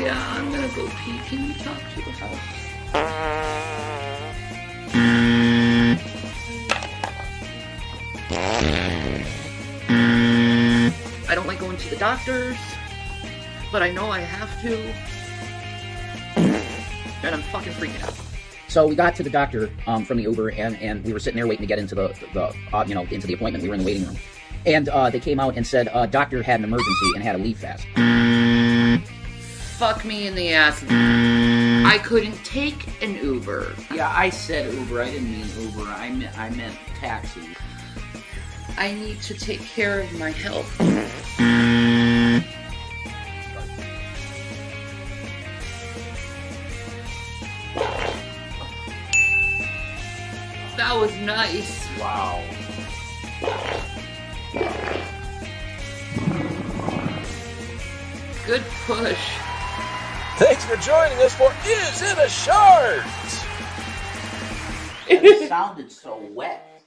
Yeah, I'm gonna go pee. Can you talk to the house? I don't like going to the doctors, but I know I have to. And I'm fucking freaking out. So we got to the doctor from the Uber, and we were sitting there waiting to get into the into the appointment. We were in the waiting room, and they came out and said doctor had an emergency and had to leave fast. Fuck me in the ass. I couldn't take an Uber. Yeah, I said Uber. I didn't mean Uber. I meant taxi. I need to take care of my health. That was nice. Wow. Good push. Thanks for joining us for Is It a Shards? It sounded so wet.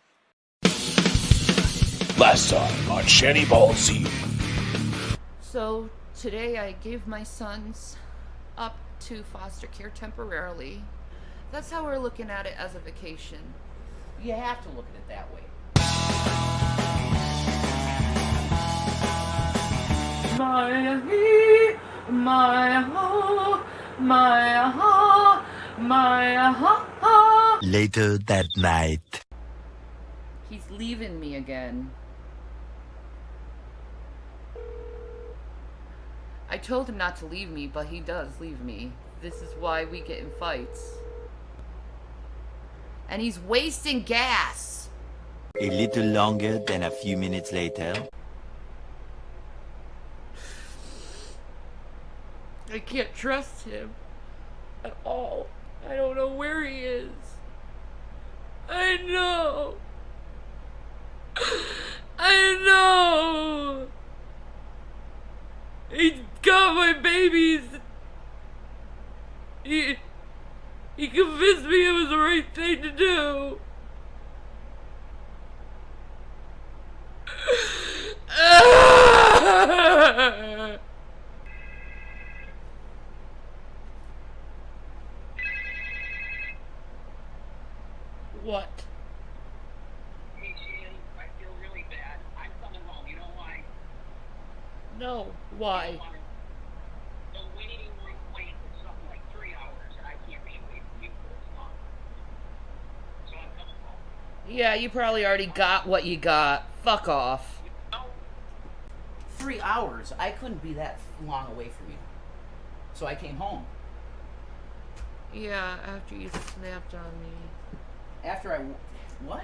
Last time on Shanny Ball Z. So today I gave my sons up to foster care temporarily. That's how we're looking at it as a vacation. You have to look at it that way. Later that night. He's leaving me again. I told him not to leave me, but he does leave me. This is why we get in fights. And he's wasting gas. A little longer than a few minutes later. I can't trust him at all. I don't know where he is. I know. I know. He got my babies. He convinced me it was the right thing to do. What? Hey, Shanny, I feel really bad. I'm coming home. You know why? No. Why? The waiting room wait is something like 3 hours, and I can't be away from you for this long. So I'm coming home. Yeah, you probably already got what you got. Fuck off. No, 3 hours. I couldn't be that long away from you. So I came home. Yeah, after you snapped on me. After I... What?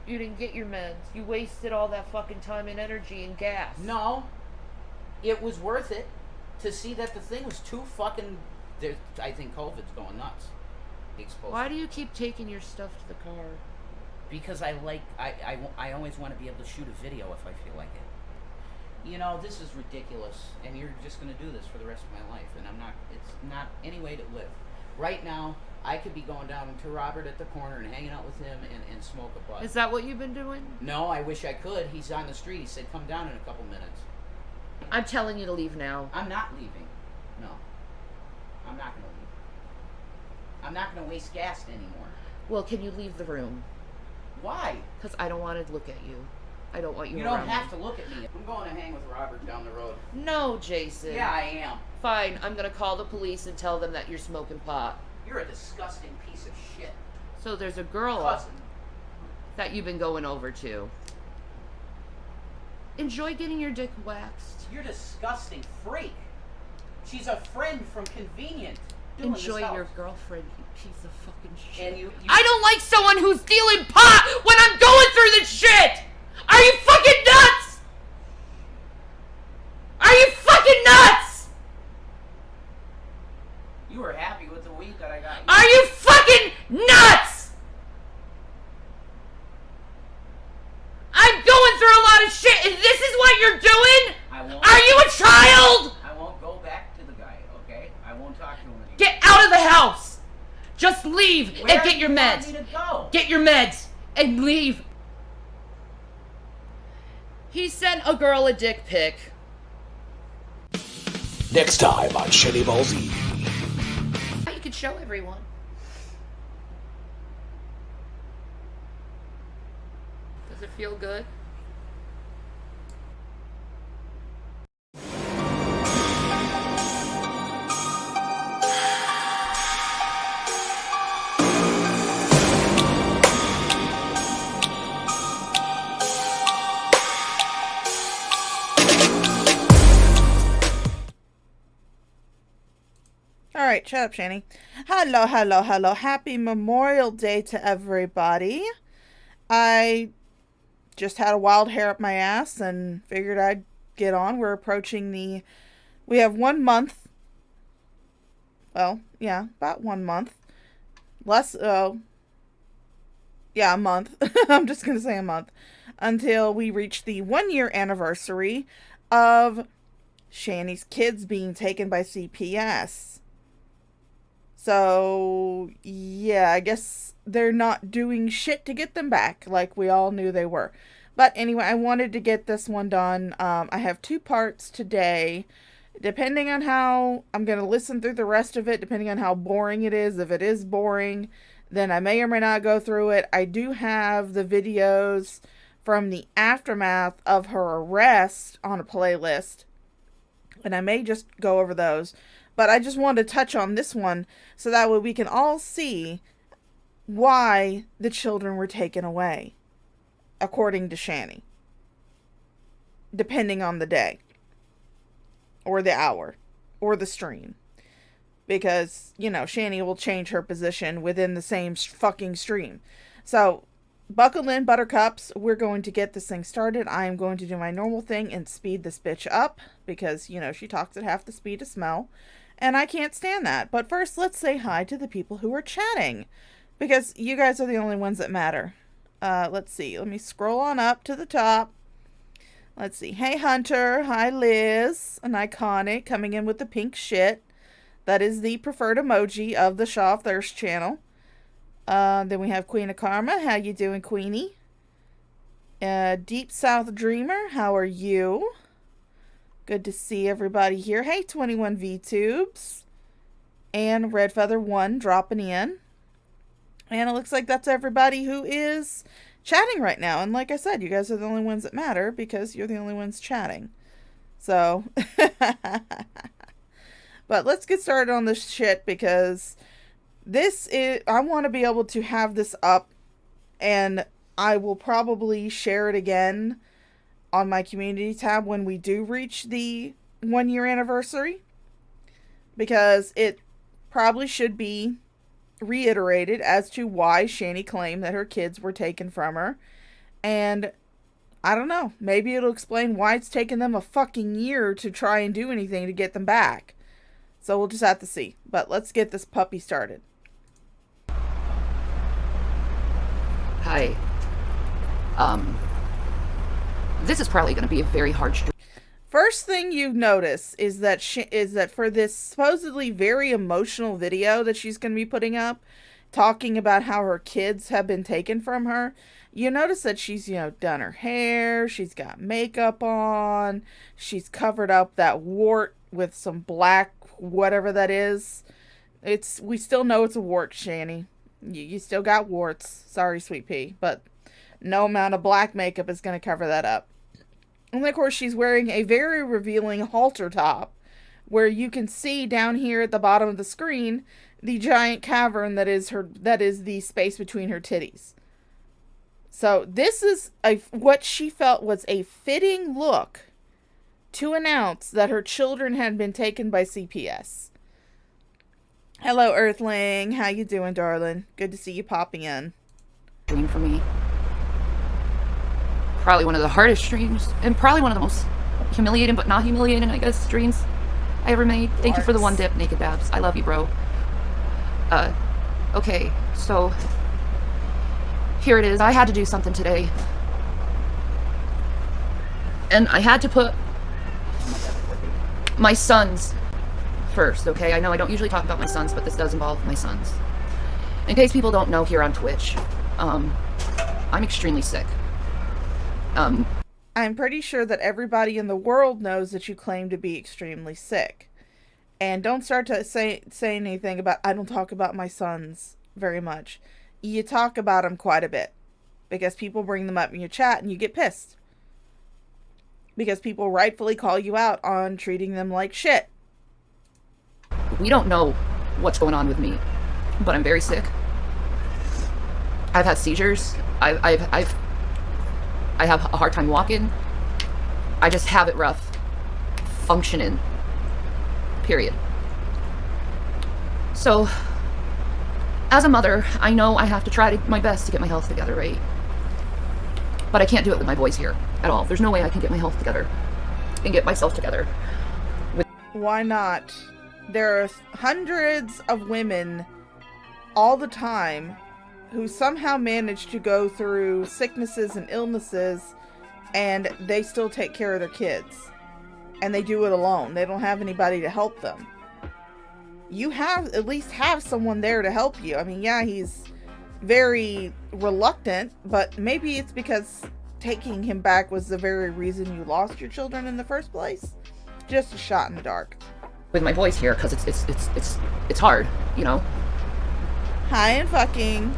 You didn't get your meds. You wasted all that fucking time and energy and gas. No. It was worth it to see that the thing was too fucking... I think COVID's going nuts. Exposed. Why do you keep taking your stuff to the car? Because I like... I always want to be able to shoot a video if I feel like it. You know, this is ridiculous, and you're just going to do this for the rest of my life, and I'm not... It's not any way to live. Right now, I could be going down to Robert at the corner and hanging out with him and smoke a bud. Is that what you've been doing? No, I wish I could. He's on the street. He said, come down in a couple minutes. I'm telling you to leave now. I'm not leaving. No. I'm not going to leave. I'm not going to waste gas anymore. Well, can you leave the room? Why? Because I don't want to look at you. I don't want you You around don't have me. to look at me. I'm going to hang with Robert down the road. No, Jason. Yeah, I am. Fine, I'm going to call the police and tell them that you're smoking pot. You're a disgusting piece of shit. So there's a girl Cousin. that you've been going over to. Enjoy getting your dick waxed. You're a disgusting freak. She's a friend from Convenient. Doing this Enjoy house. your girlfriend, you piece of fucking shit. And you I don't like someone who's dealing pot when I'm going through this shit! Are you fucking nuts? Are you fucking nuts? You were happy with the weed that I got. Are you fucking nuts? I'm going through a lot of shit and this is what you're doing? I won't. Are you a child? I won't go back to the guy, okay? I won't talk to him anymore. Get out of the house! Just leave Where and get your do you want meds. me to go? Get your meds and leave. He sent a girl a dick pic. Next time on Shanny Ballsy. You could show everyone. Does it feel good? Alright, shut up, Shanny. Hello, hello, hello. Happy Memorial Day to everybody. I just had a wild hair up my ass and figured I'd get on. We're approaching we have 1 month. Well, yeah, about 1 month. Yeah, a month. I'm just going to say a month. Until we reach the 1-year anniversary of Shanny's kids being taken by CPS. So, yeah, I guess they're not doing shit to get them back like we all knew they were. But anyway, I wanted to get this one done. I have 2 parts today. Depending on how I'm going to listen through the rest of it, depending on how boring it is. If it is boring, then I may or may not go through it. I do have the videos from the aftermath of her arrest on a playlist, and I may just go over those. But I just wanted to touch on this one so that way we can all see why the children were taken away, according to Shanny. Depending on the day, or the hour, or the stream. Because, you know, Shanny will change her position within the same fucking stream. So, buckle in, buttercups. We're going to get this thing started. I am going to do my normal thing and speed this bitch up. Because, you know, she talks at half the speed of smell. And I can't stand that. But first, let's say hi to the people who are chatting. Because you guys are the only ones that matter. Let's see. Let me scroll on up to the top. Let's see. Hey, Hunter. Hi, Liz. An iconic coming in with the pink shit. That is the preferred emoji of the Shaw of Thirst channel. Then we have Queen of Karma. How you doing, Queenie? Deep South Dreamer. How are you? Good to see everybody here. Hey, 21 VTubes. And Red Feather 1 dropping in. And it looks like that's everybody who is chatting right now. And like I said, you guys are the only ones that matter because you're the only ones chatting. So, but let's get started on this shit because I want to be able to have this up, and I will probably share it again on my community tab when we do reach the 1-year anniversary, because it probably should be reiterated as to why Shanny claimed that her kids were taken from her. And I don't know, maybe it'll explain why it's taken them a fucking year to try and do anything to get them back. So we'll just have to see. But let's get this puppy started. Hi. This is probably going to be a very hard stream. First thing you notice is that for this supposedly very emotional video that she's going to be putting up, talking about how her kids have been taken from her, you notice that she's, done her hair, she's got makeup on, she's covered up that wart with some black, whatever that is. We still know it's a wart, Shanny. You still got warts. Sorry, sweet pea, but no amount of black makeup is going to cover that up. And of course, she's wearing a very revealing halter top, where you can see down here at the bottom of the screen the giant cavern that is the space between her titties. So this is what she felt was a fitting look to announce that her children had been taken by CPS. Hello, Earthling. How you doing, darling? Good to see you popping in. Stream for me. Probably one of the hardest streams, and probably one of the most humiliating, but not humiliating, I guess, streams I ever made. Thank you for the 1 dip, Naked Babs. I love you, bro. Okay, so here it is. I had to do something today. And I had to put my sons first, okay? I know I don't usually talk about my sons, but this does involve my sons. In case people don't know here on Twitch, I'm extremely sick. I'm pretty sure that everybody in the world knows that you claim to be extremely sick. And don't start to say anything about, I don't talk about my sons very much. You talk about them quite a bit. Because people bring them up in your chat and you get pissed. Because people rightfully call you out on treating them like shit. We don't know what's going on with me, but I'm very sick. I've had seizures. I have a hard time walking. I just have it rough functioning. Period. So, as a mother, I know I have to try my best to get my health together, right? But I can't do it with my boys here at all. There's no way I can get my health together and get myself together. Why not? There are hundreds of women all the time who somehow manage to go through sicknesses and illnesses, and they still take care of their kids. And they do it alone. They don't have anybody to help them. You at least have someone there to help you. I mean, yeah, he's very reluctant, but maybe it's because taking him back was the very reason you lost your children in the first place. Just a shot in the dark. With my boys here, because it's hard, you know. Hi and fucking.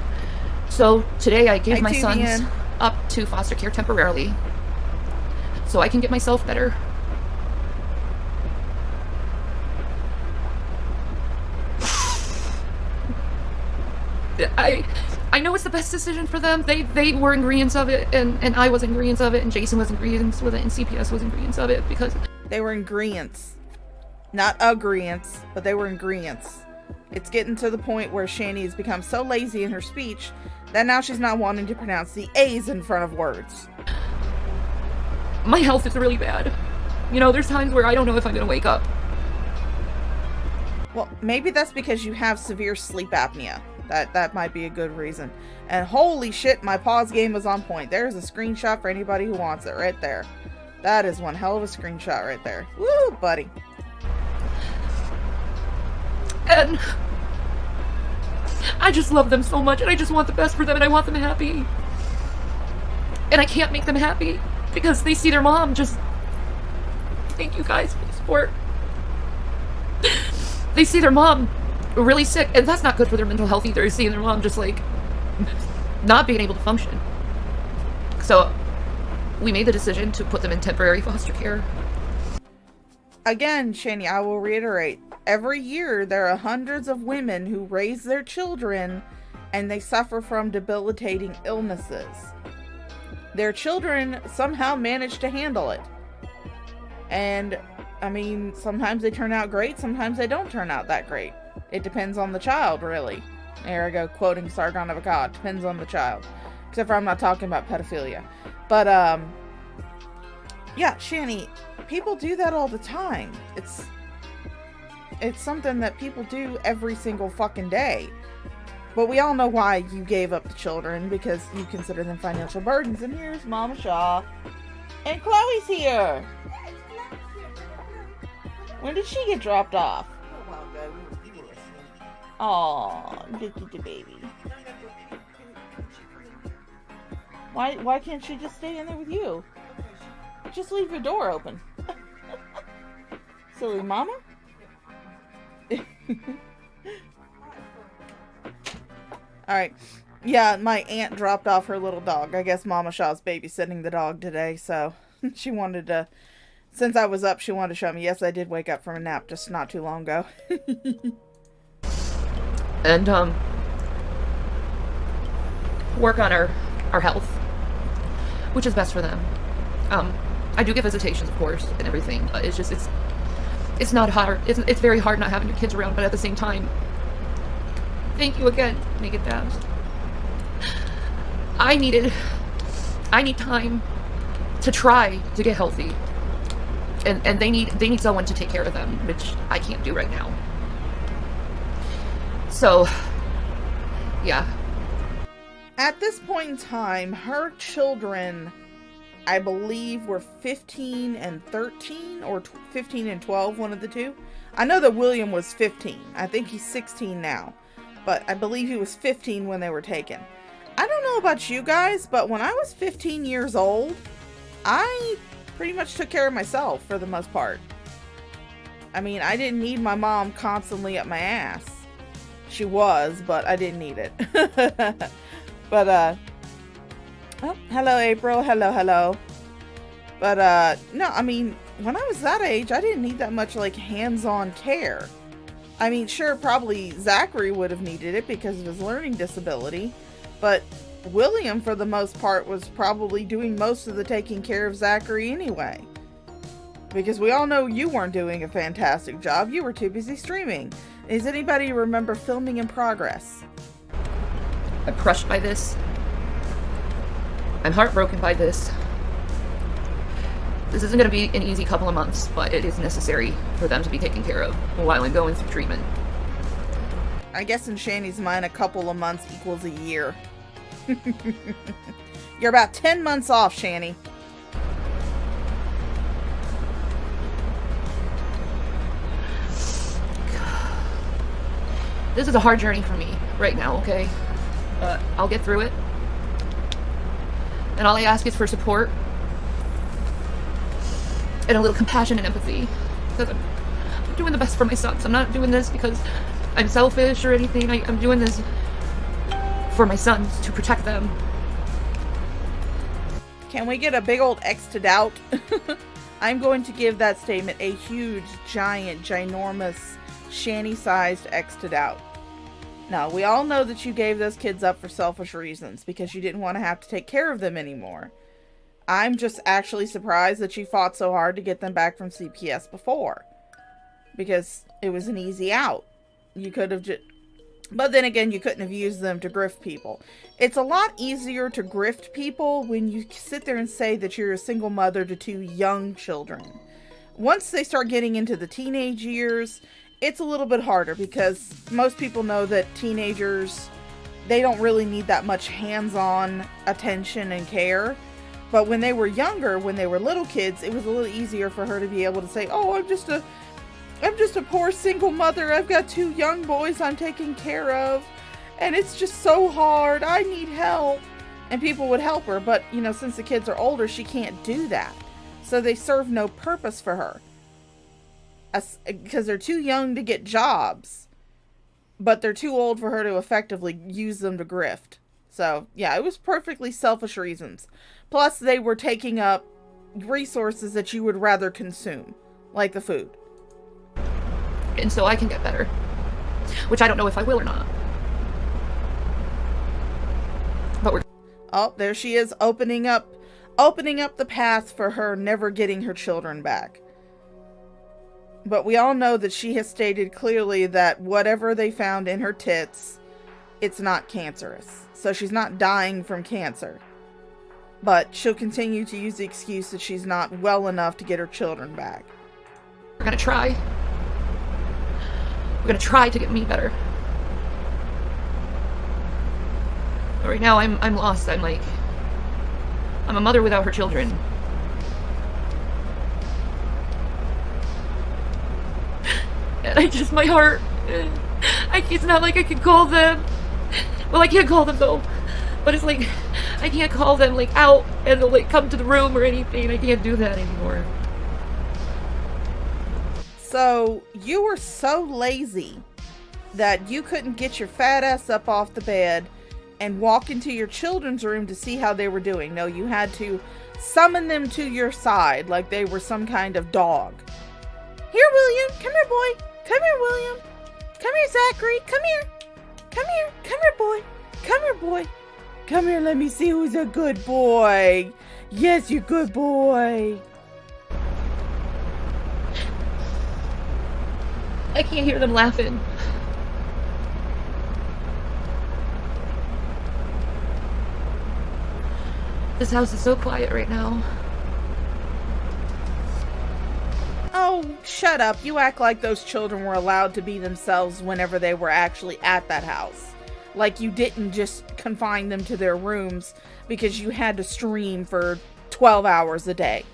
So today I gave Hi, my Tubian. sons up to foster care temporarily, so I can get myself better. I know it's the best decision for them. They were in agreeance of it, and I was in agreeance of it, and Jason was in agreeance with it, and CPS was in agreeance of it, because They were in agreeance. Not agreeance, but they were in agreeance. It's getting to the point where Shanny has become so lazy in her speech that now she's not wanting to pronounce the A's in front of words. my health is really bad. You know, there's times where I don't know if I'm gonna wake up. Well, maybe that's because you have severe sleep apnea. That might be a good reason. And holy shit, my pause game was on point. There's a screenshot for anybody who wants it right there. That is one hell of a screenshot right there. Woo, buddy. And I just love them so much, and I just want the best for them, and I want them happy. And I can't make them happy because they see their mom just... Thank you guys for the support. They see their mom really sick, and that's not good for their mental health either, seeing their mom just like not being able to function. So we made the decision to put them in temporary foster care. Again, Shanny, I will reiterate, every year there are hundreds of women who raise their children and they suffer from debilitating illnesses. Their children somehow manage to handle it. And, I mean, sometimes they turn out great, sometimes they don't turn out that great. It depends on the child, really. There I go, quoting Sargon of Akkad. Depends on the child. Except for I'm not talking about pedophilia. But, yeah, Shanny, people do that all the time. It's something that people do every single fucking day. But we all know why you gave up the children, because you consider them financial burdens. And here's Mama Shaw. And Chloe's here. When did she get dropped off? Aw, the baby. Why can't she just stay in there with you? Just leave your door open. Silly mama. Alright. Yeah, my aunt dropped off her little dog. I guess Mama Shaw's babysitting the dog today, so she wanted to... Since I was up, she wanted to show me. Yes, I did wake up from a nap just not too long ago. And work on our health, which is best for them. I do get visitations, of course, and everything. It's just it's not hard. It's very hard not having your kids around, but at the same time, thank you again, Naked Dabs. I need time to try to get healthy, and they need someone to take care of them, which I can't do right now. So, yeah. At this point in time, her children, I believe, were 15 and 13, or 15 and 12, one of the two. I know that William was 15. I think he's 16 now. But I believe he was 15 when they were taken. I don't know about you guys, but when I was 15 years old, I pretty much took care of myself for the most part. I mean, I didn't need my mom constantly up my ass. She was, but I didn't need it. But, oh, hello, April. Hello. But, no, I mean, when I was that age, I didn't need that much, like, hands-on care. I mean, sure, probably Zachary would have needed it because of his learning disability, but William, for the most part, was probably doing most of the taking care of Zachary anyway. Because we all know you weren't doing a fantastic job. You were too busy streaming. Does anybody remember filming in progress? I'm crushed by this. I'm heartbroken by this. This isn't going to be an easy couple of months, but it is necessary for them to be taken care of while I'm going through treatment. I guess in Shanny's mind, a couple of months equals a year. You're about 10 months off, Shanny. This is a hard journey for me right now, okay? But I'll get through it. And all I ask is for support. And a little compassion and empathy. Because I'm doing the best for my sons. I'm not doing this because I'm selfish or anything. I'm doing this for my sons, to protect them. Can we get a big old X to doubt? I'm going to give that statement a huge, giant, ginormous, Shanny-sized X to doubt. Now, we all know that you gave those kids up for selfish reasons because you didn't want to have to take care of them anymore. I'm just actually surprised that you fought so hard to get them back from CPS before. Because it was an easy out. You could have just... But then again, you couldn't have used them to grift people. It's a lot easier to grift people when you sit there and say that you're a single mother to 2 young children. Once they start getting into the teenage years, it's a little bit harder because most people know that teenagers, they don't really need that much hands-on attention and care. But when they were younger, when they were little kids, it was a little easier for her to be able to say, oh, I'm just a poor single mother. I've got 2 young boys I'm taking care of. And it's just so hard. I need help. And people would help her. But, you know, since the kids are older, she can't do that. So they serve no purpose for her. Because they're too young to get jobs. But they're too old for her to effectively use them to grift. So, yeah, it was perfectly selfish reasons. Plus, they were taking up resources that you would rather consume. Like the food. And so I can get better. Which I don't know if I will or not. But we're... Oh, there she is, opening up the path for her never getting her children back. But we all know that she has stated clearly that whatever they found in her tits, it's not cancerous. So she's not dying from cancer. But she'll continue to use the excuse that she's not well enough to get her children back. We're gonna try. We're gonna try to get me better. But right now I'm lost. I'm a mother without her children. And my heart, it's not like I can call them. Well, I can't call them though. But it's like, I can't call them like out and they'll like come to the room or anything. I can't do that anymore. So, you were so lazy that you couldn't get your fat ass up off the bed and walk into your children's room to see how they were doing. No, you had to summon them to your side like they were some kind of dog. Here, William. Come here, boy. Come here, William. Come here, Zachary. Come here. Come here. Come here, boy. Come here, boy. Come here, let me see who's a good boy. Yes, you're a good boy. I can't hear them laughing. This house is so quiet right now. Oh, shut up. You act like those children were allowed to be themselves whenever they were actually at that house. Like you didn't just confine them to their rooms because you had to stream for 12 hours a day.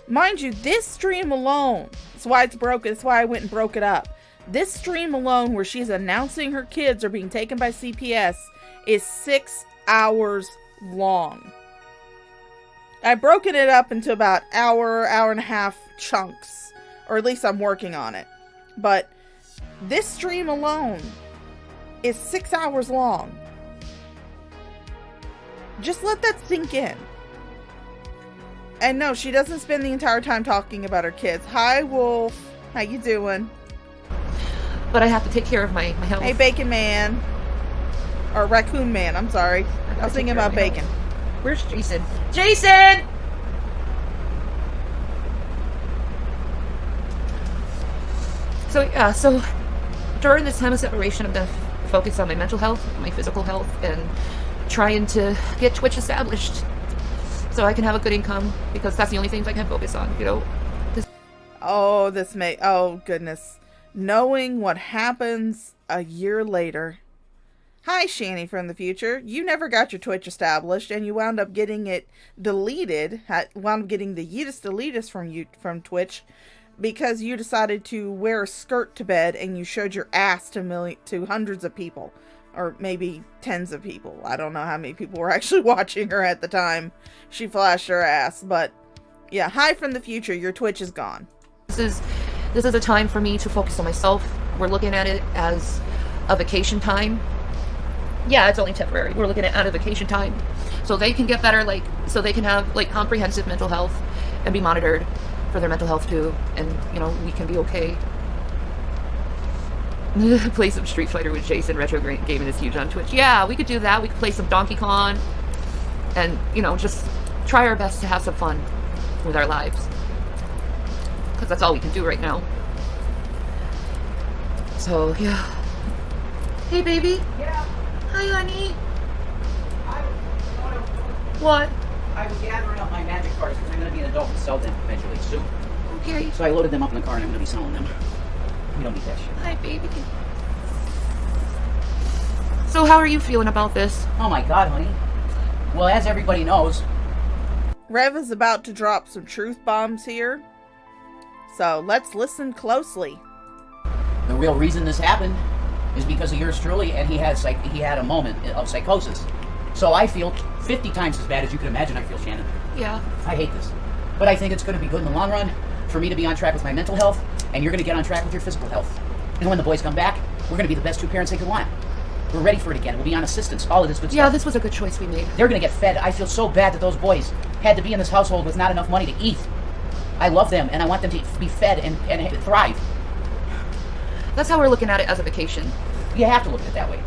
Mind you, this stream alone, that's why it's broken, that's why I went and broke it up. This stream alone where she's announcing her kids are being taken by CPS is 6 hours long. I've broken it up into about hour and a half chunks Or at least I'm working on it. But this stream alone is 6 hours long. Just let that sink in. And no, she doesn't spend the entire time talking about her kids. Hi, Wolf. How you doing? But I have to take care of my health. Hey, Bacon Man. Or Raccoon Man, I'm sorry. I was thinking about Bacon. Where's Jason? Jason! So, yeah, so during this time of separation, I'm going to focus on my mental health, my physical health, and trying to get Twitch established so I can have a good income, because that's the only things I can focus on, you know. Oh, goodness. Knowing what happens a year later. Hi, Shanny from the future. You never got your Twitch established, and you wound up getting it deleted. Wound up getting the Yeetus deletus from Twitch because you decided to wear a skirt to bed and you showed your ass to hundreds of people. Or maybe tens of people. I don't know how many people were actually watching her at the time she flashed her ass. But yeah, hi from the future. Your Twitch is gone. This is a time for me to focus on myself. We're looking at it as a vacation time. Yeah, it's only temporary. We're looking at a vacation time, so they can get better, so they can have comprehensive mental health and be monitored for their mental health too, and we can be okay. Play some Street Fighter with Jason. Retro gaming is huge on Twitch. Yeah, we could do that. We could play some Donkey Kong, and just try our best to have some fun with our lives, because that's all we can do right now. So yeah. Hey, baby. Yeah. Hi, honey. What? What? I was gathering up my magic cards because I'm going to be an adult and sell them eventually soon. Okay. So I loaded them up in the car and I'm going to be selling them. We don't need that shit. Hi, baby. So how are you feeling about this? Oh my god, honey. Well, as everybody knows, Rev is about to drop some truth bombs here. So let's listen closely. the real reason this happened is because of yours truly, and he had a moment of psychosis. So I feel 50 times as bad as you can imagine I feel, Shannon. Yeah. I hate this. But I think it's going to be good in the long run for me to be on track with my mental health, and you're going to get on track with your physical health. And when the boys come back, we're going to be the best two parents they could want. We're ready for it again. We'll be on assistance. All of this good stuff. Yeah, this was a good choice we made. They're going to get fed. I feel so bad that those boys had to be in this household with not enough money to eat. I love them, and I want them to be fed and thrive. That's how we're looking at it, as a vacation. You have to look at it that way.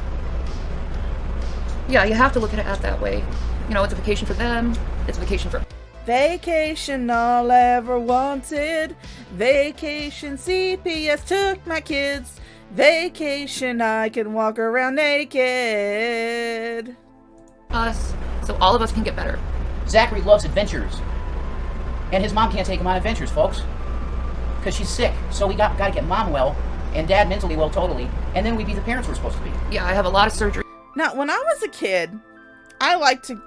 Yeah, you have to look at it that way. It's a vacation for them. It's a vacation for... Vacation all I ever wanted. Vacation CPS took my kids. Vacation I can walk around naked. us, so all of us can get better. Zachary loves adventures. And his mom can't take him on adventures, folks. Because she's sick. So we got to get mom well, and dad mentally well totally, and then we'd be the parents we're supposed to be. Yeah, I have a lot of surgery. Now, when I was a kid, I liked to,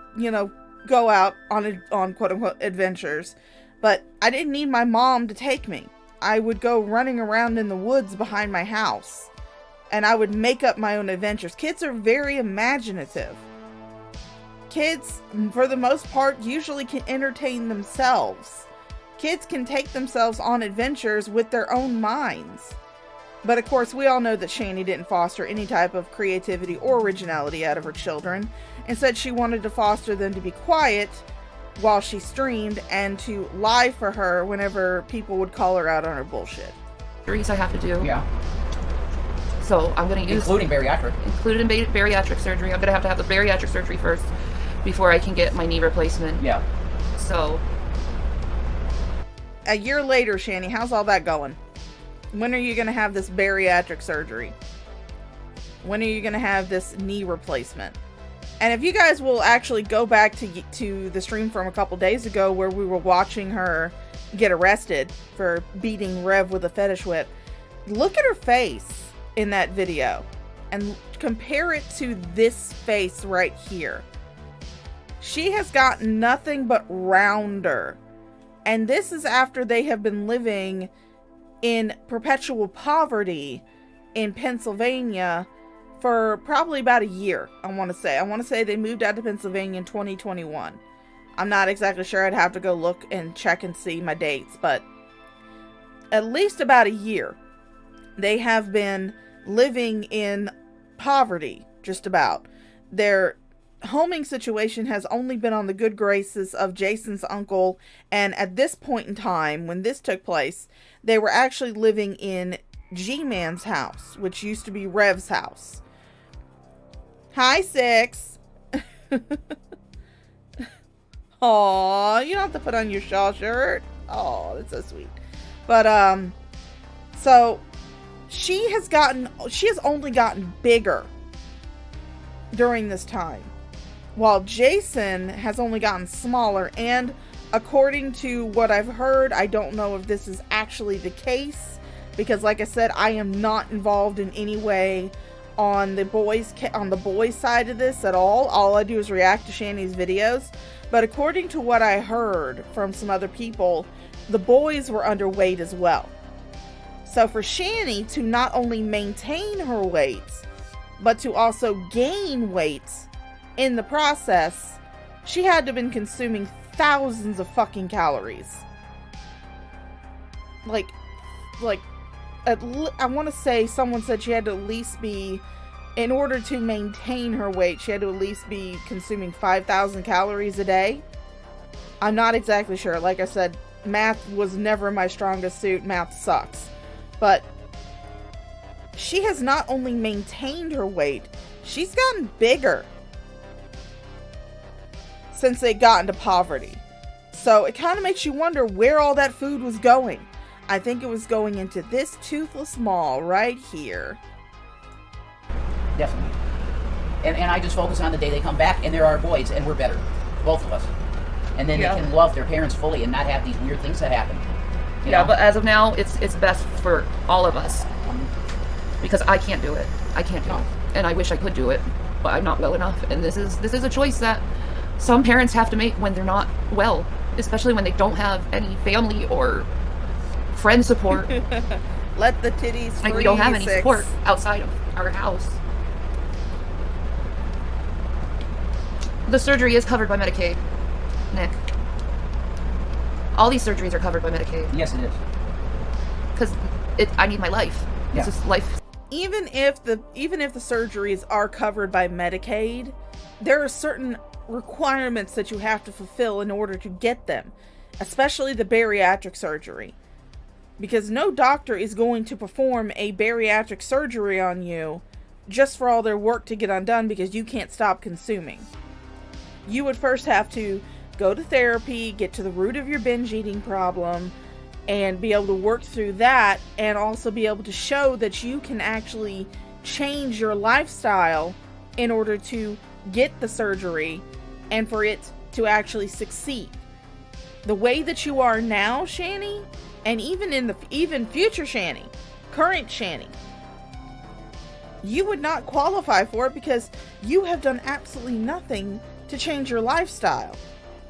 go out on quote-unquote adventures, but I didn't need my mom to take me. I would go running around in the woods behind my house, and I would make up my own adventures. Kids are very imaginative. Kids, for the most part, usually can entertain themselves. Kids can take themselves on adventures with their own minds. But of course, we all know that Shanny didn't foster any type of creativity or originality out of her children. Instead, she wanted to foster them to be quiet while she streamed and to lie for her whenever people would call her out on her bullshit. Surgeries I have to do. Yeah. So I'm going to use... Including bariatric. Included in bariatric surgery. I'm going to have the bariatric surgery first before I can get my knee replacement. Yeah. So... A year later, Shanny, how's all that going? When are you going to have this bariatric surgery? When are you going to have this knee replacement? And if you guys will actually go back to the stream from a couple days ago where we were watching her get arrested for beating Rev with a fetish whip, look at her face in that video and compare it to this face right here. She has gotten nothing but rounder. And this is after they have been living in perpetual poverty in Pennsylvania for probably about a year, I want to say. I want to say they moved out to Pennsylvania in 2021. I'm not exactly sure. I'd have to go look and check and see my dates, but at least about a year, they have been living in poverty, just about. Their homing situation has only been on the good graces of Jason's uncle, and at this point in time, when this took place, they were actually living in G-Man's house, which used to be Rev's house. Hi, Six. Aw, you don't have to put on your shawl shirt. Oh, that's so sweet. But, so, she has only gotten bigger during this time, while Jason has only gotten smaller. And according to what I've heard, I don't know if this is actually the case, because like I said, I am not involved in any way on the boys side of this at all. All I do is react to Shanny's videos. But according to what I heard from some other people, the boys were underweight as well. So for Shanny to not only maintain her weight, but to also gain weight in the process, she had to have been consuming thousands of fucking calories. I want to say someone said she had to at least be, in order to maintain her weight, she had to at least be consuming 5,000 calories a day. I'm not exactly sure. Like I said, math was never my strongest suit. Math sucks. But she has not only maintained her weight, she's gotten bigger since they got into poverty. So it kind of makes you wonder where all that food was going. I think it was going into this toothless mall right here. Definitely. And I just focus on the day they come back and they're our boys and we're better. Both of us. And then they can love their parents fully and not have these weird things that happen. You know? But as of now, it's best for all of us. Because I can't do it. I can't do it. And I wish I could do it, but I'm not well enough. And this is a choice that some parents have to make when they're not well. Especially when they don't have any family or friend support. Let the titties free. Like, we don't have any support outside of our house. The surgery is covered by Medicaid, Nick. All these surgeries are covered by Medicaid. Yes, it is. Because I need my life. It's just life. Even if the surgeries are covered by Medicaid, there are certain requirements that you have to fulfill in order to get them, especially the bariatric surgery. Because no doctor is going to perform a bariatric surgery on you just for all their work to get undone because you can't stop consuming. You would first have to go to therapy, get to the root of your binge eating problem, and be able to work through that, and also be able to show that you can actually change your lifestyle in order to get the surgery and for it to actually succeed. The way that you are now, Shanny, and even future Shanny, current Shanny, you would not qualify for it because you have done absolutely nothing to change your lifestyle.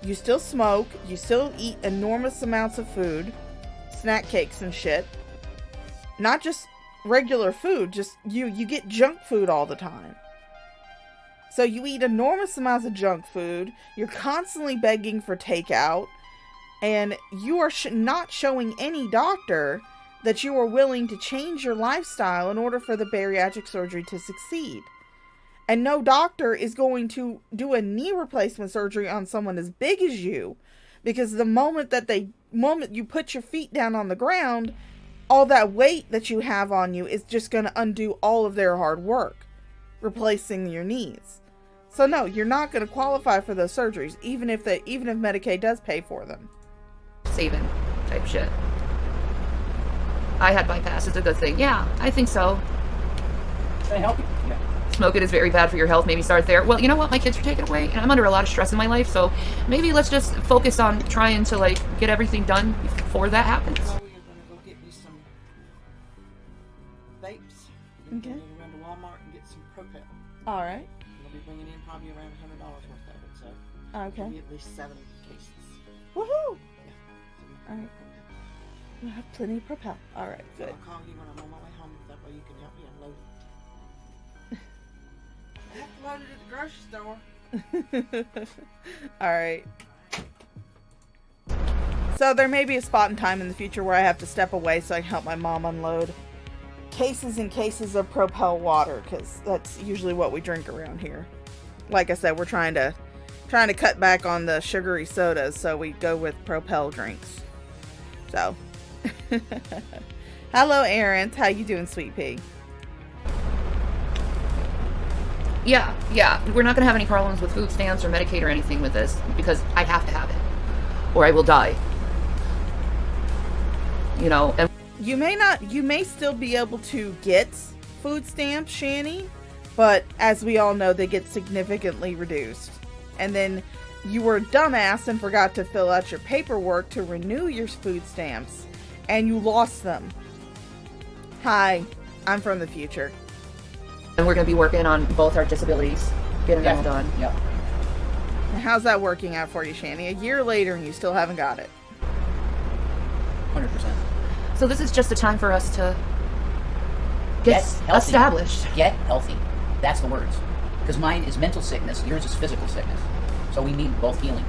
You still smoke, you still eat enormous amounts of food, snack cakes and shit. Not just regular food, just you get junk food all the time. So you eat enormous amounts of junk food, you're constantly begging for takeout, and you are not showing any doctor that you are willing to change your lifestyle in order for the bariatric surgery to succeed. And no doctor is going to do a knee replacement surgery on someone as big as you, because the moment you put your feet down on the ground, all that weight that you have on you is just going to undo all of their hard work, replacing your knees. So no, you're not going to qualify for those surgeries, even if Medicaid does pay for them. Saving type shit. I had bypass. It's a good thing. Yeah, I think so. Can I help you? Yeah. Smoking is very bad for your health. Maybe start there. Well, you know what? My kids are taken away, and I'm under a lot of stress in my life. So maybe let's just focus on trying to get everything done before that happens. Well, we are going to go get you some vapes. We're Okay. going to run to Walmart and get some Propel. All right. We'll be bringing in probably around $100 worth of it. So Okay. maybe at least 7 cases. Woohoo! So All right. We have plenty of Propel. All right. So Good. I'll call you when I'm on my way home. That way you can help me unload it. I have to load it at the grocery store. All right. So there may be a spot in time in the future where I have to step away so I can help my mom unload cases and cases of Propel water, because that's usually what we drink around here. Like I said, we're trying to cut back on the sugary sodas, so we go with Propel drinks. So, hello, Aaron. How you doing, sweet pea? Yeah, we're not gonna have any problems with food stamps or Medicaid or anything with this, because I have to have it, or I will die. You know, and You may still be able to get food stamps, Shanny, but as we all know, they get significantly reduced. And then you were a dumbass and forgot to fill out your paperwork to renew your food stamps, and you lost them. Hi, I'm from the future. we're gonna be working on both our disabilities, getting them done. Yeah. How's that working out for you, Shanny? A year later and you still haven't got it. 100%. So this is just a time for us to get healthy. established. Get healthy. That's the words. Because mine is mental sickness, yours is physical sickness. So we need both healing.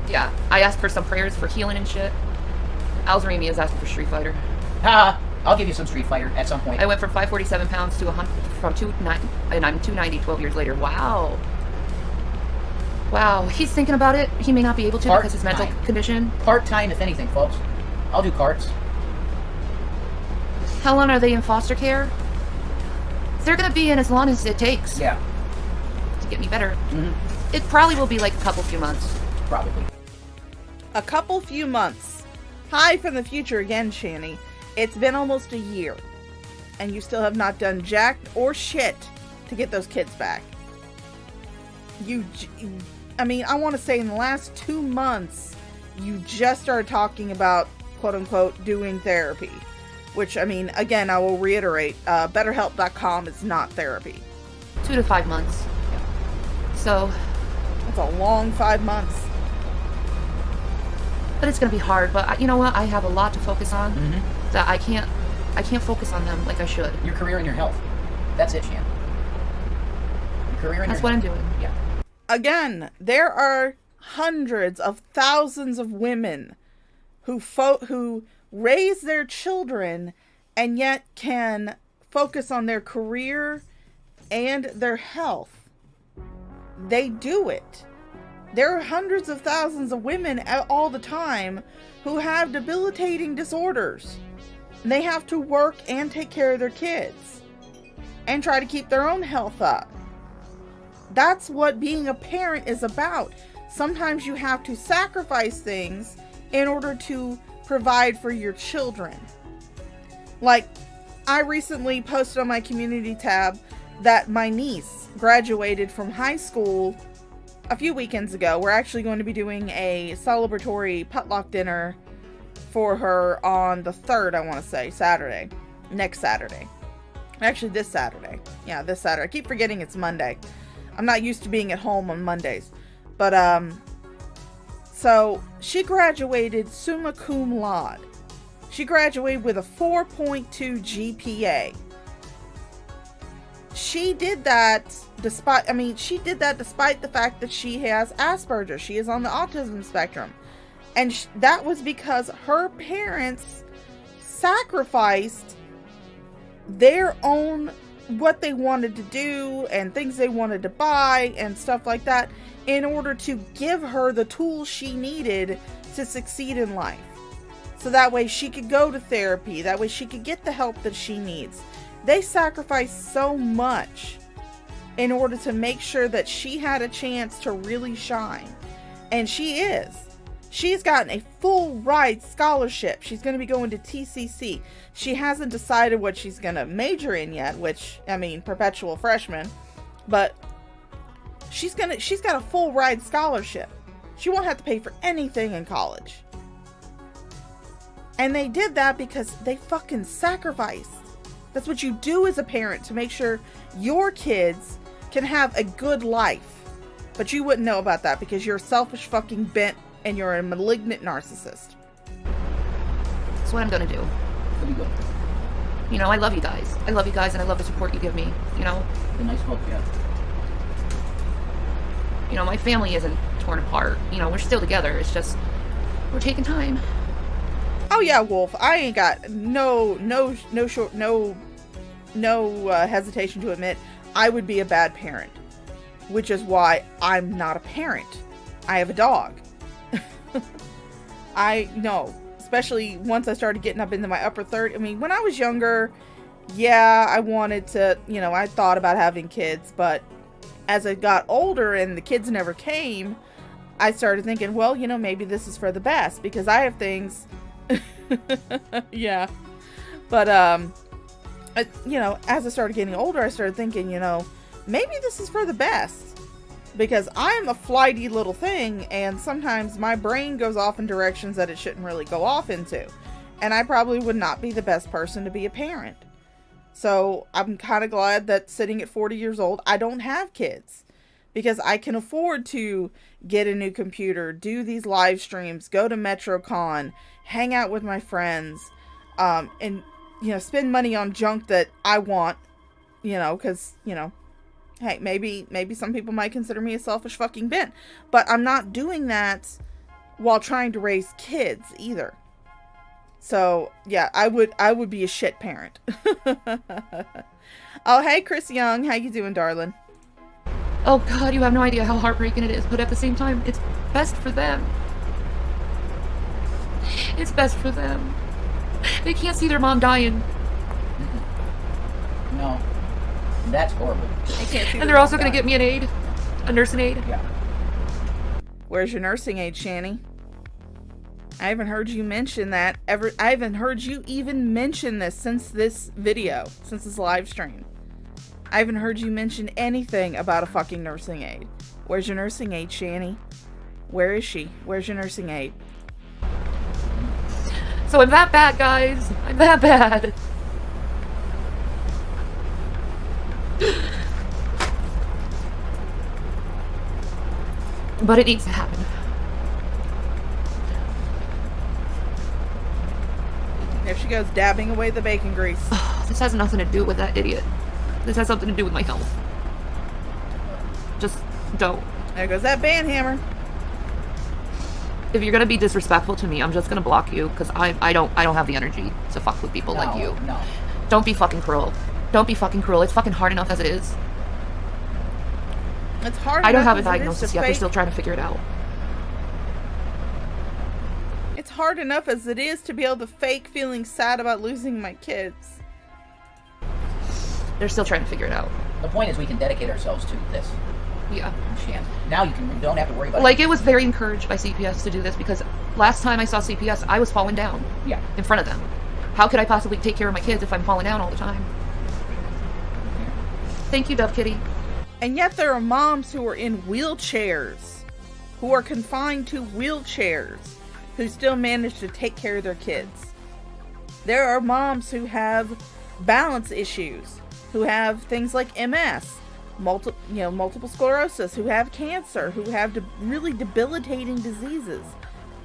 Yeah, I asked for some prayers for healing and shit. Alzaremi is asking for Street Fighter. I'll give you some Street Fighter at some point. I went from 547 pounds to 100, from 290, and I'm 290 12 years later. Wow. Wow, he's thinking about it. He may not be able to because his mental condition. Part-time, if anything, folks. I'll do carts. How long are they in foster care? They're going to be in as long as it takes Yeah. to get me better. Mm-hmm. It probably will be like a couple few months. Probably. A couple few months. Hi from the future again, Shanny. It's been almost a year, and you still have not done jack or shit to get those kids back. I want to say in the last 2 months, you just started talking about, quote unquote, doing therapy. Which, again, I will reiterate, BetterHelp.com is not therapy. 2 to 5 months. So, That's a long 5 months. but it's going to be hard. But you know what? I have a lot to focus on that I can't focus on them like I should. Your career and your health. That's it, Shan. Your career and That's your what I'm health. doing. Yeah. Again, there are hundreds of thousands of women who raise their children and yet can focus on their career and their health. They do it. There are hundreds of thousands of women all the time who have debilitating disorders. They have to work and take care of their kids and try to keep their own health up. That's what being a parent is about. Sometimes you have to sacrifice things in order to provide for your children. Like, I recently posted on my community tab that my niece graduated from high school a few weekends ago. We're actually going to be doing a celebratory potluck dinner for her on the 3rd, I want to say, Saturday. Next Saturday. Actually, this Saturday. Yeah, this Saturday. I keep forgetting it's Monday. I'm not used to being at home on Mondays. But, so she graduated summa cum laude. She graduated with a 4.2 GPA. She did that despite the fact that she has Asperger's. She is on the autism spectrum. And that was because her parents sacrificed their own, what they wanted to do and things they wanted to buy and stuff like that in order to give her the tools she needed to succeed in life. So that way she could go to therapy. That way she could get the help that she needs. They sacrificed so much in order to make sure that she had a chance to really shine. And she is. She's gotten a full ride scholarship. She's going to be going to TCC. She hasn't decided what she's going to major in yet, which, perpetual freshman. But she's got a full ride scholarship. She won't have to pay for anything in college. And they did that because they fucking sacrificed. That's what you do as a parent to make sure your kids can have a good life. But you wouldn't know about that because you're a selfish fucking bent and you're a malignant narcissist. That's what I'm gonna do. Pretty good. I love you guys. I love you guys and I love the support you give me, A nice book, yeah. My family isn't torn apart. We're still together. It's just, we're taking time. Oh yeah, Wolf. I ain't got no hesitation to admit I would be a bad parent, which is why I'm not a parent. I have a dog. I know, especially once I started getting up into my upper third. I mean, when I was younger, yeah, I wanted to, I thought about having kids, but as I got older and the kids never came, I started thinking, well, maybe this is for the best because I have things. Yeah. But, as I started getting older, I started thinking, maybe this is for the best. Because I'm a flighty little thing, and sometimes my brain goes off in directions that it shouldn't really go off into. And I probably would not be the best person to be a parent. So I'm kind of glad that sitting at 40 years old, I don't have kids. Because I can afford to get a new computer, do these live streams, go to MetroCon, hang out with my friends, and, spend money on junk that I want, because, hey, maybe some people might consider me a selfish fucking bitch, but I'm not doing that while trying to raise kids either. So, yeah, I would be a shit parent. Oh, hey, Chris Young. How you doing, darling? Oh God, you have no idea how heartbreaking it is, but at the same time, it's best for them. It's best for them. They can't see their mom dying. No. That's horrible. And they're also going to get me an aide. A nursing aide. Yeah. Where's your nursing aide, Shanny? I haven't heard you mention that ever. I haven't heard you even mention this since this video, since this live stream. I haven't heard you mention anything about a fucking nursing aide. Where's your nursing aide, Shanny? Where is she? Where's your nursing aide? So I'm that bad, guys. I'm that bad. But it needs to happen. There she goes, dabbing away the bacon grease. This has nothing to do with that idiot. This has something to do with my health. Just don't. There goes that band hammer. If you're gonna be disrespectful to me, I'm just gonna block you because I don't have the energy to fuck with people like you. No. Don't be fucking cruel. Don't be fucking cruel. It's fucking hard enough as it is. It's hard. I don't have a diagnosis yet. They're still trying to figure it out. It's hard enough as it is to be able to fake feeling sad about losing my kids. They're still trying to figure it out. The point is we can dedicate ourselves to this. Yeah. Now you don't have to worry about Like, it was very encouraged by CPS to do this because last time I saw CPS, I was falling down. Yeah. In front of them. How could I possibly take care of my kids if I'm falling down all the time? Thank you, Dove Kitty. And yet there are moms who are in wheelchairs, who are confined to wheelchairs, who still manage to take care of their kids. There are moms who have balance issues, who have things like MS, multiple sclerosis, who have cancer, who have really debilitating diseases,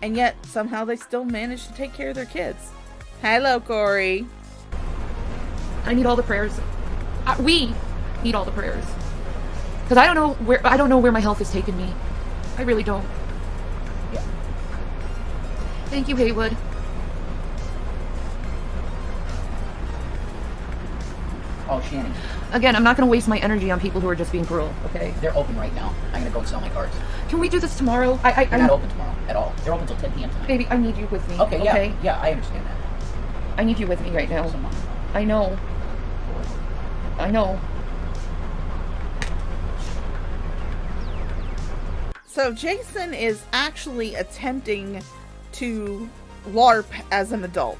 and yet somehow they still manage to take care of their kids. Hello, Corey. I need all the prayers. We need all the prayers. Because I don't know where my health has taken me. I really don't. Yeah. Thank you, Haywood. Oh, Shanny. Again, I'm not going to waste my energy on people who are just being cruel, okay? They're open right now. I'm going to go and sell my cards. Can we do this tomorrow? They're not open tomorrow at all. They're open until 10 p.m. tonight. Baby, I need you with me. Okay, yeah. Yeah, I understand that. I need you with me right now. So much. I know. I know. So Jason is actually attempting to LARP as an adult.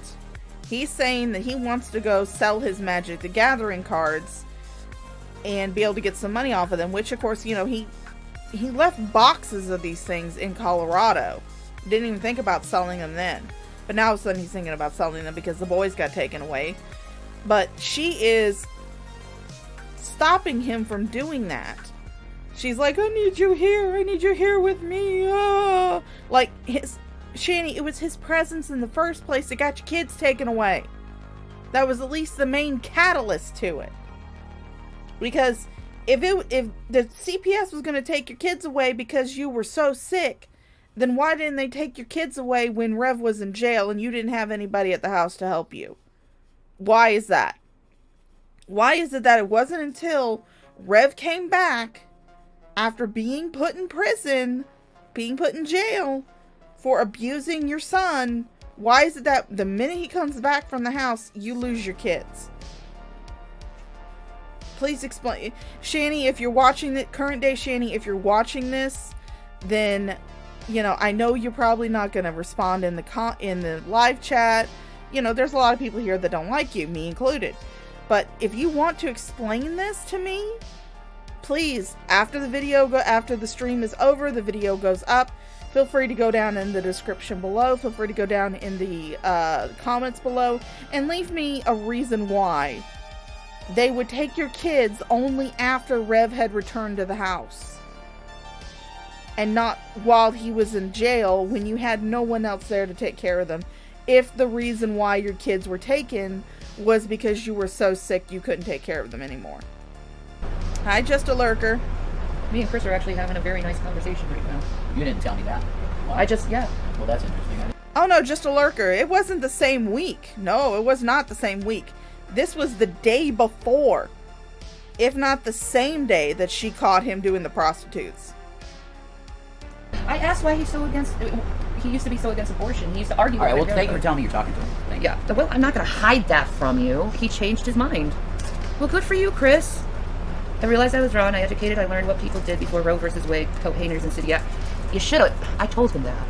He's saying that he wants to go sell his Magic the Gathering cards and be able to get some money off of them, which of course, he left boxes of these things in Colorado. Didn't even think about selling them then. But now all of a sudden he's thinking about selling them because the boys got taken away. But she is stopping him from doing that. She's like, I need you here. I need you here with me. Like, Shanny, it was his presence in the first place that got your kids taken away. That was at least the main catalyst to it. Because if the CPS was going to take your kids away because you were so sick, then why didn't they take your kids away when Rev was in jail and you didn't have anybody at the house to help you? Why is that? Why is it that it wasn't until Rev came back after being put in prison, being put in jail for abusing your son? Why is it that the minute he comes back from the house, you lose your kids? Please explain. Shanny, if you're watching the current day, Shanny, if you're watching this, then, you know, I know you're probably not going to respond in the live chat. You know, there's a lot of people here that don't like you, me included. But if you want to explain this to me, please, after the stream is over, the video goes up, feel free to go down in the description below. Feel free to go down in the comments below and leave me a reason why they would take your kids only after Rev had returned to the house. And not while he was in jail when you had no one else there to take care of them. If the reason why your kids were taken was because you were so sick you couldn't take care of them anymore. Hi, Just a Lurker. Me and Chris are actually having a very nice conversation right now. You didn't tell me that. Well, Yeah. Well, that's interesting. Oh no, Just a Lurker. It wasn't the same week. No, it was not the same week. This was the day before, if not the same day, that she caught him doing the prostitutes. I asked why he's so against. He used to be so against abortion. He used to argue. All right, with well, thank you for telling me you're talking to him. Thank you. Yeah. Well, I'm not gonna hide that from you. He changed his mind. Well, good for you, Chris. I realized I was wrong. I educated. I learned what people did before Roe versus Wade, coat hangers and city. Yeah, you should have. I told him that.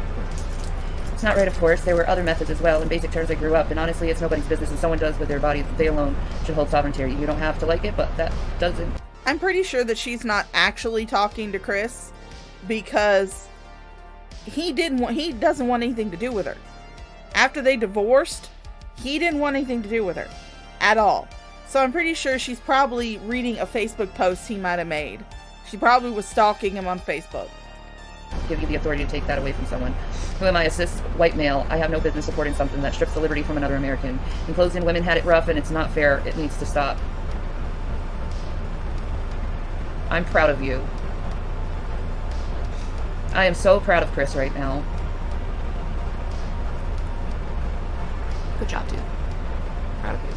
It's not right, of course. There were other methods as well. In basic terms, I grew up, and honestly, it's nobody's business. If someone does with their body, they alone should hold sovereignty. You don't have to like it, but that doesn't. I'm pretty sure that she's not actually talking to Chris because he doesn't want anything to do with her. After they divorced, he didn't want anything to do with her at all. So I'm pretty sure she's probably reading a Facebook post he might have made. She probably was stalking him on Facebook. Give you the authority to take that away from someone. Who am I, a cis white male? I have no business supporting something that strips the liberty from another American. In closing, women had it rough and it's not fair. It needs to stop. I'm proud of you. I am so proud of Chris right now. Good job, dude. Proud of you.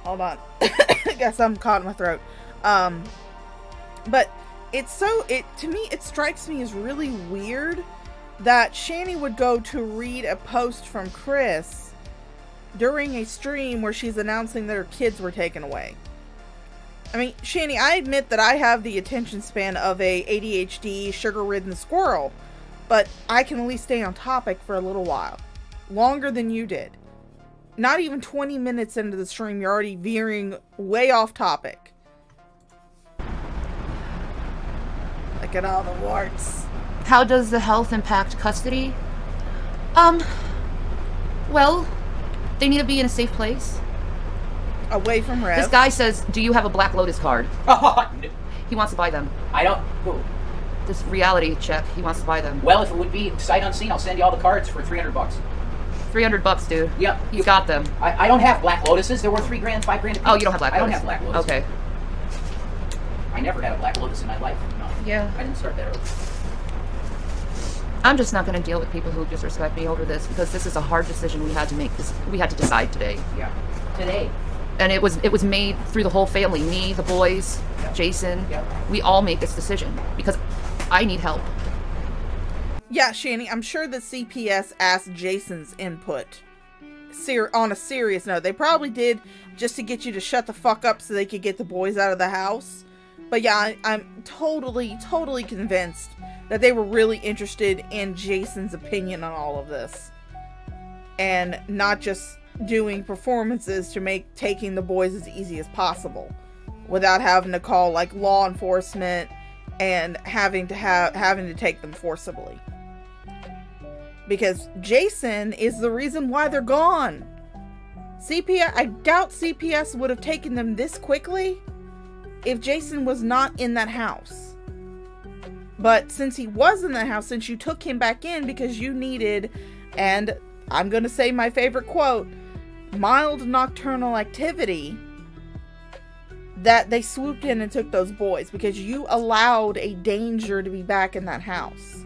Hold on. I guess I'm caught in my throat. But to me, it strikes me as really weird that Shanny would go to read a post from Chris during a stream where she's announcing that her kids were taken away. I mean, Shanny, I admit that I have the attention span of a ADHD sugar-ridden squirrel, but I can at least stay on topic for a little while. Longer than you did. Not even 20 minutes into the stream, you're already veering way off topic. Look at all the warts. How does the health impact custody? Well, they need to be in a safe place. Away from Rev. This guy says, do you have a Black Lotus card? Oh, He wants to buy them. I don't. Who? This reality check, he wants to buy them. Well, if it would be sight unseen, I'll send you all the cards for $300. $300, dude. Yep. He's got them. I don't have Black Lotuses. They're worth $3 grand, $5 grand. Oh, you don't have Black Lotus? I don't have Black Lotus. Okay. I never had a Black Lotus in my life. No. Yeah. I didn't start that early. I'm just not going to deal with people who disrespect me over this because this is a hard decision we had to make. We had to decide today. Yeah. Today. And it was made through the whole family. Me, the boys, Yep. Jason. Yep. We all made this decision because I need help. Yeah, Shanny, I'm sure the CPS asked Jason's input. On a serious note, they probably did just to get you to shut the fuck up so they could get the boys out of the house. But yeah, I'm totally convinced that they were really interested in Jason's opinion on all of this. And not just doing performances to make taking the boys as easy as possible. Without having to call like law enforcement and having to take them forcibly. Because Jason is the reason why they're gone. CPS, I doubt CPS would have taken them this quickly if Jason was not in that house. But since he was in that house, since you took him back in because you needed, and I'm going to say my favorite quote, mild nocturnal activity, that they swooped in and took those boys because you allowed a danger to be back in that house.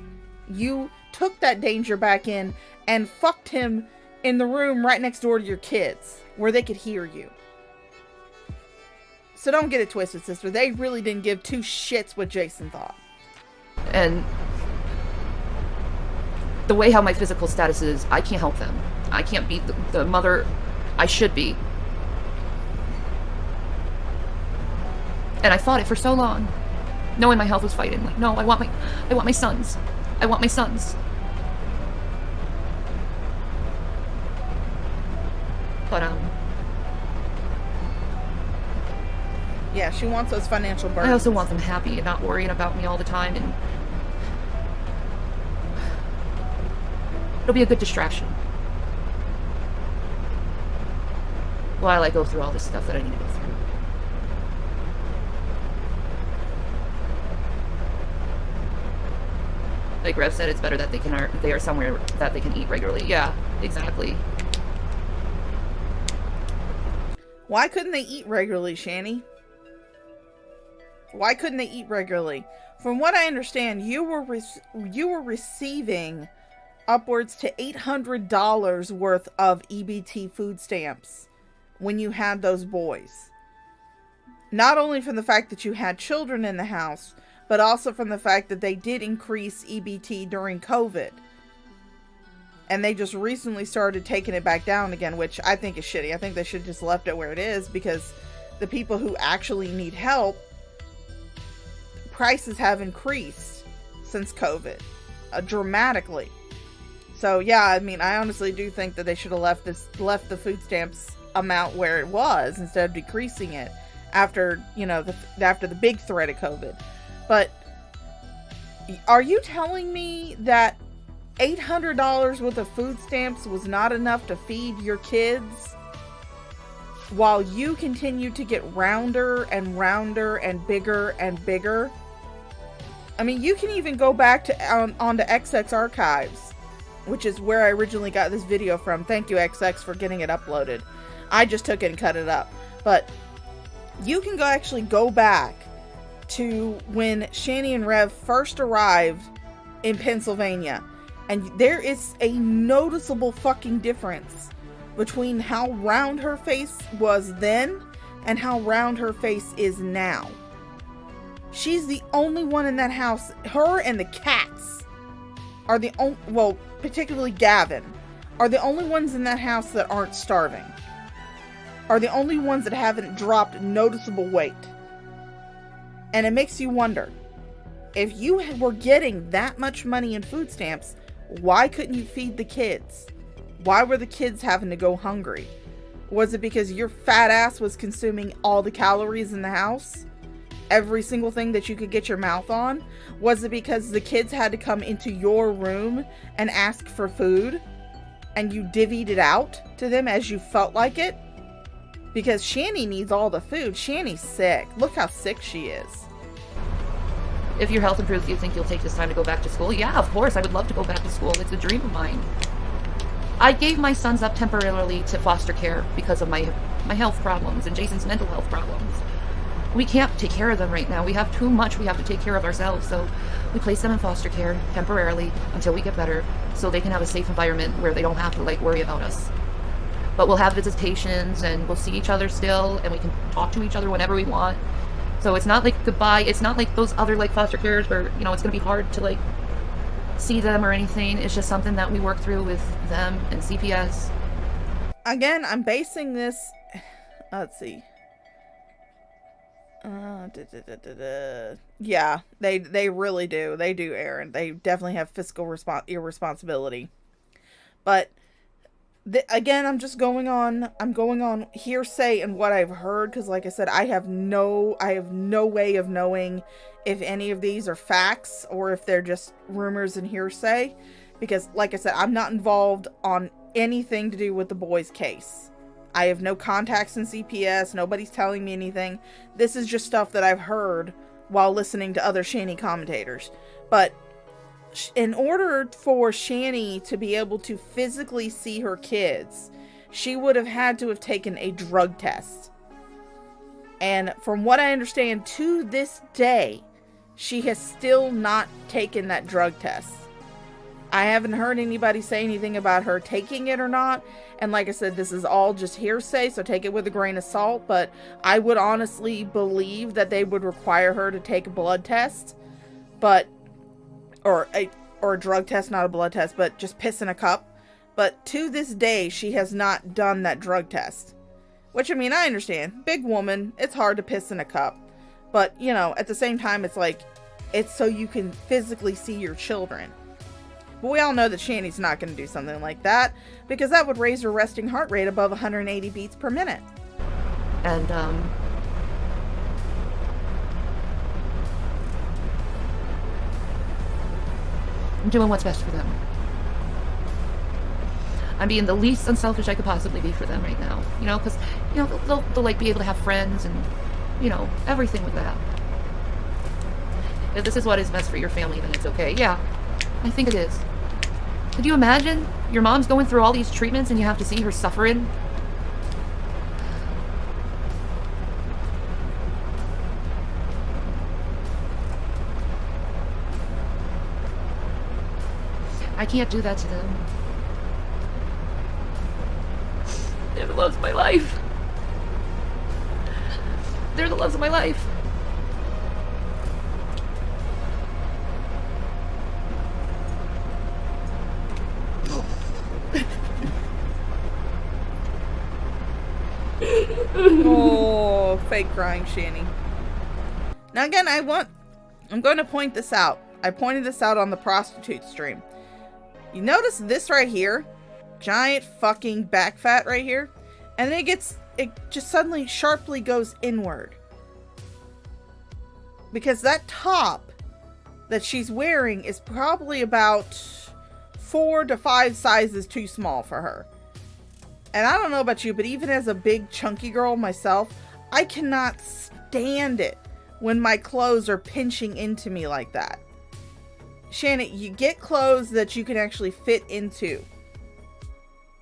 You took that danger back in and fucked him in the room right next door to your kids where they could hear you. So don't get it twisted, sister. They really didn't give two shits what Jason thought. And the way how my physical status is, I can't help them. I can't be the mother I should be. And I fought it for so long, knowing my health was fighting. Like, no, I want my sons. I want my sons. But yeah, she wants those financial burdens. I also want them happy and not worrying about me all the time, and it'll be a good distraction while I go through all this stuff that I need to go through. Like Rev said, it's better that they are somewhere that they can eat regularly. Yeah, exactly. Why couldn't they eat regularly, Shanny? Why couldn't they eat regularly? From what I understand, you were receiving upwards to $800 worth of EBT food stamps when you had those boys. Not only from the fact that you had children in the house, but also from the fact that they did increase EBT during COVID. And they just recently started taking it back down again, which I think is shitty. I think they should have just left it where it is, because the people who actually need help, prices have increased since COVID dramatically. So yeah, I mean, I honestly do think that they should have left the food stamps amount where it was instead of decreasing it after, you know, after the big threat of COVID. But are you telling me that $800 worth of food stamps was not enough to feed your kids while you continue to get rounder and rounder and bigger and bigger? I mean, you can even go back to onto XX Archives, which is where I originally got this video from. Thank you, XX, for getting it uploaded. I just took it and cut it up. But you can actually go back to when Shanny and Rev first arrived in Pennsylvania, and there is a noticeable fucking difference between how round her face was then and how round her face is now. She's the only one in that house. Her and the cats are the only, well, particularly Gavin, are the only ones in that house that aren't starving. Are the only ones that haven't dropped noticeable weight. And it makes you wonder, if you were getting that much money in food stamps, why couldn't you feed the kids? Why were the kids having to go hungry? Was it because your fat ass was consuming all the calories in the house? Every single thing that you could get your mouth on? Was it because the kids had to come into your room and ask for food, and you divvied it out to them as you felt like it? Because Shanny needs all the food. Shanny's sick. Look how sick she is. If your health improves, do you think you'll take this time to go back to school? Yeah, of course. I would love to go back to school. It's a dream of mine. I gave my sons up temporarily to foster care because of my health problems and Jason's mental health problems. We can't take care of them right now. We have too much we have to take care of ourselves. So we place them in foster care temporarily until we get better, so they can have a safe environment where they don't have to worry about us. But we'll have visitations and we'll see each other still, and we can talk to each other whenever we want. So it's not like goodbye. It's not like those other foster cares where, you know, it's going to be hard to see them or anything. It's just something that we work through with them and CPS. Again, I'm basing this, let's see. Yeah, they really do. They do, Aaron. They definitely have fiscal irresponsibility. But again, I'm going on hearsay and what I've heard, because like I said, I have no way of knowing if any of these are facts or if they're just rumors and hearsay, because like I said, I'm not involved on anything to do with the boys' case. I have no contacts in CPS. Nobody's telling me anything. This is just stuff that I've heard while listening to other Shanny commentators. But in order for Shanny to be able to physically see her kids, she would have had to have taken a drug test. And from what I understand, to this day, she has still not taken that drug test. I haven't heard anybody say anything about her taking it or not. And like I said, this is all just hearsay, so take it with a grain of salt. But I would honestly believe that they would require her to take a blood test. Or a drug test, not a blood test, but just piss in a cup. But to this day, she has not done that drug test. Which, I mean, I understand. Big woman, it's hard to piss in a cup. But, you know, at the same time, it's like, it's so you can physically see your children. But we all know that Shanny's not going to do something like that, because that would raise her resting heart rate above 180 beats per minute. And, I'm doing what's best for them. I'm being the least unselfish I could possibly be for them right now. You know, because, you know, they'll like be able to have friends and, you know, everything with that. If this is what is best for your family, then it's okay. Yeah, I think it is. Could you imagine? Your mom's going through all these treatments and you have to see her suffering? I can't do that to them. They're the loves of my life. They're the loves of my life. Oh, fake crying, Shanny. Now again, I'm going to point this out. I pointed this out on the prostitute stream. You notice this right here? Giant fucking back fat right here? And then it just suddenly sharply goes inward. Because that top that she's wearing is probably about 4 to 5 sizes too small for her. And I don't know about you, but even as a big chunky girl myself, I cannot stand it when my clothes are pinching into me like that. Shanny, you get clothes that you can actually fit into.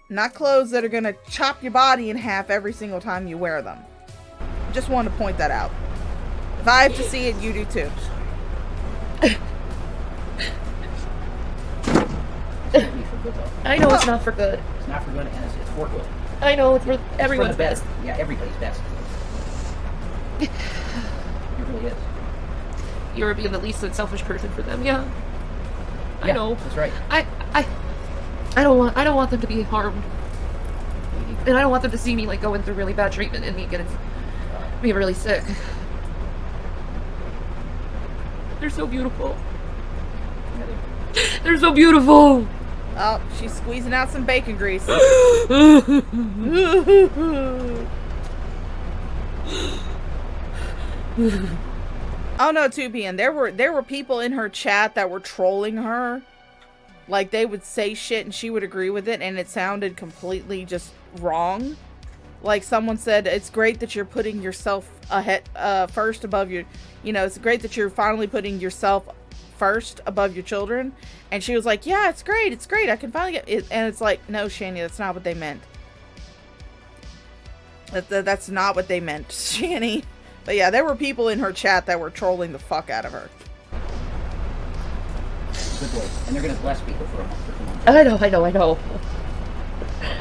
Not clothes that are going to chop your body in half every single time you wear them. Just want to point that out. If I have to see it, you do too. I know it's not for good. It's not for good, and it's for good. I know it's for It's everyone's for the best. Yeah, everybody's best. It really is. You're being the least unselfish person for them. Yeah. I know. That's right. I don't want them to be harmed. And I don't want them to see me like going through really bad treatment and me being really sick. They're so beautiful. They're so beautiful. Oh, she's squeezing out some bacon grease. Oh no, 2PM. There were people in her chat that were trolling her. Like, they would say shit and she would agree with it, and it sounded completely just wrong. Like, someone said, it's great that you're putting yourself ahead, first above your, you know, it's great that you're finally putting yourself first above your children. And she was like, yeah, it's great, I can finally get it. And it's like, no, Shanny, that's not what they meant. That's not what they meant, Shanny. But yeah, there were people in her chat that were trolling the fuck out of her. Good boy. And they're going to bless people for a month. I know.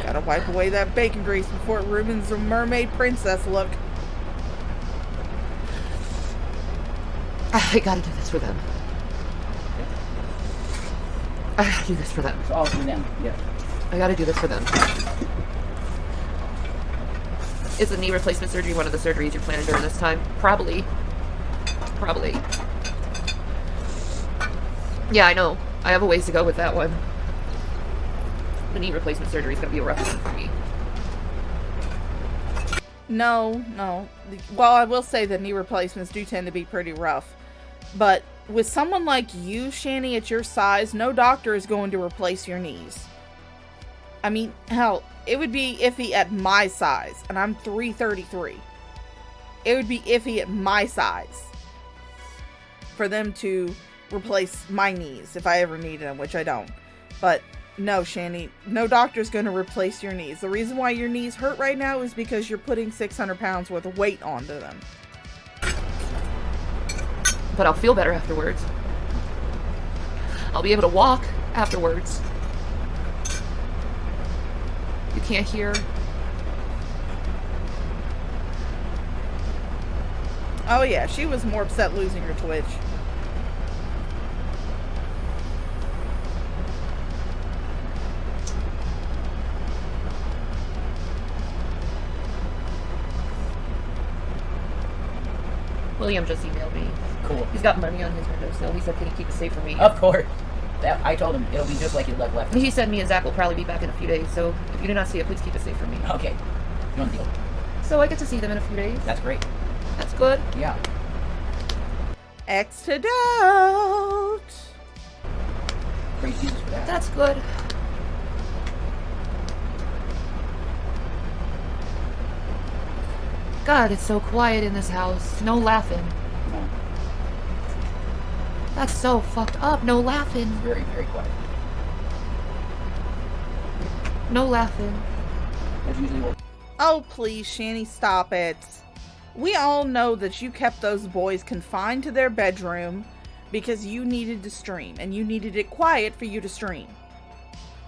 Gotta wipe away that bacon grease before it ruins the mermaid princess look. I gotta do this for them. I gotta do this for them. It's all for them. Yeah. I gotta do this for them. Is the knee replacement surgery one of the surgeries you're planning during this time? Probably. Yeah, I know. I have a ways to go with that one. The knee replacement surgery is gonna be a rough one for me. No. Well, I will say that knee replacements do tend to be pretty rough. But with someone like you, Shanny, at your size, no doctor is going to replace your knees. I mean, hell, it would be iffy at my size, and I'm 333. It would be iffy at my size for them to replace my knees if I ever needed them, which I don't. But No, Shanny. No doctor's going to replace your knees. The reason why your knees hurt right now is because you're putting 600 pounds worth of weight onto them. But I'll feel better afterwards. I'll be able to walk afterwards. You can't hear. Oh yeah, she was more upset losing her twitch. William just emailed me. Cool. He's got money on his windowsill. He said, can you keep it safe for me? Of course. That I told him it'll be just like you left. He said me and Zach will probably be back in a few days, so if you do not see it, please keep it safe for me. Okay. You want the deal? So I get to see them in a few days. That's great. That's good. Yeah. X to doubt. Praise Jesus for that. That's good. God, it's so quiet in this house. No laughing. No, That's so fucked up. No laughing. very, very quiet. No laughing. That's usually what. Oh, please, Shanny, stop it. We all know that you kept those boys confined to their bedroom because you needed to stream, and you needed it quiet for you to stream.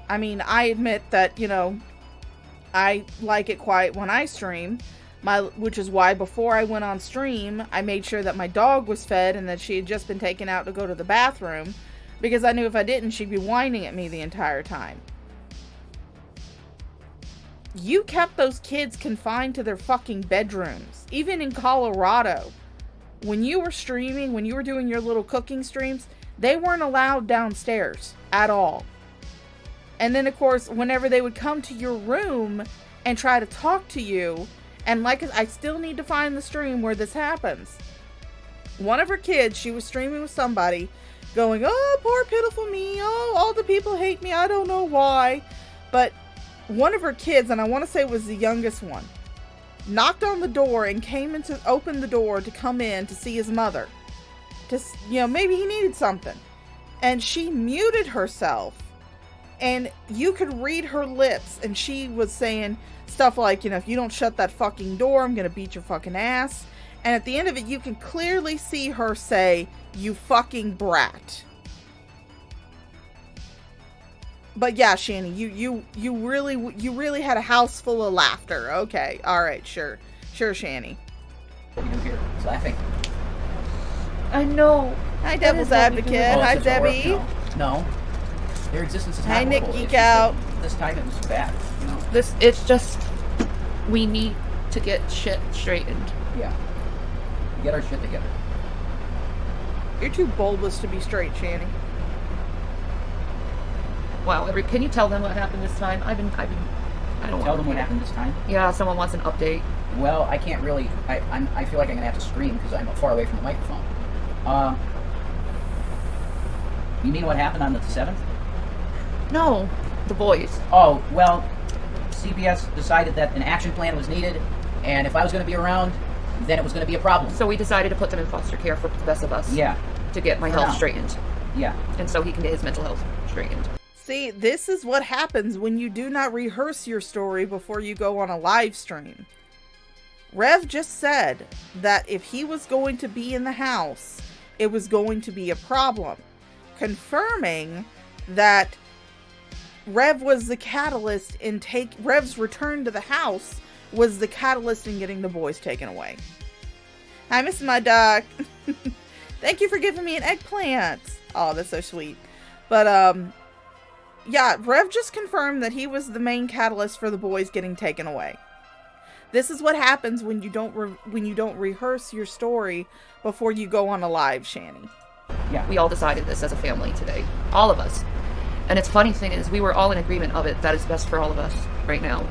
I mean, I admit that, you know, I like it quiet when I stream, which is why before I went on stream, I made sure that my dog was fed and that she had just been taken out to go to the bathroom, because I knew if I didn't, she'd be whining at me the entire time. You kept those kids confined to their fucking bedrooms. Even in Colorado, when you were streaming, when you were doing your little cooking streams, they weren't allowed downstairs at all. And then, of course, whenever they would come to your room and try to talk to you, and like I still need to find the stream where this happens. One of her kids, she was streaming with somebody, going, oh, poor pitiful me, oh, all the people hate me, I don't know why. But one of her kids, and I want to say it was the youngest one, knocked on the door and came in to open the door to come in to see his mother. Just, you know, maybe he needed something. And she muted herself, and you could read her lips, and she was saying stuff like, you know, if you don't shut that fucking door, I'm gonna beat your fucking ass. And at the end of it, you can clearly see her say, you fucking brat. But yeah, Shanny, you really had a house full of laughter. Okay, all right, sure, Shanny. What do you do here? It's laughing. I know. Hi, That Devil's is what we Advocate. do. Hi, it's a horror- Debbie. No. Their existence is Hi, not Nick horrible. Geek It's just Out. that this time it was bad. You know. It's just, we need to get shit straightened. Yeah. Get our shit together. You're too bulbous to be straight, Shanny. Wow, can you tell them what happened this time? I don't want Tell to them what repeat it. happened this time. Yeah, someone wants an update. Well, I can't really. I feel like I'm gonna have to scream because I'm far away from the microphone. You mean what happened on the 7th? No, the boys. Oh, well, CPS decided that an action plan was needed, and if I was going to be around, then it was going to be a problem. So we decided to put them in foster care for the best of us. Yeah, To get my For health now. straightened. yeah. And so he can get his mental health straightened. See, this is what happens when you do not rehearse your story before you go on a live stream. Rev just said that if he was going to be in the house, it was going to be a problem. Confirming that Rev was the catalyst in Rev's return to the house was the catalyst in getting the boys taken away. Hi, Miss My Duck. Thank you for giving me an eggplant. Oh, that's so sweet. But, yeah, Rev just confirmed that he was the main catalyst for the boys getting taken away. This is what happens when you don't rehearse your story before you go on a live, Shanny. Yeah. We all decided this as a family today. All of us. And it's funny thing is, we were all in agreement of it. That is best for all of us right now.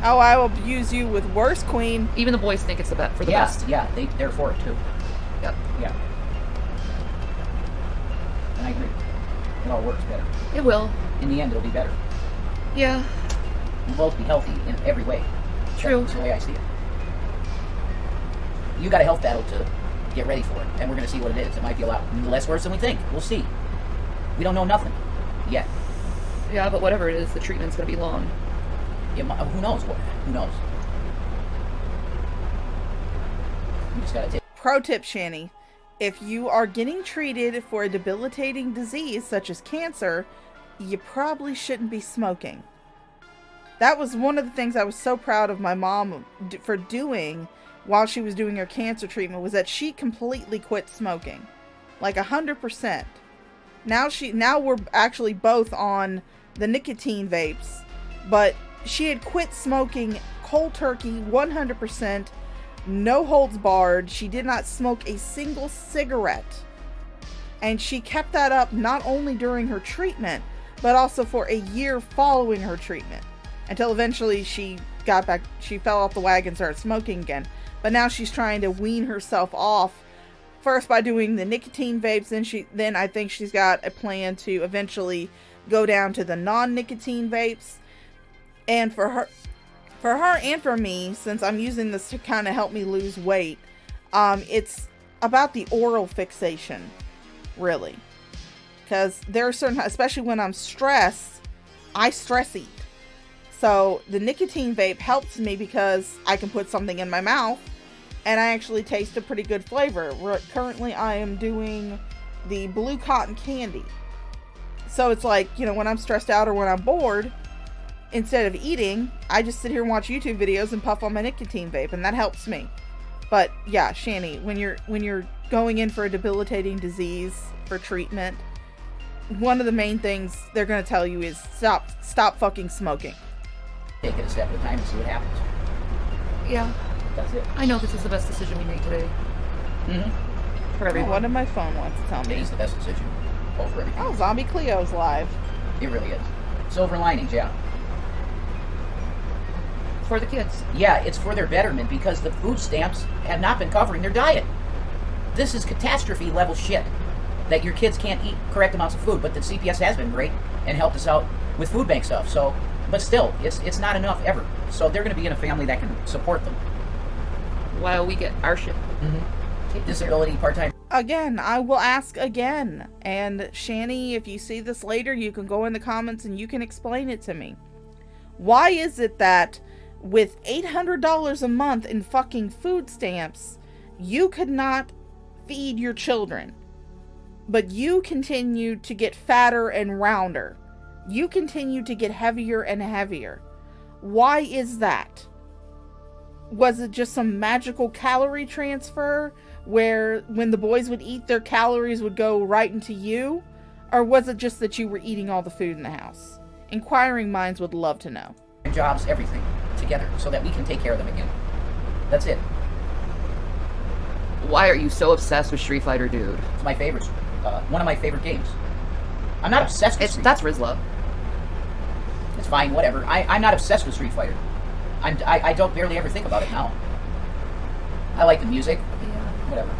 Oh, I will use you with worse, Queen. Even the boys think it's the best for the Yeah, best. yeah, they're for it too. Yep. Yeah. And I agree. It all works better. It will. In the end, it'll be better. Yeah. We'll both be healthy in every way. True. That's the way I see it. You got a health battle to get ready for it, and we're going to see what it is. It might be a lot less worse than we think. We'll see. We don't know nothing yet. Yeah, but whatever it is, the treatment's gonna be long. Who knows what? Who knows? You just gotta take. Pro tip, Shanny. If you are getting treated for a debilitating disease such as cancer, you probably shouldn't be smoking. That was one of the things I was so proud of my mom for doing while she was doing her cancer treatment, was that she completely quit smoking. Like 100%. Now we're actually both on the nicotine vapes, but she had quit smoking cold turkey 100%, no holds barred. She did not smoke a single cigarette. And she kept that up not only during her treatment, but also for a year following her treatment. Until eventually she fell off the wagon and started smoking again. But now she's trying to wean herself off, first by doing the nicotine vapes, then I think she's got a plan to eventually go down to the non-nicotine vapes. And for her and for me, since I'm using this to kind of help me lose weight, it's about the oral fixation, really. Because there are certain, especially when I'm stressed, I stress eat. So the nicotine vape helps me because I can put something in my mouth and I actually taste a pretty good flavor. Currently I am doing the blue cotton candy. So it's like, when I'm stressed out or when I'm bored, instead of eating, I just sit here and watch YouTube videos and puff on my nicotine vape, and that helps me. But yeah, Shanny, when you're going in for a debilitating disease for treatment, one of the main things they're going to tell you is stop fucking smoking. Take it a step at a time and see what happens. Yeah. That's it. I know this is the best decision we made today. Mm-hmm. For everyone. What did my phone want to tell It me? is the best decision. For everything. Oh, Zombie Cleo's live. It really is. Silver linings, yeah. For the kids. Yeah, it's for their betterment because the food stamps have not been covering their diet. This is catastrophe level shit. That your kids can't eat correct amounts of food, but the CPS has been great and helped us out with food bank stuff. So, but still, it's not enough ever. So they're going to be in a family that can support them. While we get our shit. Mm-hmm. Disability, part-time. Again, I will ask again. And Shanny, if you see this later, you can go in the comments and you can explain it to me. Why is it that with $800 a month in fucking food stamps, you could not feed your children, but you continue to get fatter and rounder? You continue to get heavier and heavier. Why is that? Was it just some magical calorie transfer where when the boys would eat, their calories would go right into you? Or was it just that you were eating all the food in the house? Inquiring minds would love to know. Jobs, everything together so that we can take care of them again. That's it. Why are you so obsessed with Street Fighter, dude? It's my favorite, one of my favorite games. I'm not obsessed with Street That's Rizla. It's fine, whatever. I'm not obsessed with Street Fighter. I don't barely ever think about it now. I like the music. Yeah. Whatever.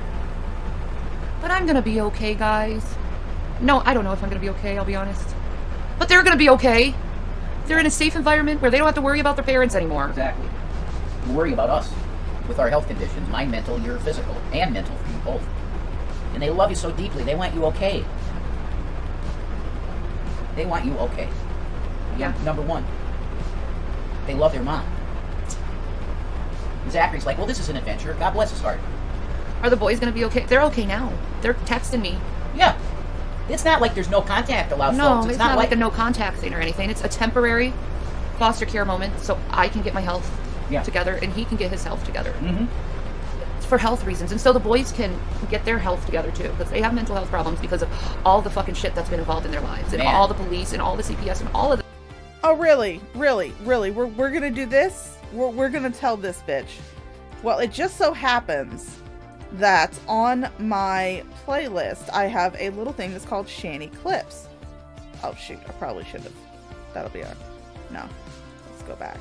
But I'm gonna be okay, guys. No, I don't know if I'm gonna be okay, I'll be honest. But they're gonna be okay. They're in a safe environment where they don't have to worry about their parents anymore. Exactly. You worry about us with our health conditions. Mine mental, your physical. And mental for you both. And they love you so deeply. They want you okay. They want you okay. Yeah. Number one. They love their mom. Zachary's like, well, this is an adventure. God bless his heart. Are the boys gonna be okay? They're okay now. They're texting me. Yeah. It's not like there's no contact allowed, No, folks. it's not like a no contact thing or anything. It's a temporary foster care moment so I can get my health together and he can get his health together. Mm-hmm. It's for health reasons. And so the boys can get their health together too, because they have mental health problems because of all the fucking shit that's been involved in their lives and all the police and all the CPS and all of the... Oh, really? Really? Really? We're gonna do this? We're gonna tell this bitch. Well, it just so happens that on my playlist, I have a little thing that's called Shanny Clips. Oh, shoot. I probably should have. That'll be our... No. Let's go back.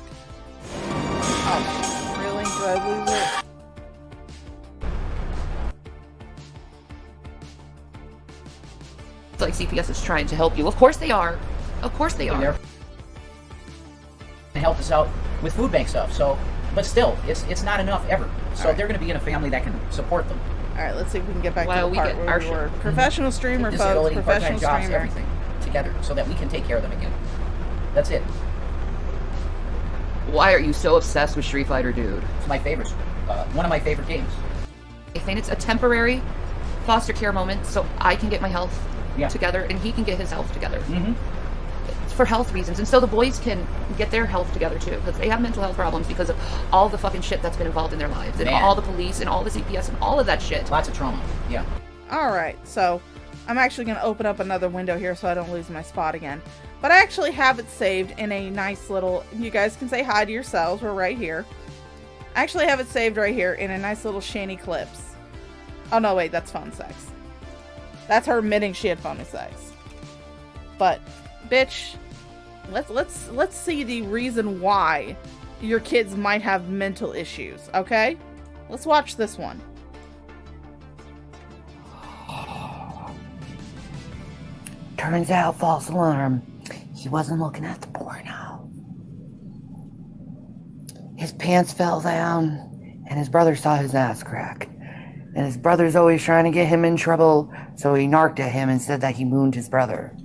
Oh, really? Did I lose it? It's like CPS is trying to help you. Of course they are. Of course they are. And help us out with food bank stuff. So, but still, it's not enough ever. So they're going to be in a family that can support them. All right, let's see if we can get back Well, to the we part get where our we shit. were. Professional streamer, folks. Disability, Professional part-time jobs, streamer. everything together so that we can take care of them again. That's it. Why are you so obsessed with Street Fighter, dude? It's my favorite. One of my favorite games. I think it's a temporary foster care moment so I can get my health Yeah. together and he can get his health together. Mm-hmm. It's for health reasons. And so the boys can get their health together too, because they have mental health problems because of all the fucking shit that's been involved in their lives. And Man. all the police and all the CPS and all of that shit. Lots of trauma. Yeah. Alright, so I'm actually going to open up another window here so I don't lose my spot again. But I actually have it saved in a nice little... You guys can say hi to yourselves. We're right here. I actually have it saved right here in a nice little Shanny clips. Oh no, wait, that's phone sex. That's her admitting she had phone sex. But, bitch, let's see the reason why your kids might have mental issues, okay? Let's watch this one. Turns out, false alarm, he wasn't looking at the porno. His pants fell down, and his brother saw his ass crack. And his brother's always trying to get him in trouble, so he narked at him and said that he mooned his brother.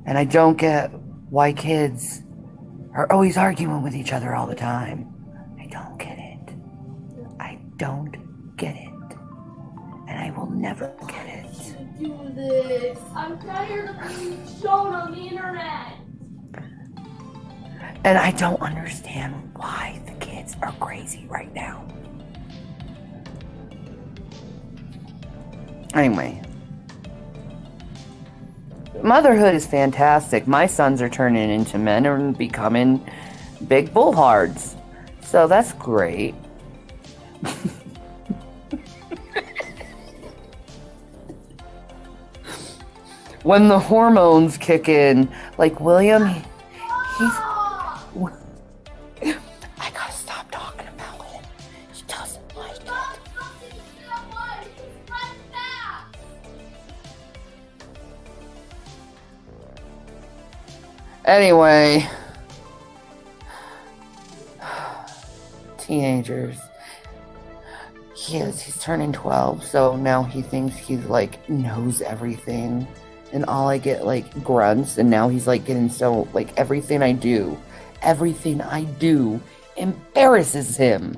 And I don't get why kids are always arguing with each other all the time. I don't get it. I don't get it. And I will never get it. Do this. I'm tired of being shown on the internet. And I don't understand why the kids are crazy right now. Anyway. Motherhood is fantastic. My sons are turning into men and becoming big bullhards. So that's great. When the hormones kick in, like William, he's... I gotta stop talking about him. He doesn't like it. Anyway, teenagers. He's turning 12, so now he thinks he's like knows everything. And all I get like grunts, and now he's like getting so like everything I do embarrasses him.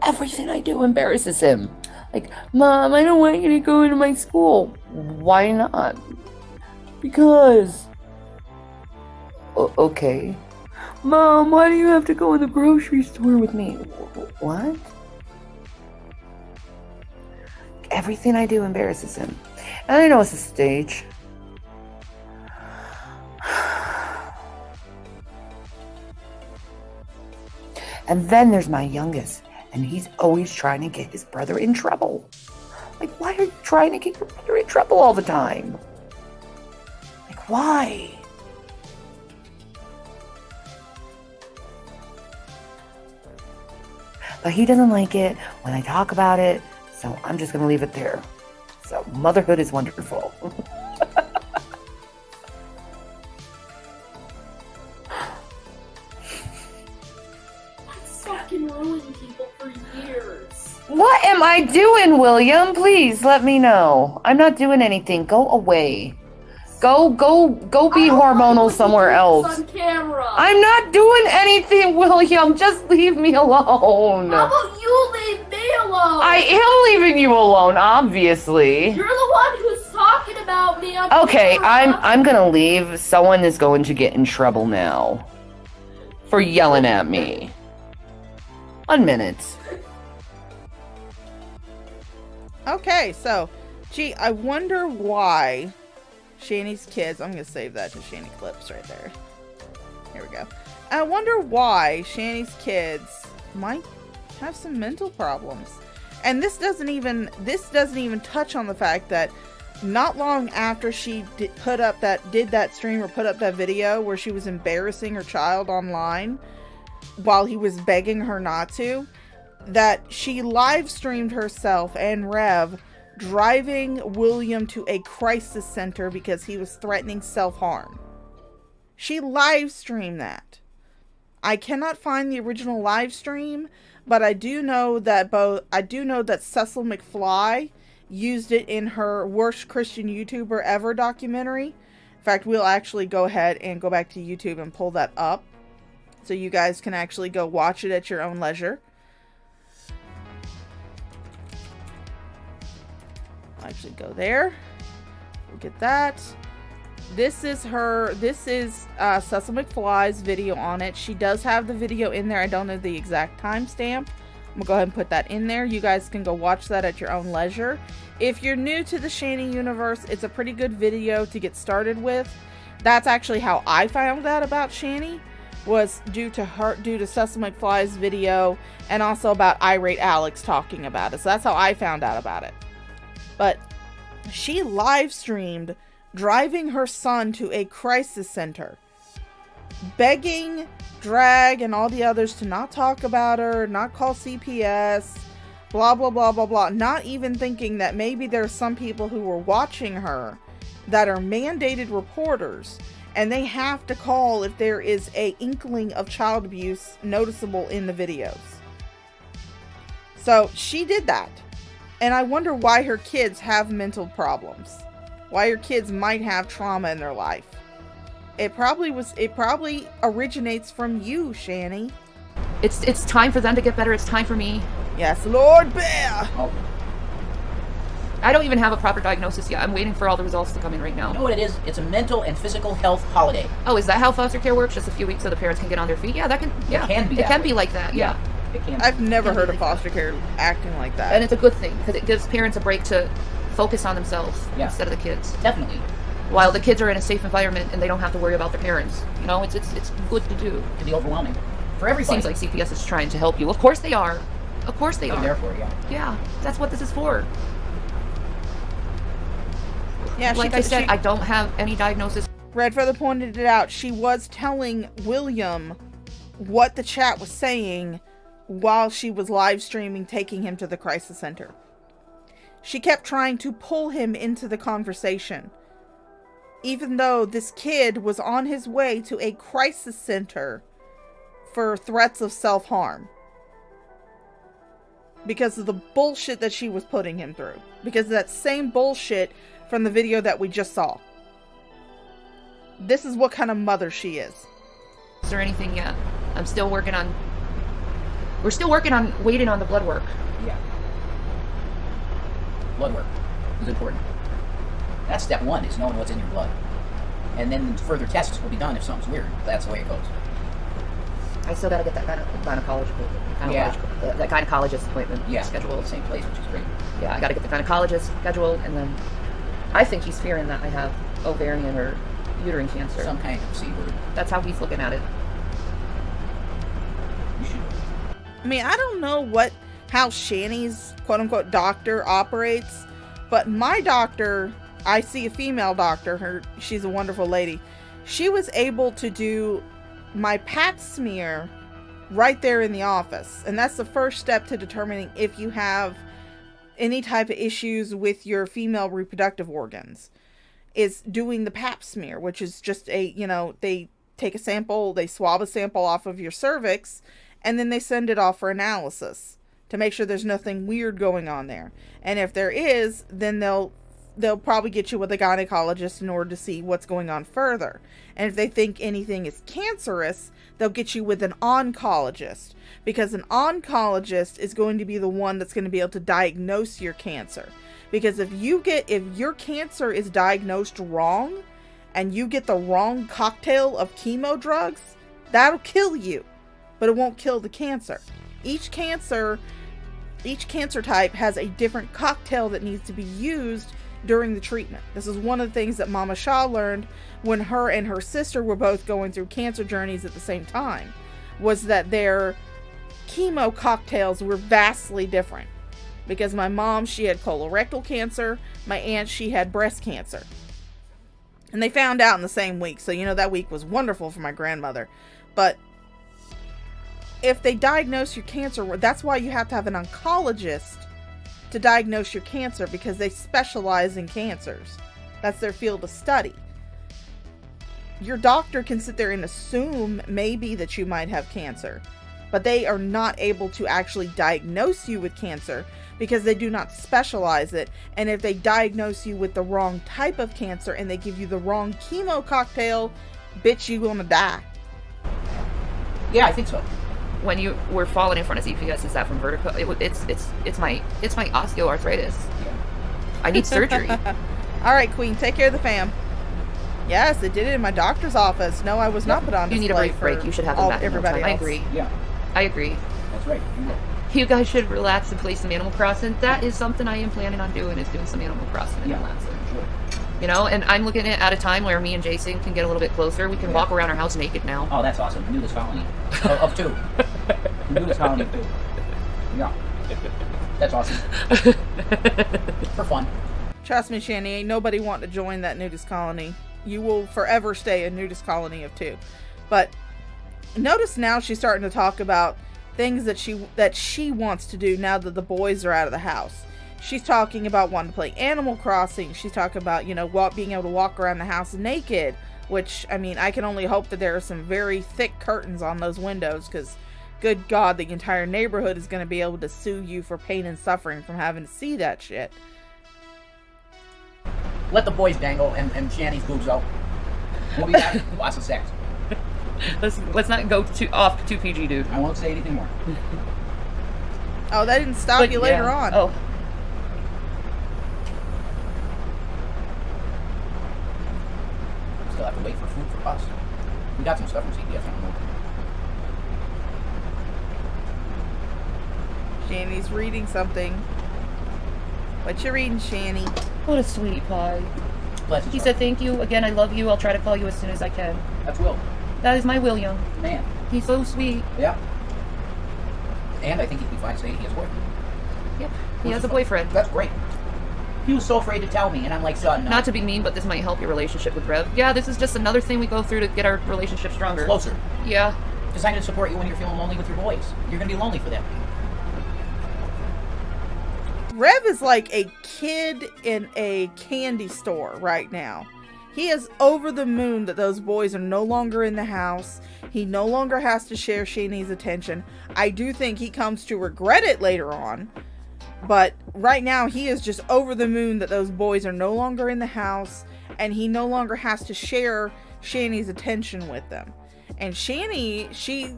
Everything I do embarrasses him. Like, Mom, I don't want you to go into my school. Why not? Because. Okay. Mom, why do you have to go in the grocery store with me? What? Everything I do embarrasses him. And I know it's a stage. And then there's my youngest, and he's always trying to get his brother in trouble. Like, why are you trying to get your brother in trouble all the time? Like, why? But he doesn't like it when I talk about it, so I'm just going to leave it there. So, motherhood is wonderful. Fucking ruined people for years. What am I doing, William? Please let me know. I'm not doing anything. Go away. Go be hormonal somewhere else. On camera. I'm not doing anything, William. Just leave me alone. How about you leave me alone? I am leaving you alone, obviously. You're the one who's talking about me on Okay, camera. I'm gonna leave. Someone is going to get in trouble now for yelling at me. 1 minute. Okay, so, gee, I wonder why Shanny's kids... I'm going to save that to Shanny Clips right there. Here we go. I wonder why Shanny's kids might have some mental problems. And this doesn't even touch on the fact that not long after she did that stream or put up that video where she was embarrassing her child online while he was begging her not to, that she live streamed herself and Rev driving William to a crisis center because he was threatening self-harm. She live streamed that. I cannot find the original live stream, but I do know that Cecil McFly used it in her Worst Christian YouTuber Ever documentary fact, we'll actually go ahead and go back to YouTube and pull that up so you guys can actually go watch it at your own leisure. I'll actually go there. We'll get that. This is Cecil McFly's video on it. She does have the video in there. I don't know the exact timestamp. I'm gonna go ahead and put that in there. You guys can go watch that at your own leisure. If you're new to the Shanny universe, it's a pretty good video to get started with. That's actually how I found out about Shanny, was due to Cecil McFly's video, and also about Irate Alex talking about it. So that's how I found out about it. But she live streamed driving her son to a crisis center, begging Drag and all the others to not talk about her, not call CPS, blah blah blah blah blah, not even thinking that maybe there's some people who were watching her that are mandated reporters, and they have to call if there is a inkling of child abuse noticeable in the videos. So she did that, and I wonder why her kids have mental problems, why her kids might have trauma in their life. It probably originates from you, Shanny. It's time for them to get better. It's time for me. Yes, Lord Bear. Oh, I don't even have a proper diagnosis yet. I'm waiting for all the results to come in right now. you know what it is? It's a mental and physical health holiday. Oh, is that how foster care works? Just a few weeks so the parents can get on their feet? Yeah, that can. Yeah, It can be. It that can way. be like that. Yeah. It can. I've never heard of like that. foster care acting like that. And it's a good thing because it gives parents a break to focus on themselves Yeah. instead of the kids. Definitely. While the kids are in a safe environment and they don't have to worry about their parents. You know, it's good to do. It can be overwhelming for It everybody. seems like CPS is trying to help you. Of course they are. Of course they I'm are. there for it, yeah. Yeah, that's what this is for. Yeah, Like I said, I don't have any diagnosis. Red Feather pointed it out. She was telling William what the chat was saying while she was live streaming, taking him to the crisis center. She kept trying to pull him into the conversation, even though this kid was on his way to a crisis center for threats of self-harm, because of the bullshit that she was putting him through, because of that same bullshit from the video that we just saw. This is what kind of mother she is. Or anything yet. I'm still working on. We're still waiting on the blood work. Yeah. Blood work is important. That's step one, is knowing what's in your blood. And then further tests will be done if something's weird. That's the way it goes. I still gotta get that that gynecologist appointment scheduled. Same place, which is great. Yeah, I gotta get the gynecologist scheduled, and then I think he's fearing that I have ovarian or uterine cancer. Some kind of C word. That's how he's looking at it. You should. I mean, I don't know how Shanny's quote-unquote doctor operates, but my doctor, I see a female doctor, she's a wonderful lady. She was able to do my pap smear right there in the office, and that's the first step to determining if you have any type of issues with your female reproductive organs, is doing the pap smear, which is just they take a sample, they swab a sample off of your cervix, and then they send it off for analysis to make sure there's nothing weird going on there. And if there is, then they'll probably get you with a gynecologist in order to see what's going on further. And if they think anything is cancerous, they'll get you with an oncologist, because an oncologist is going to be the one that's going to be able to diagnose your cancer. Because if your cancer is diagnosed wrong and you get the wrong cocktail of chemo drugs, that'll kill you, but it won't kill the cancer. Each cancer type has a different cocktail that needs to be used during the treatment. This is one of the things that Mama Shaw learned when her and her sister were both going through cancer journeys at the same time, was that their chemo cocktails were vastly different. Because my mom, she had colorectal cancer, my aunt, she had breast cancer. And they found out in the same week, so that week was wonderful for my grandmother. But if they diagnose your cancer, that's why you have to have an oncologist to diagnose your cancer, because they specialize in cancers. That's their field of study. Your doctor can sit there and assume maybe that you might have cancer, but they are not able to actually diagnose you with cancer because they do not specialize it. And if they diagnose you with the wrong type of cancer and they give you the wrong chemo cocktail, bitch, you gonna die. Yeah, I think so. When you were falling in front of CPS, is that from vertigo? It's my osteoarthritis. Yeah. I need surgery. All right, Queen, take care of the fam. Yes, it did it in my doctor's office. No, I was not put on You display need a brief for break. You should have all, them back in no everybody time. I else. agree. Yeah, I agree. that's right. You guys should relax and play some Animal Crossing. That is something I am planning on doing, is doing some Animal Crossing and Yeah, relaxing. sure. You know, and I'm looking at a time where me and Jason can get a little bit closer. We can walk around our house naked now. Oh, that's awesome. Nudist colony of 2. Nudist colony of 2. Yeah, that's awesome. For fun. Trust me, Shanny, ain't nobody want to join that nudist colony. You will forever stay a nudist colony of 2. But notice now she's starting to talk about things that she wants to do now that the boys are out of the house. She's talking about wanting to play Animal Crossing. She's talking about, being able to walk around the house naked. Which, I mean, I can only hope that there are some very thick curtains on those windows, because, good God, the entire neighborhood is going to be able to sue you for pain and suffering from having to see that shit. Let the boys dangle and Shanny's boobs out. We'll be back. Lots of sex. Let's not go off too PG, dude. I won't say anything more. Oh, that didn't stop But, you later yeah. on. Oh. Still have to wait for food for us. We got some stuff from CPS. I don't know. Shanny's reading something. What you reading, Shanny? What a sweetie pie. Bless his He heart. said, thank you. Again, I love you. I'll try to call you as soon as I can. That's Will. That is my William. Man. He's so sweet. Yeah. And I think he'd be fine saying he has a boyfriend. Yep. He has a boyfriend. That's great. He was so afraid to tell me, and I'm like, son, no. Not to be mean, but this might help your relationship with Rev. Yeah, this is just another thing we go through to get our relationship stronger. Closer. Yeah. Because I'm going to support you when you're feeling lonely with your boys. You're going to be lonely for them. Rev is like a kid in a candy store right now. He is over the moon that those boys are no longer in the house. He no longer has to share Shanny's attention. I do think he comes to regret it later on. But right now he is just over the moon that those boys are no longer in the house. And he no longer has to share Shanny's attention with them. And Shanny, she's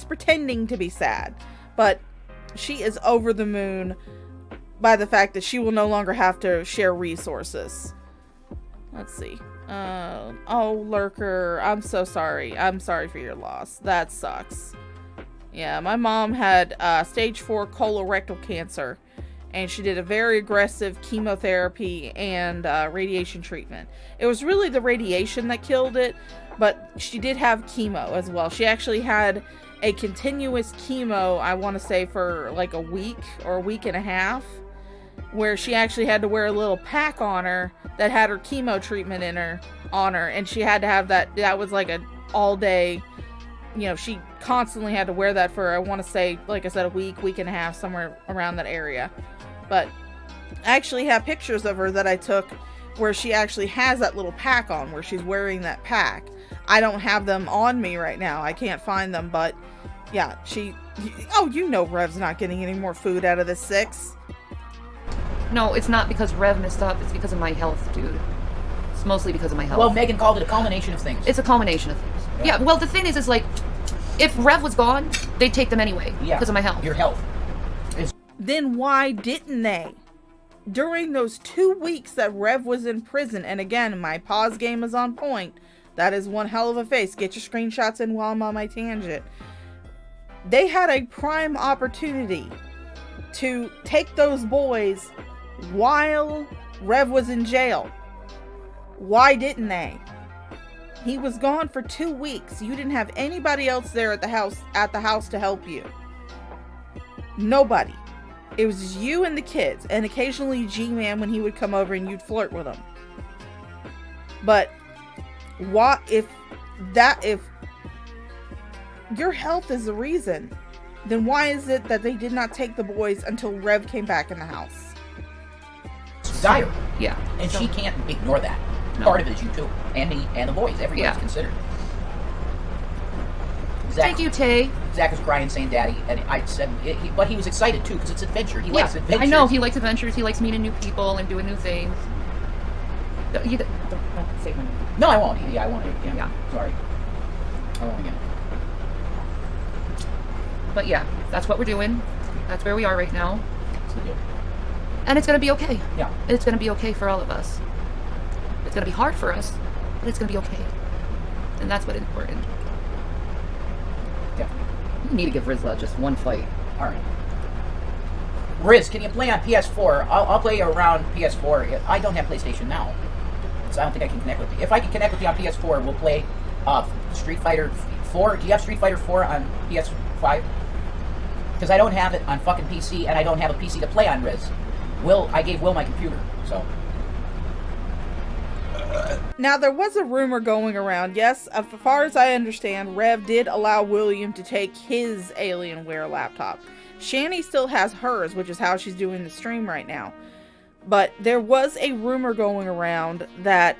pretending to be sad. But she is over the moon by the fact that she will no longer have to share resources. Let's see. Oh, Lurker, I'm so sorry. I'm sorry for your loss. That sucks. Yeah, my mom had stage 4 colorectal cancer, and she did a very aggressive chemotherapy and radiation treatment. It was really the radiation that killed it, but she did have chemo as well. She actually had a continuous chemo, I want to say, for like a week or a week and a half, where she actually had to wear a little pack on her that had her chemo treatment on her, and she had to have that was like an all day, she constantly had to wear that for, I want to say, like I said, a week and a half, somewhere around that area. But I actually have pictures of her that I took where she actually has that little pack on, where she's wearing that pack. I don't have them on me right now. I can't find them, but yeah, Rev's not getting any more food out of this 6. No, it's not because Rev messed up. It's because of my health, dude. It's mostly because of my health. Well, Megan called it a culmination of things. It's a culmination of things. Yeah, well, the thing is like, if Rev was gone, they'd take them anyway. Yeah, because of my health. Your health. Then why didn't they? During those 2 weeks that Rev was in prison, and again, my pause game is on point. That is one hell of a face. Get your screenshots in while I'm on my tangent. They had a prime opportunity to take those boys while Rev was in jail. Why didn't they? He was gone for 2 weeks. You didn't have anybody else there at the house to help you. Nobody. It was just you and the kids, and occasionally G-Man when he would come over and you'd flirt with him. But if your health is the reason, then why is it that they did not take the boys until Rev came back in the house? Dire. Yeah. And she can't ignore that. No. Part of it is you too. And me and the boys. Everybody's considered. Zach, Thank you, Tay. Zach was crying, saying, "Daddy," and I said, but he was excited too because it's adventure. He likes adventure. I know he likes adventures. He likes meeting new people and doing new things. You don't say my name. No, I won't. Yeah, I won't. Yeah. Sorry. I won't again. But yeah, that's what we're doing. That's where we are right now. That's the deal. And it's going to be okay. Yeah. It's going to be okay for all of us. It's going to be hard for us, but it's going to be okay. And that's what's important. Definitely. You need to give Rizla just one fight. All right. Riz, can you play on PS4? I'll play around PS4. I don't have PlayStation now, so I don't think I can connect with you. If I can connect with you on PS4, we'll play Street Fighter 4. Do you have Street Fighter 4 on PS5? Because I don't have it on fucking PC, and I don't have a PC to play on, Riz. I gave Will my computer, so... Now, there was a rumor going around. Yes, as far as I understand, Rev did allow William to take his Alienware laptop. Shanny still has hers, which is how she's doing the stream right now. But there was a rumor going around that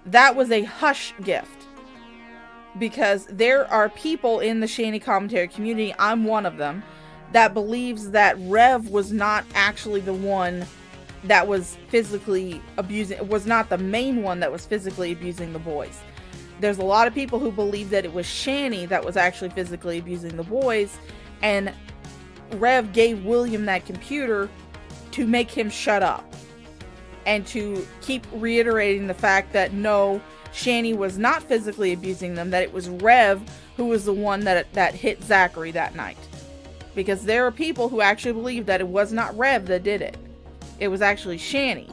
that was a hush gift. Because there are people in the Shanny commentary community, I'm one of them, that believes that Rev was not actually the one that was physically abusing, was not the main one that was physically abusing the boys. There's a lot of people who believe that it was Shanny that was actually physically abusing the boys, and Rev gave William that computer to make him shut up and to keep reiterating the fact that no, Shanny was not physically abusing them, that it was Rev who was the one that hit Zachary that night. Because there are people who actually believe that it was not Rev that did it. It was actually Shanny.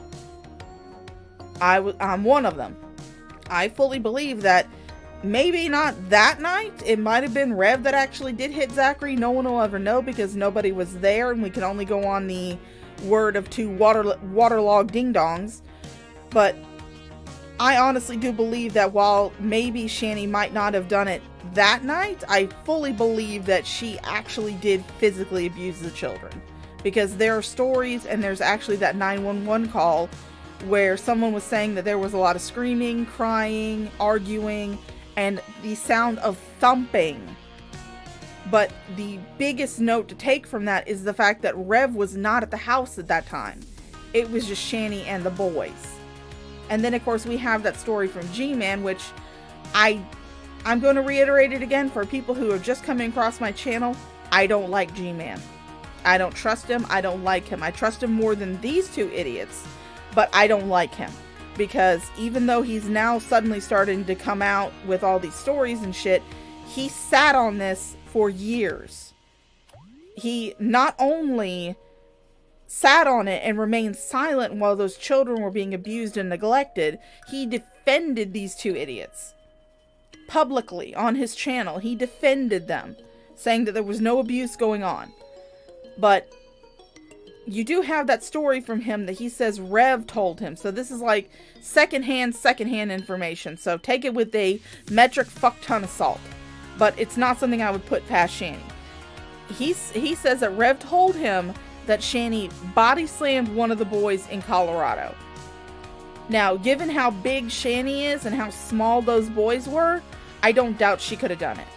I'm one of them. I fully believe that maybe not that night. It might have been Rev that actually did hit Zachary. No one will ever know because nobody was there and we can only go on the word of two waterlogged ding-dongs. But I honestly do believe that while maybe Shanny might not have done it that night, I fully believe that she actually did physically abuse the children. Because there are stories, and there's actually that 911 call where someone was saying that there was a lot of screaming, crying, arguing, and the sound of thumping. But the biggest note to take from that is the fact that Rev was not at the house at that time. It was just Shanny and the boys. And then, of course, we have that story from G-Man, which I'm going to reiterate it again for people who are just coming across my channel. I don't like G-Man. I don't trust him. I don't like him. I trust him more than these two idiots, but I don't like him. Because even though he's now suddenly starting to come out with all these stories and shit, he sat on this for years. He not only sat on it and remained silent while those children were being abused and neglected, he defended these two idiots. Publicly, on his channel, he defended them, saying that there was no abuse going on. But you do have that story from him that he says Rev told him. So this is like secondhand information. So take it with a metric fuck ton of salt. But it's not something I would put past Shanny. He says that Rev told him that Shanny body slammed one of the boys in Colorado. Now, given how big Shanny is and how small those boys were, I don't doubt she could have done it.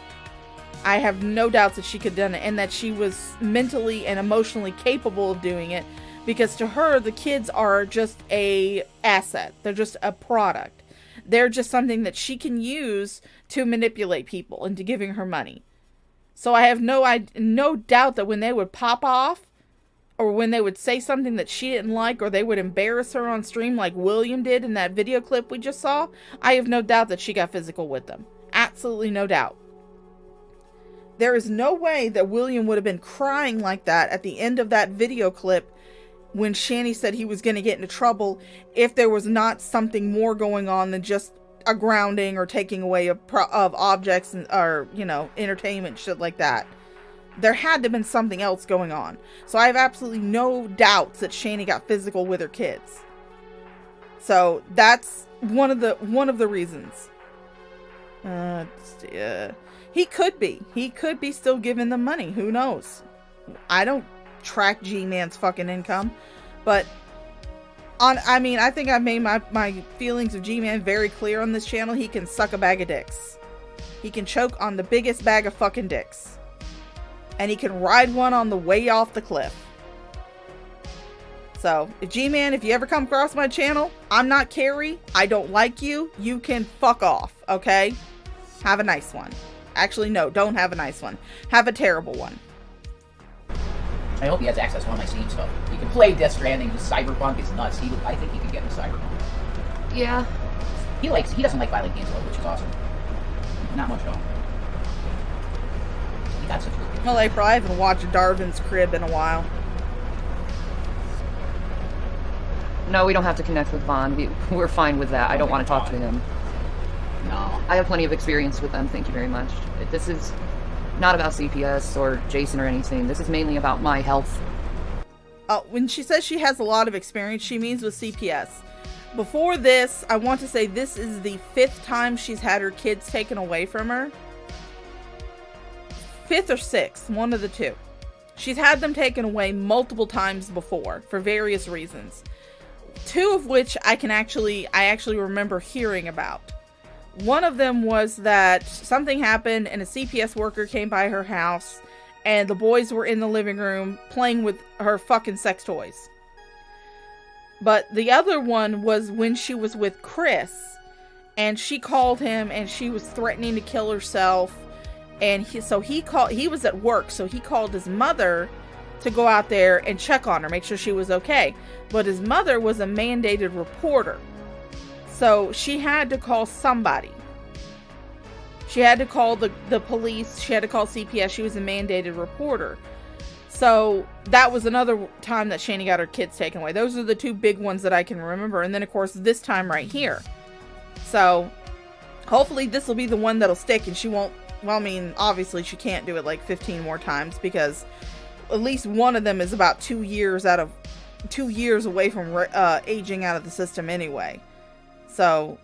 I have no doubts that she could have done it and that she was mentally and emotionally capable of doing it, because to her, the kids are just a asset. They're just a product. They're just something that she can use to manipulate people into giving her money. So I have no doubt that when they would pop off, or when they would say something that she didn't like, or they would embarrass her on stream like William did in that video clip we just saw, I have no doubt that she got physical with them. Absolutely no doubt. There is no way that William would have been crying like that at the end of that video clip when Shanny said he was going to get into trouble if there was not something more going on than just a grounding or taking away of objects and, or, you know, entertainment, shit like that. There had to have been something else going on. So I have absolutely no doubts that Shanny got physical with her kids. So that's one of the reasons. He could be still giving them money. Who knows? I don't track G-Man's fucking income, but I think I've made my feelings of G-Man very clear on this channel. He can suck a bag of dicks. He can choke on the biggest bag of fucking dicks. And he can ride one on the way off the cliff. So, G-Man, if you ever come across my channel, I'm not Carrie. I don't like you. You can fuck off, okay? Have a nice one. Actually, no, don't have a nice one. Have a terrible one. I hope he has access to all my Steam stuff. He can play Death Stranding. Cyberpunk is nuts. I think he can get into Cyberpunk. Yeah. He doesn't like violent games though, which is awesome. Not much at all. He got such good games. Well, April, I haven't watched Darwin's Crib in a while. No, we don't have to connect with Vaughn. We're fine with that. I don't want to talk to him. No. I have plenty of experience with them. Thank you very much. This is not about CPS or Jason or anything. This is mainly about my health. When she says she has a lot of experience, she means with CPS. Before this, I want to say this is the 5th time she's had her kids taken away from her. 5th or 6th, one of the two. She's had them taken away multiple times before for various reasons. 2 of which I actually remember hearing about. One of them was that something happened and a CPS worker came by her house and the boys were in the living room playing with her fucking sex toys. But the other one was when she was with Chris and she called him and she was threatening to kill herself, and he was at work, so he called his mother to go out there and check on her, make sure she was okay. But his mother was a mandated reporter. So she had to call somebody. She had to call the police. She had to call CPS. She was a mandated reporter. So that was another time that Shanny got her kids taken away. Those are the 2 big ones that I can remember. And then, of course, this time right here. So hopefully this will be the one that'll stick and she won't... Well, I mean, obviously she can't do it like 15 more times because at least one of them is about 2 years away from aging out of the system anyway. So,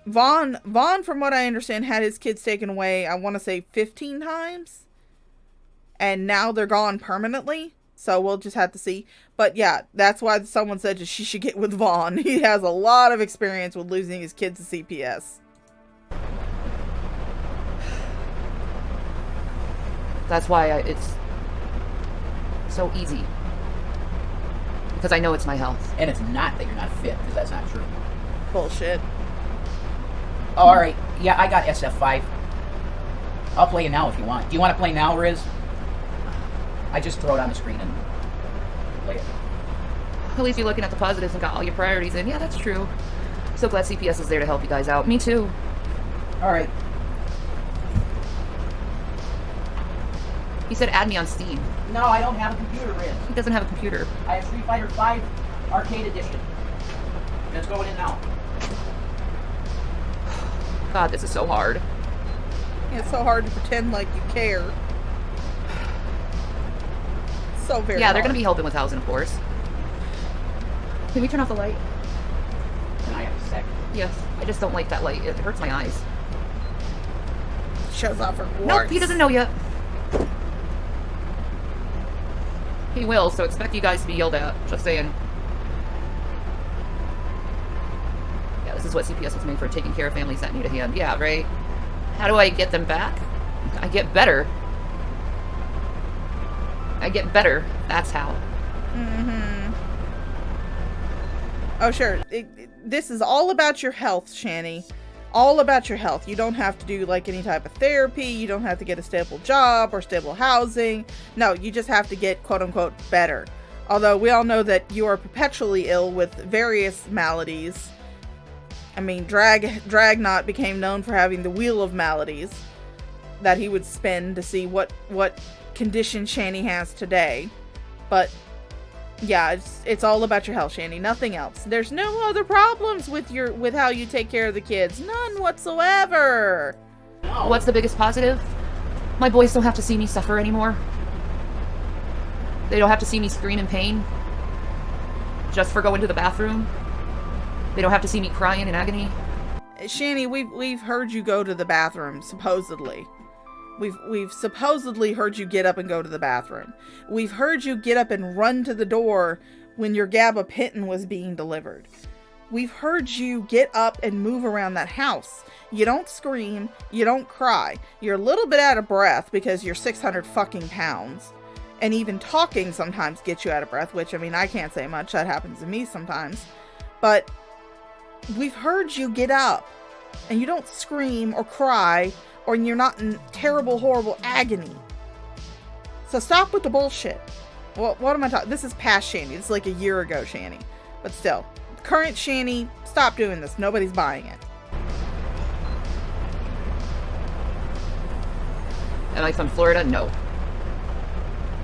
Vaughn, from what I understand, had his kids taken away, I want to say 15 times. And now they're gone permanently. So, we'll just have to see. But yeah, that's why someone said she should get with Vaughn. He has a lot of experience with losing his kids to CPS. That's why it's so easy. Because I know it's my health. And it's not that you're not fit, because that's not true. Bullshit. Oh, alright. Yeah, I got SF5. I'll play it now if you want. Do you want to play now, Riz? I just throw it on the screen and play it. At least you're looking at the positives and got all your priorities in. Yeah, that's true. So glad CPS is there to help you guys out. Me too. Alright. He said add me on Steam. No, I don't have a computer, Riz. He doesn't have a computer. I have Street Fighter 5 Arcade Edition. It's going in now. God, this is so hard. It's so hard to pretend like you care. So very Yeah, hard. they're going to be helping with housing, of course. Can we turn off the light? Can I have a sec? Yes. I just don't like that light. It hurts my eyes. Shows off her warts. Nope, he doesn't know yet. He will, so expect you guys to be yelled at. Just saying. Yeah, this is what CPS was made for, taking care of families that need a hand. Yeah, right? How do I get them back? I get better. I get better. That's how. Mm-hmm. Oh, sure. This is all about your health, Shanny. All about your health. You don't have to do like any type of therapy. You don't have to get a stable job or stable housing. No, you just have to get quote unquote better. Although we all know that you are perpetually ill with various maladies. I mean, Dragnot became known for having the wheel of maladies that he would spin to see what condition Shanny has today. But yeah, it's all about your health, Shanny. Nothing else. There's no other problems with how you take care of the kids. None whatsoever. What's the biggest positive? My boys don't have to see me suffer anymore. They don't have to see me scream in pain just for going to the bathroom. They don't have to see me crying in agony. Shanny, we've heard you go to the bathroom, supposedly. We've supposedly heard you get up and go to the bathroom. We've heard you get up and run to the door when your gabapentin was being delivered. We've heard you get up and move around that house. You don't scream. You don't cry. You're a little bit out of breath because you're 600 fucking pounds. And even talking sometimes gets you out of breath, which, I mean, I can't say much. That happens to me sometimes. But we've heard you get up and you don't scream or cry, or you're not in terrible, horrible agony. So stop with the bullshit. Well, what am I talking? This is past Shanny. This is like a year ago Shanny. But still, current Shanny, stop doing this. Nobody's buying it. Am I from Florida? No.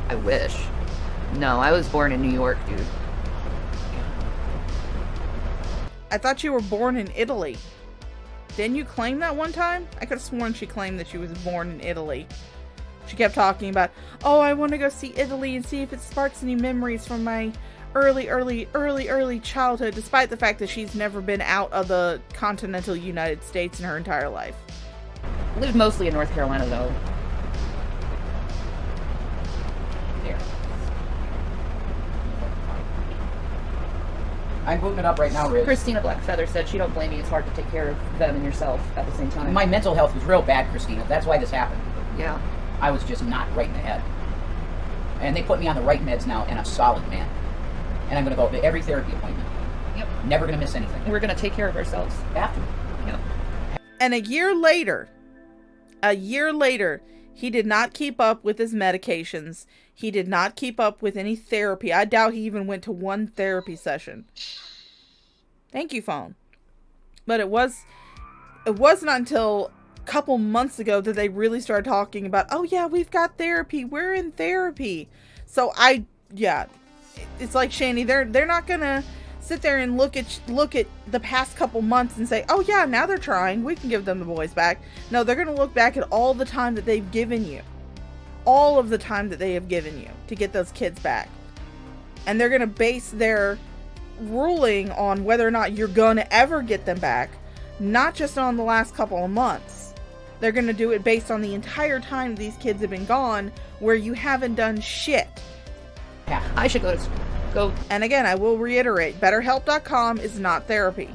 I wish. No, I was born in New York, dude. I thought you were born in Italy. Didn't you claim that one time? I could have sworn she claimed that she was born in Italy. She kept talking about, oh, I want to go see Italy and see if it sparks any memories from my early childhood, despite the fact that she's never been out of the continental United States in her entire life. Lived mostly in North Carolina, though. There. I'm booting it up right now, Riz. Christina Blackfeather said she don't blame you. It's hard to take care of them and yourself at the same time. My mental health was real bad, Christina. That's why this happened. Yeah. I was just not right in the head. And they put me on the right meds now, and I'm solid, man. And I'm going to go to every therapy appointment. Yep. Never going to miss anything. We're going to take care of ourselves. After. Yep. And a year later, he did not keep up with his medications. He did not keep up with any therapy. I doubt he even went to one therapy session. Thank you, phone. But it wasn't until couple months ago that they really started talking about, oh yeah, we've got therapy, we're in therapy. So it's like Shanny, they're not gonna sit there and look at the past couple months and say, oh yeah, now they're trying, we can give them the boys back. No, they're gonna look back at all the time that they've given you, all of the time that they have given you to get those kids back, and they're gonna base their ruling on whether or not you're gonna ever get them back, not just on the last couple of months. They're going to do it based on the entire time these kids have been gone, where you haven't done shit. Yeah, I should go. And again, I will reiterate, BetterHelp.com is not therapy.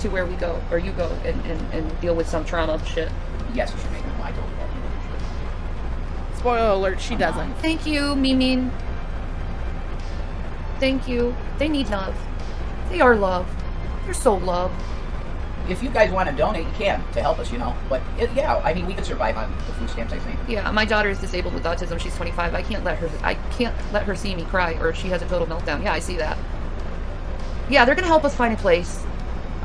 To where we go, or you go, and deal with some trauma shit. Yes, you should make them. I told you that. Spoiler alert, she doesn't. Thank you, Mimin. Thank you. They need love. They are love. They're so loved. If you guys want to donate, you can to help us, But I mean, we could survive on the food stamps, I think. Yeah, my daughter is disabled with autism. She's 25. I can't let her see me cry, or she has a total meltdown. Yeah, I see that. Yeah, they're gonna help us find a place.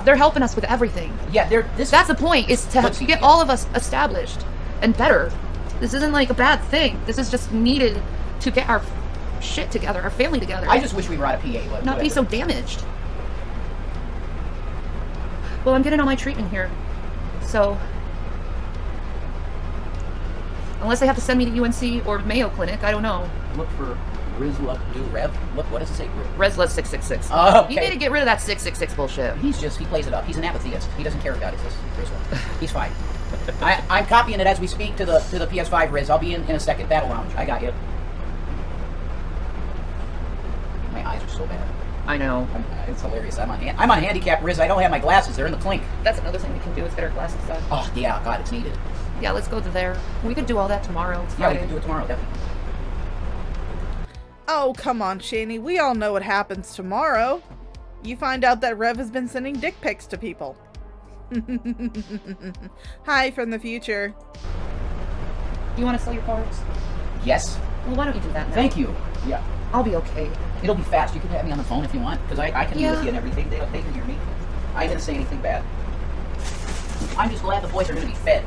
They're helping us with everything. Yeah, that's the point. Is to get all of us established and better. This isn't like a bad thing. This is just needed to get our shit together, our family together. I just wish we were out of PA. But not be so damaged. Well, I'm getting all my treatment here, so unless they have to send me to UNC or Mayo Clinic, I don't know. Look for Rizla do Rev. Look, what does it say? Resla 666. Oh, okay. You need to get rid of that 666 bullshit. He plays it up. He's an apatheist. He doesn't care about his Rizla. He's fine. I'm copying it as we speak to the PS5 Riz. I'll be in a second. Battle Lounge. I got you. My eyes are so bad. I know. It's hilarious. I'm on handicap, Riz. I don't have my glasses. They're in the clink. That's another thing we can do is get our glasses done. Oh, yeah. God, it's needed. Yeah, let's go to there. We could do all that tomorrow. It's yeah, Friday. we can do it tomorrow, definitely. Oh, come on, Shanny. We all know what happens tomorrow. You find out that Rev has been sending dick pics to people. Hi from the future. Do you want to sell your cards? Yes. Well, why don't you do that now? Thank you. Yeah. I'll be okay. It'll be fast. You can have me on the phone if you want, because I can be with you and everything. They can hear me. I didn't say anything bad. I'm just glad the boys are going to be fed.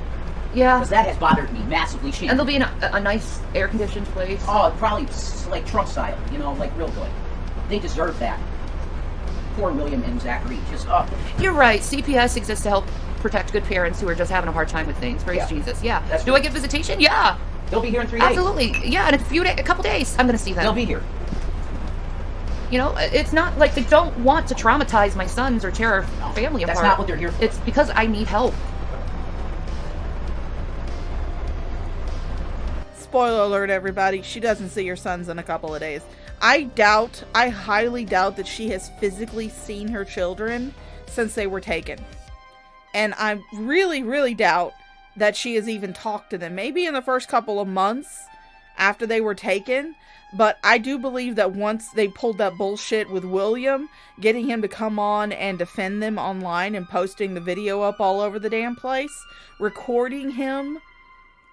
Yeah. Because that has bothered me massively. And they'll be in a nice air-conditioned place. Oh, probably like Trump style, like real good. They deserve that. Poor William and Zachary. Just, You're right. CPS exists to help protect good parents who are just having a hard time with things. Praise Jesus. Yeah. Do I get visitation? Yeah. They'll be here in 3 days. Absolutely. Yeah, in a couple days, I'm going to see them. They'll be here. It's not like they don't want to traumatize my sons or tear our family apart. That's not what they're here for. It's because I need help. Spoiler alert, everybody. She doesn't see her sons in a couple of days. I highly doubt that she has physically seen her children since they were taken. And I really, really doubt that she has even talked to them. Maybe in the first couple of months after they were taken. But I do believe that once they pulled that bullshit with William, getting him to come on and defend them online and posting the video up all over the damn place, recording him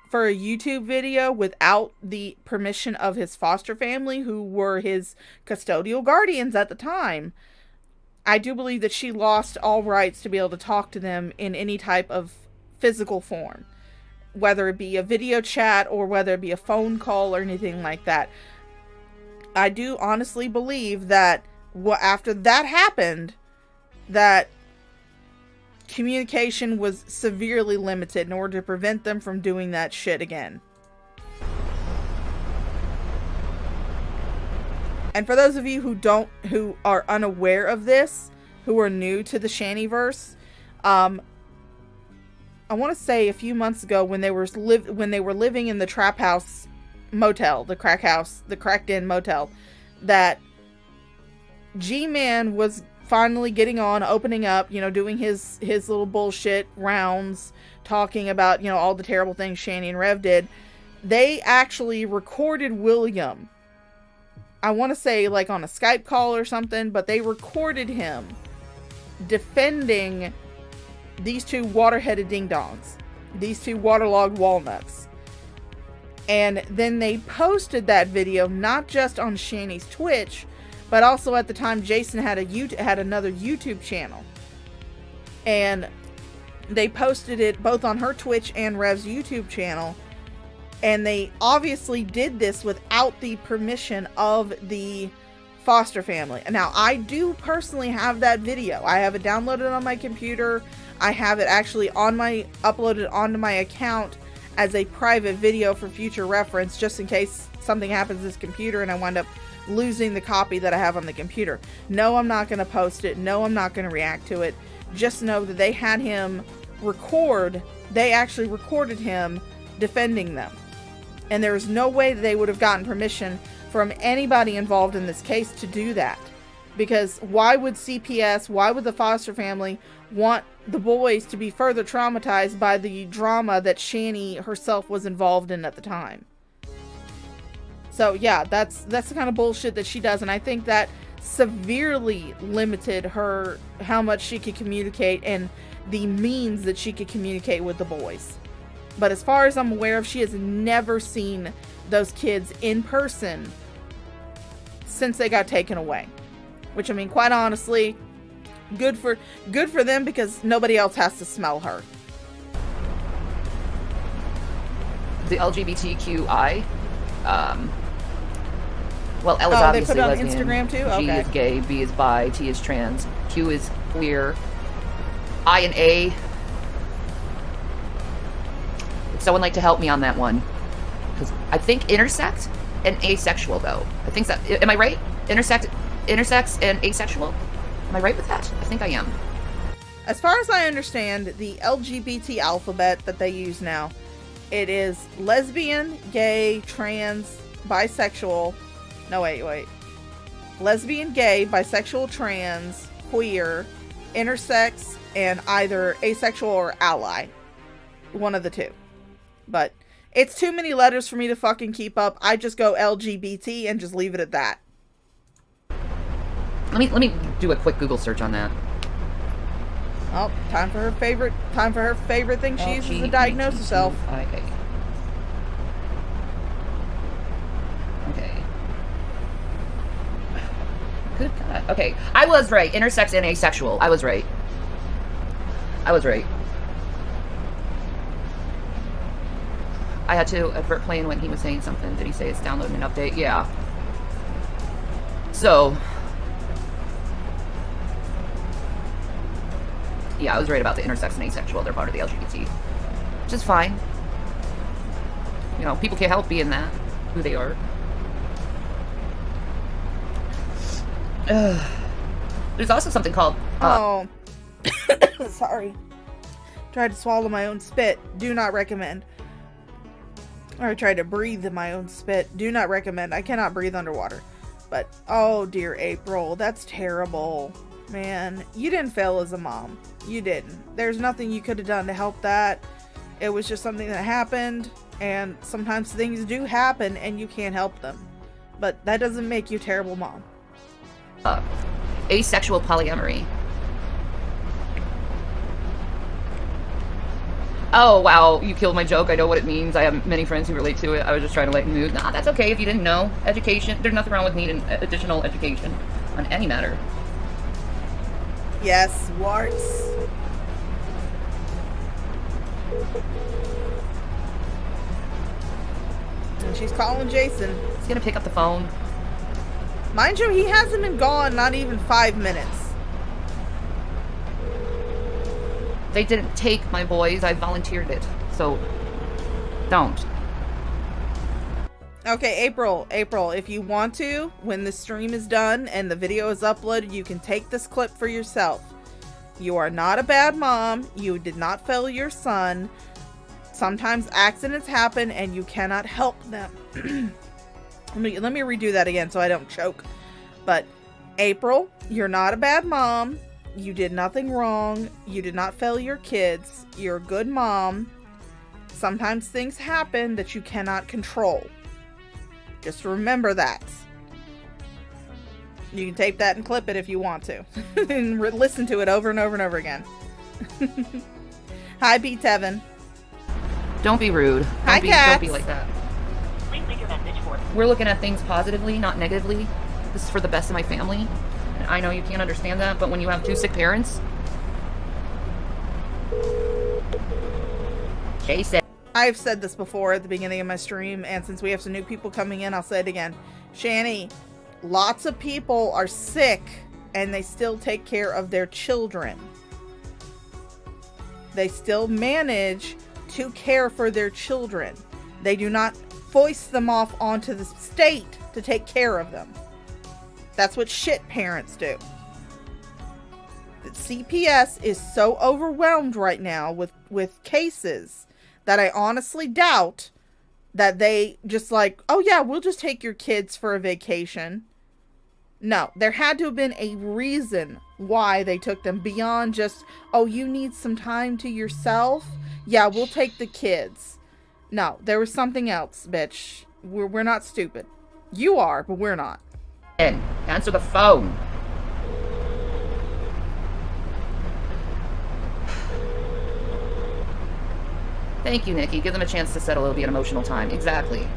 for a YouTube video without the permission of his foster family, who were his custodial guardians at the time, I do believe that she lost all rights to be able to talk to them in any type of physical form, whether it be a video chat or whether it be a phone call or anything like that. I do honestly believe that after that happened, that communication was severely limited in order to prevent them from doing that shit again. And for those of you who are unaware of this, who are new to the Shannyverse, I want to say a few months ago when they were living in the trap house motel, the cracked in motel, that G-Man was finally getting on, opening up, doing his little bullshit rounds, talking about, all the terrible things Shanny and Rev did. They actually recorded William, I want to say like on a Skype call or something, but they recorded him defending these two water-headed ding-dongs, these two waterlogged walnuts. And then they posted that video not just on Shanny's Twitch, but also at the time Jason had another YouTube channel. And they posted it both on her Twitch and Rev's YouTube channel. And they obviously did this without the permission of the foster family. Now, I do personally have that video. I have it downloaded on my computer. I have it actually uploaded onto my account as a private video for future reference, just in case something happens to this computer and I wind up losing the copy that I have on the computer. No, I'm not going to post it. No, I'm not going to react to it. Just know that they had him they actually recorded him defending them. And there is no way that they would have gotten permission from anybody involved in this case to do that. Because why would CPS, why would the foster family want the boys to be further traumatized by the drama that Shanny herself was involved in at the time? So yeah, that's the kind of bullshit that she does, and I think that severely limited how much she could communicate and the means that she could communicate with the boys. But as far as I'm aware of, she has never seen those kids in person since they got taken away. Which, I mean, quite honestly, good for them, because nobody else has to smell her. The LGBTQI, well, L is they obviously put it on lesbian, Instagram too? G Okay. is gay, B is bi, T is trans, Q is queer, I and A. Would someone like to help me on that one? Because I think intersex and asexual, though. I think that, am I right? Intersex and asexual? Am I right with that? I think I am. As far as I understand, the LGBT alphabet that they use now, it is lesbian, gay, trans, bisexual. No, wait. Lesbian, gay, bisexual, trans, queer, intersex, and either asexual or ally. One of the two. But it's too many letters for me to fucking keep up. I just go LGBT and just leave it at that. Let me do a quick Google search on that. Oh, time for her favorite thing she uses to diagnose herself. Okay. Good God. Okay, I was right. Intersex and asexual. I was right. I had to avert playing when he was saying something. Did he say it's downloading an update? Yeah. So, yeah, I was right about the intersex and asexual. They're part of the LGBT. Which is fine. You know, people can't help being that, who they are. There's also something called... Sorry. Tried to swallow my own spit. Do not recommend. Or I tried to breathe in my own spit. Do not recommend. I cannot breathe underwater. But, oh dear April, that's terrible. Man, you didn't fail as a mom. You didn't. There's nothing you could have done to help that. It was just something that happened, and sometimes things do happen and you can't help them. But that doesn't make you a terrible mom. Asexual polyamory. Oh, wow, you killed my joke. I know what it means. I have many friends who relate to it. I was just trying to lighten the mood. Nah, that's okay if you didn't know. Education. There's nothing wrong with needing additional education on any matter. Yes, warts. And she's calling Jason. He's gonna pick up the phone. Mind you, he hasn't been gone not even 5 minutes. They didn't take my boys. I volunteered it. So, don't. Okay, April, if you want to, when the stream is done and the video is uploaded, you can take this clip for yourself. You are not a bad mom. You did not fail your son. Sometimes accidents happen and you cannot help them. Let me redo that again so I don't choke. But April, you're not a bad mom. You did nothing wrong. You did not fail your kids. You're a good mom. Sometimes things happen that you cannot control. Just remember that. You can tape that and clip it if you want to. And listen to it over and over and over again. Hi, Pete Tevin. Don't be rude. Hi, Don't be like that. Please leave your message for. We're looking at things positively, not negatively. This is for the best of my family. And I know you can't understand that, but when you have 2 sick parents... Jason. I've said this before at the beginning of my stream, and since we have some new people coming in, I'll say it again. Shanny, lots of people are sick, and they still take care of their children. They still manage to care for their children. They do not foist them off onto the state to take care of them. That's what shit parents do. The CPS is so overwhelmed right now with cases that I honestly doubt that they just like, oh yeah, we'll just take your kids for a vacation. No, there had to have been a reason why they took them beyond just, oh, you need some time to yourself? Yeah, we'll take the kids. No, there was something else, bitch. We're not stupid. You are, but we're not. Answer the phone. Thank you, Nikki. Give them a chance to settle. It'll be an emotional time. Exactly.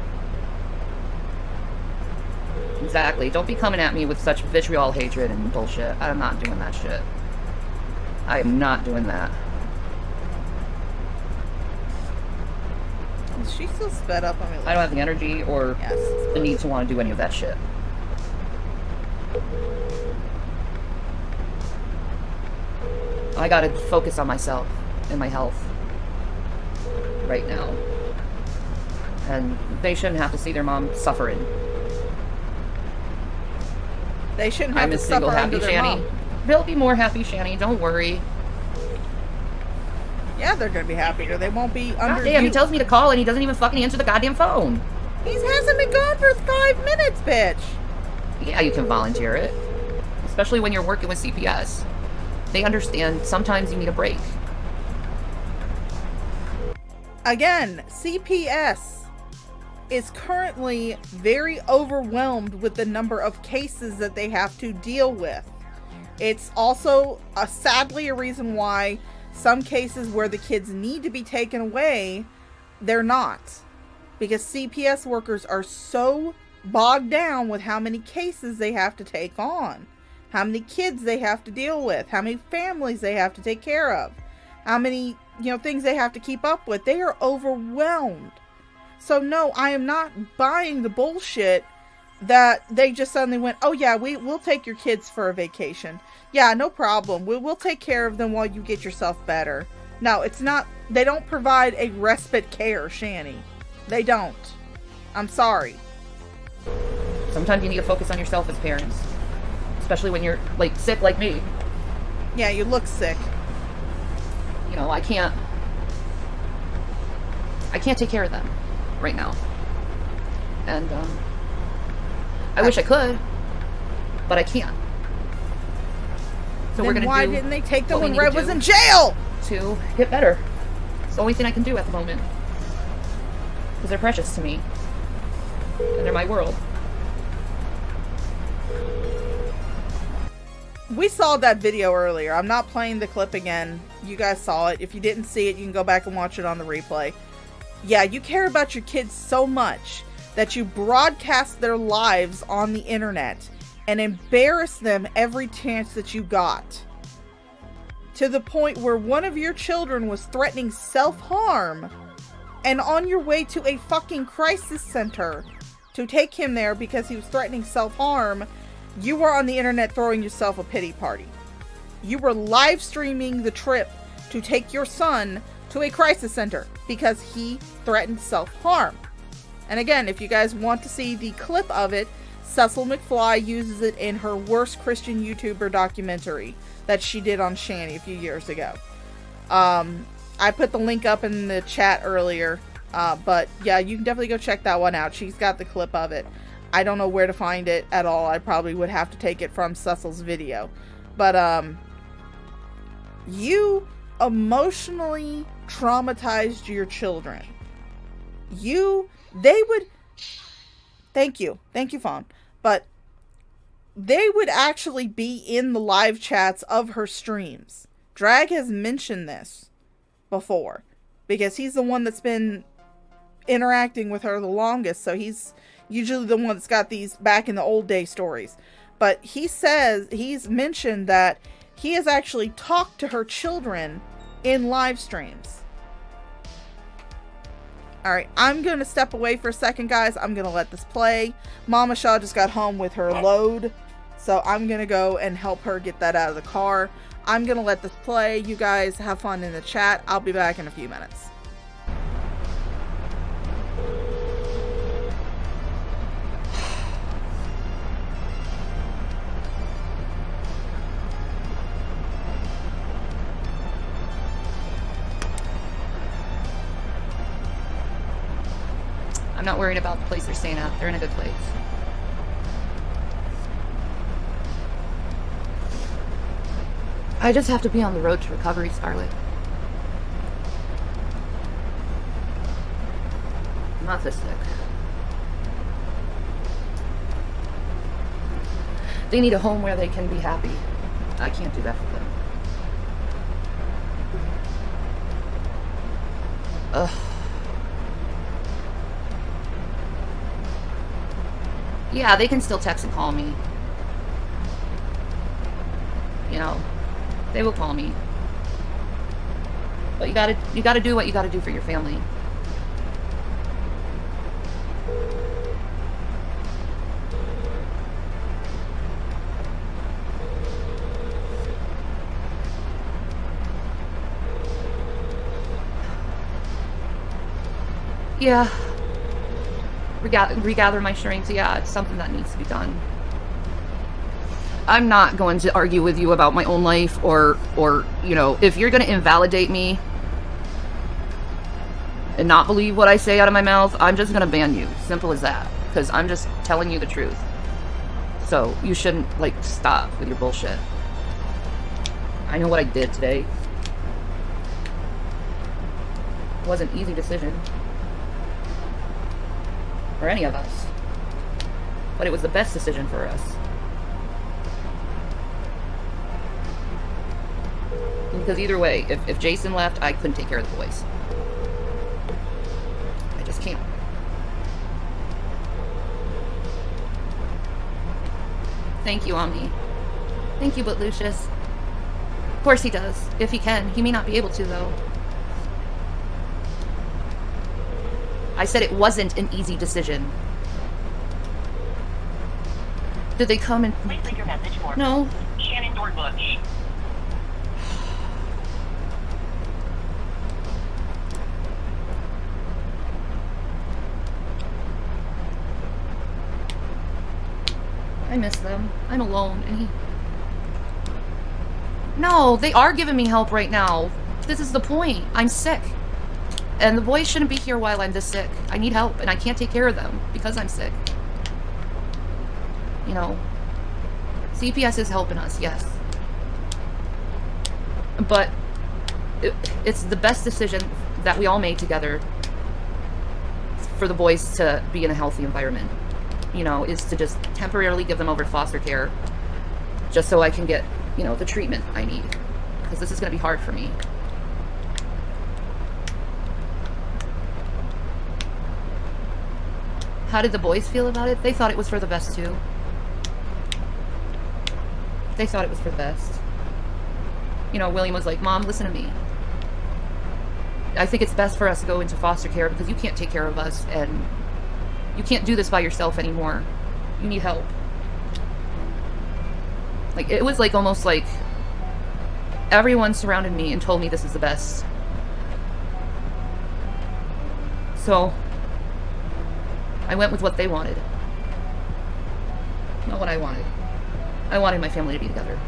Exactly. Don't be coming at me with such vitriol, hatred, and bullshit. I'm not doing that shit. I am not doing that. Is she still sped up on me? I don't have the energy or the need to want to do any of that shit. I gotta focus on myself and my health right now. And they shouldn't have to see their mom suffering. They shouldn't have to suffer under their Shanny. mom. They'll be more happy, Shanny. Don't worry. Yeah, they're gonna be happier. They won't be under. Damn, he tells me to call and he doesn't even fucking answer the goddamn phone. He hasn't been gone for 5 minutes, bitch. Yeah, you can volunteer it. Especially when you're working with CPS. They understand sometimes you need a break. Again, CPS is currently very overwhelmed with the number of cases that they have to deal with. It's also sadly a reason why some cases where the kids need to be taken away, they're not. Because CPS workers are so bogged down with how many cases they have to take on, how many kids they have to deal with, how many families they have to take care of, how many, things they have to keep up with. They are overwhelmed. So no, I am not buying the bullshit that they just suddenly went, oh yeah, we'll take your kids for a vacation. Yeah, no problem. We'll take care of them while you get yourself better. No, it's not. They don't provide a respite care, Shanny. They don't. I'm sorry. Sometimes you need to focus on yourself as parents. Especially when you're, sick like me. Yeah, you look sick. I can't take care of them right now. And, I wish I could, but I can't. So we're Then gonna why do didn't they take them what we when need to Red was do in jail? to get better. It's the only thing I can do at the moment. Because they're precious to me. And they're my world. We saw that video earlier. I'm not playing the clip again. You guys saw it. If you didn't see it, you can go back and watch it on the replay. Yeah, you care about your kids so much that you broadcast their lives on the internet and embarrass them every chance that you got. To the point where one of your children was threatening self-harm and on your way to a fucking crisis center to take him there because he was threatening self-harm, you were on the internet throwing yourself a pity party. You were live streaming the trip to take your son to a crisis center because he threatened self-harm. And again, if you guys want to see the clip of it, Cecil McFly uses it in her Worst Christian YouTuber documentary that she did on Shanny a few years ago. I put the link up in the chat earlier, but yeah, you can definitely go check that one out. She's got the clip of it. I don't know where to find it at all. I probably would have to take it from Cecil's video. But, you emotionally traumatized your children. They would, thank you, Fawn, but they would actually be in the live chats of her streams. Drag has mentioned this before, because he's the one that's been interacting with her the longest, so he's usually the one that's got these back in the old day stories. But he says, he's mentioned that he has actually talked to her children in live streams. Alright, I'm going to step away for a second, guys. I'm going to let this play. Mama Shaw just got home with her load, so I'm going to go and help her get that out of the car. I'm going to let this play. You guys have fun in the chat. I'll be back in a few minutes. I'm not worried about the place they're staying at. They're in a good place. I just have to be on the road to recovery, Scarlett. I'm not this sick. They need a home where they can be happy. I can't do that for them. Ugh. Yeah, they can still text and call me. You know, they will call me. But you gotta do what you gotta do for your family. Yeah. Regather my strength. Yeah, it's something that needs to be done. I'm not going to argue with you about my own life or you know, if you're going to invalidate me and not believe what I say out of my mouth, I'm just going to ban you. Simple as that. Because I'm just telling you the truth. So, you shouldn't, like, stop with your bullshit. I know what I did today. It wasn't an easy decision. For any of us. But it was the best decision for us. Because either way, if Jason left, I couldn't take care of the boys. I just can't. Thank you, Omni. Thank you, but Lucius. Of course he does. If he can. He may not be able to, though. I said it wasn't an easy decision. Did they come and... Please leave your message for No. Shannon Dornbush. I miss them. I'm alone, and he... No, they are giving me help right now. This is the point. I'm sick. And the boys shouldn't be here while I'm this sick. I need help, and I can't take care of them because I'm sick. You know, CPS is helping us, yes. But it's the best decision that we all made together for the boys to be in a healthy environment. You know, is to just temporarily give them over to foster care just so I can get, you know, the treatment I need. Because this is going to be hard for me. How did the boys feel about it? They thought it was for the best too. They thought it was for the best. You know, William was like, Mom, listen to me. I think it's best for us to go into foster care because you can't take care of us and you can't do this by yourself anymore. You need help. Like, it was like almost like everyone surrounded me and told me this is the best. So I went with what they wanted. Not what I wanted. I wanted my family to be together.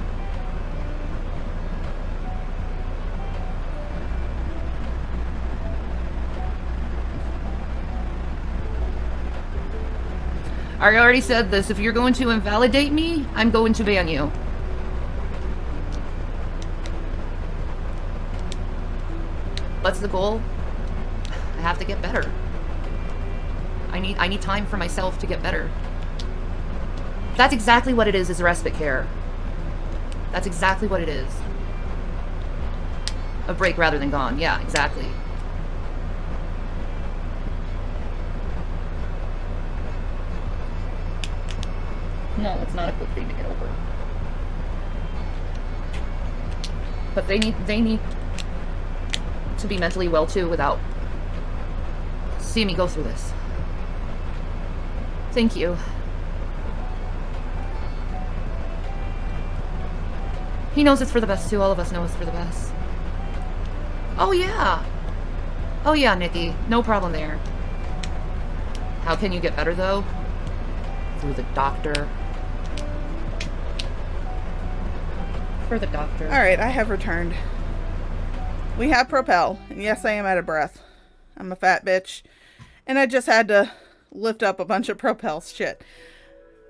I already said this. If you're going to invalidate me, I'm going to ban you. What's the goal? I have to get better. I need time for myself to get better. That's exactly what it is respite care. That's exactly what it is. A break rather than gone. Yeah, exactly. No, it's not a quick thing to get over. But they need to be mentally well too without seeing me go through this. Thank you. He knows it's for the best too. All of us know it's for the best. Oh yeah. Oh yeah, Nikki. No problem there. How can you get better though? Through the doctor. For the doctor. Alright, I have returned. We have Propel. And yes, I am out of breath. I'm a fat bitch. And I just had to lift up a bunch of Propel shit.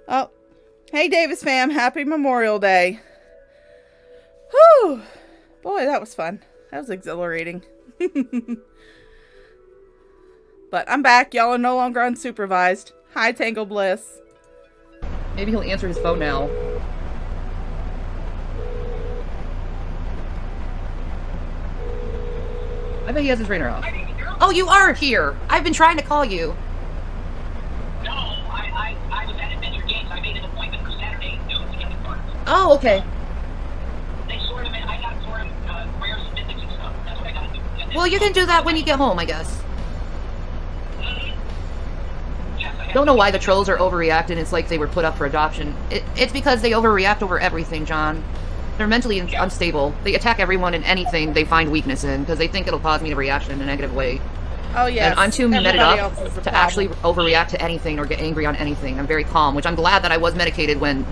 Oh. Hey, Davis fam. Happy Memorial Day. Whew. Boy, that was fun. That was exhilarating. But I'm back. Y'all are no longer unsupervised. Hi, Tangle Bliss. Maybe he'll answer his phone now. I bet he has his ringer off. Oh, you are here! I've been trying to call you. No, I was at Adventure Games. I made an appointment for Saturday noon to get the cards. Oh, okay. They sort them in. I got sort of rare and mythics and stuff. That's what I gotta do. And Well, you can do that when you get home, I guess. yes, I have Don't know why the trolls are overreacting. It's like they were put up for adoption. It's because they overreact over everything, John. They're mentally unstable. They attack everyone and anything they find weakness in because they think it'll cause me to react in a negative way. Oh, yes. And I'm too Everybody meted else is up the to problem. actually overreact to anything or get angry on anything. I'm very calm, which I'm glad that I was medicated when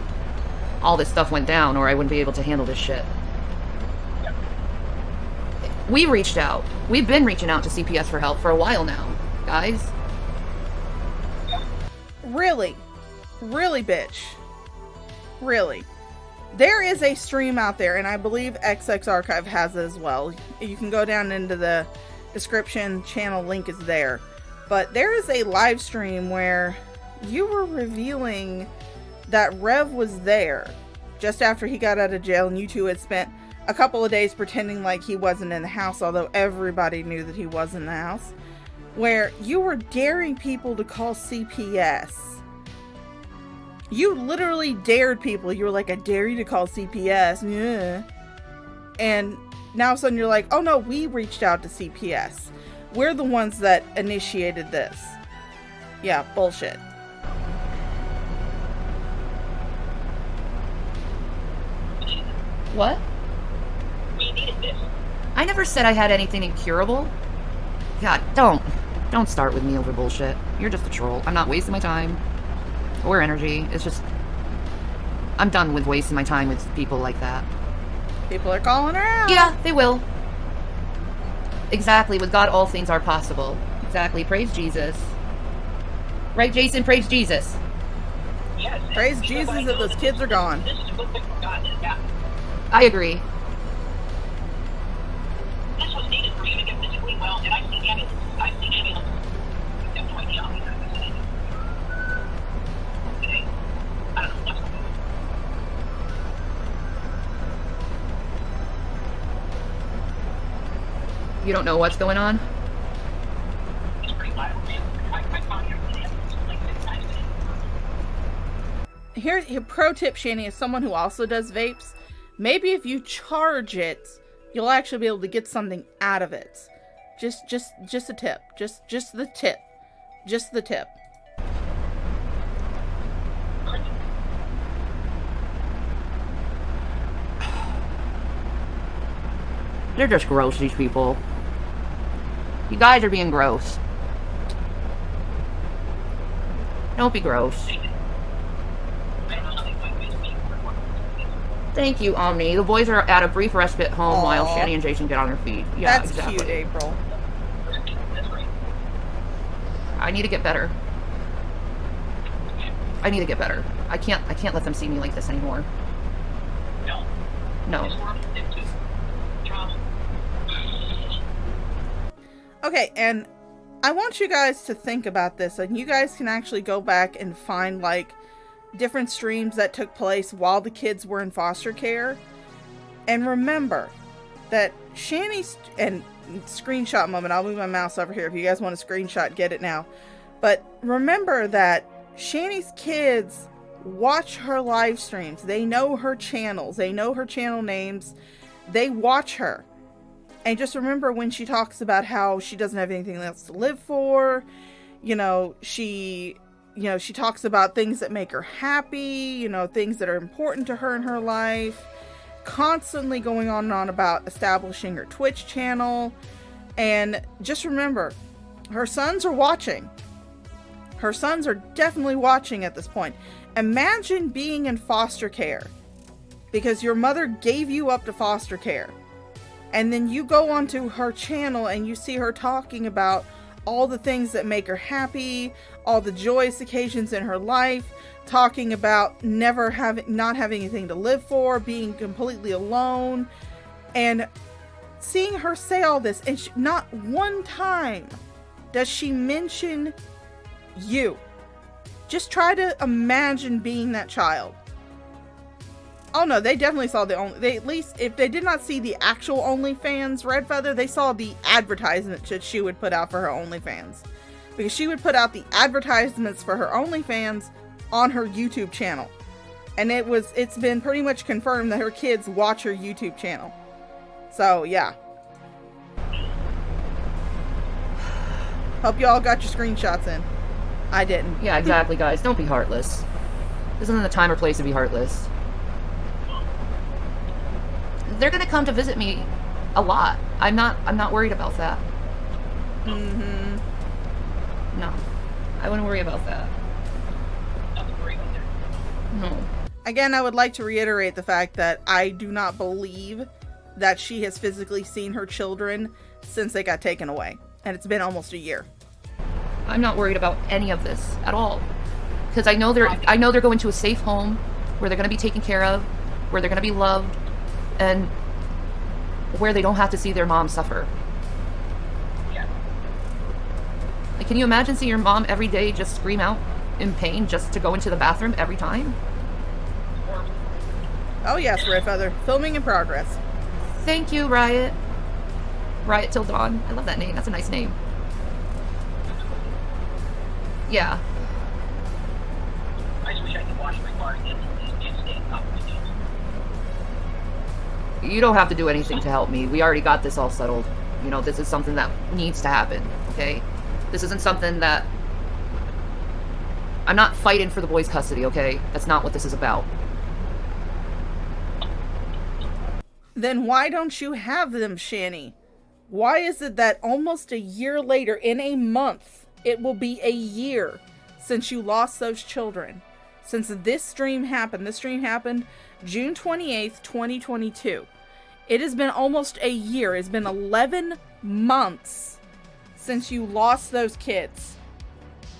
all this stuff went down, or I wouldn't be able to handle this shit. We reached out. We've been reaching out to CPS for help for a while now, guys. Really? Really, bitch? Really? There is a stream out there, and I believe XX Archive has it as well. You can go down into the description, channel link is there. But there is a live stream where you were revealing that Rev was there just after he got out of jail, and you two had spent a couple of days pretending like he wasn't in the house, although everybody knew that he was in the house, where you were daring people to call CPS. You literally dared people. You were like, I dare you to call CPS. Yeah. And now all of a sudden you're like, oh no, we reached out to CPS. We're the ones that initiated this. Yeah, bullshit. What? We needed this. I never said I had anything incurable. God, don't start with me over bullshit. You're just a troll. I'm not wasting my time or energy. It's just, I'm done with wasting my time with people like that. People are calling her out. Yeah, they will. Exactly. With God, all things are possible. Exactly. Praise Jesus. Right, Jason? Praise Jesus. Yes. Praise because Jesus I that know those kids are gone. This is a good thing for God that it happened. I agree. I think ambulance. No idea how many times I've seen it. Today, I don't know what's going on. You don't know what's going on? It's pretty wild, man. I found him like 6 times today. Here's your pro tip, Shanny, as someone who also does vapes. Maybe if you charge it, you'll actually be able to get something out of it. Just a tip. Just the tip. Just the tip. They're just gross, these people. You guys are being gross. Don't be gross. Thank you, Omni. The boys are at a brief respite home while Shanny and Jason get on their feet. Yeah, That's exactly. cute, April. I need to get better. I need to get better. I can't let them see me like this anymore. No. Okay, and I want you guys to think about this, and you guys can actually go back and find, like, different streams that took place while the kids were in foster care. And remember that Shanny's, and screenshot moment, I'll move my mouse over here if you guys want a screenshot, get it now. But remember that Shanny's kids watch her live streams. They know her channels. They know her channel names. They watch her. And just remember when she talks about how she doesn't have anything else to live for, she talks about things that make her happy, things that are important to her in her life, constantly going on and on about establishing her Twitch channel. And just remember, her sons are watching. Her sons are definitely watching at this point. Imagine being in foster care because your mother gave you up to foster care. And then you go onto her channel and you see her talking about all the things that make her happy, all the joyous occasions in her life, talking about not having anything to live for, being completely alone, and seeing her say all this, and not one time does she mention you. Just try to imagine being that child. Oh no, they definitely saw at least, if they did not see the actual OnlyFans Red Feather, they saw the advertisement that she would put out for her OnlyFans. Because she would put out the advertisements for her OnlyFans on her YouTube channel. And it's been pretty much confirmed that her kids watch her YouTube channel. So, yeah. Hope you all got your screenshots in. I didn't. Yeah, exactly, guys. Don't be heartless. This isn't the time or place to be heartless. They're gonna come to visit me a lot. I'm not worried about that. Mm-hmm. No. I wouldn't worry about that. No. Again, I would like to reiterate the fact that I do not believe that she has physically seen her children since they got taken away. And it's been almost a year. I'm not worried about any of this at all. Because I know they're going to a safe home where they're gonna be taken care of, where they're gonna be loved, and where they don't have to see their mom suffer. Yeah. Like, can you imagine seeing your mom every day just scream out in pain just to go into the bathroom every time? Oh yes, Red Feather. Filming in progress. Thank you, Riot. Riot Till Dawn. I love that name. That's a nice name. Yeah. I just wish I could wash my car again and stay on top of the games. You don't have to do anything to help me. We already got this all settled. This is something that needs to happen, okay? This isn't something that... I'm not fighting for the boys' custody, okay? That's not what this is about. Then why don't you have them, Shanny? Why is it that almost a year later, in a month, it will be a year since you lost those children? Since this stream happened June 28th, 2022. It has been almost a year. It's been 11 months since you lost those kids.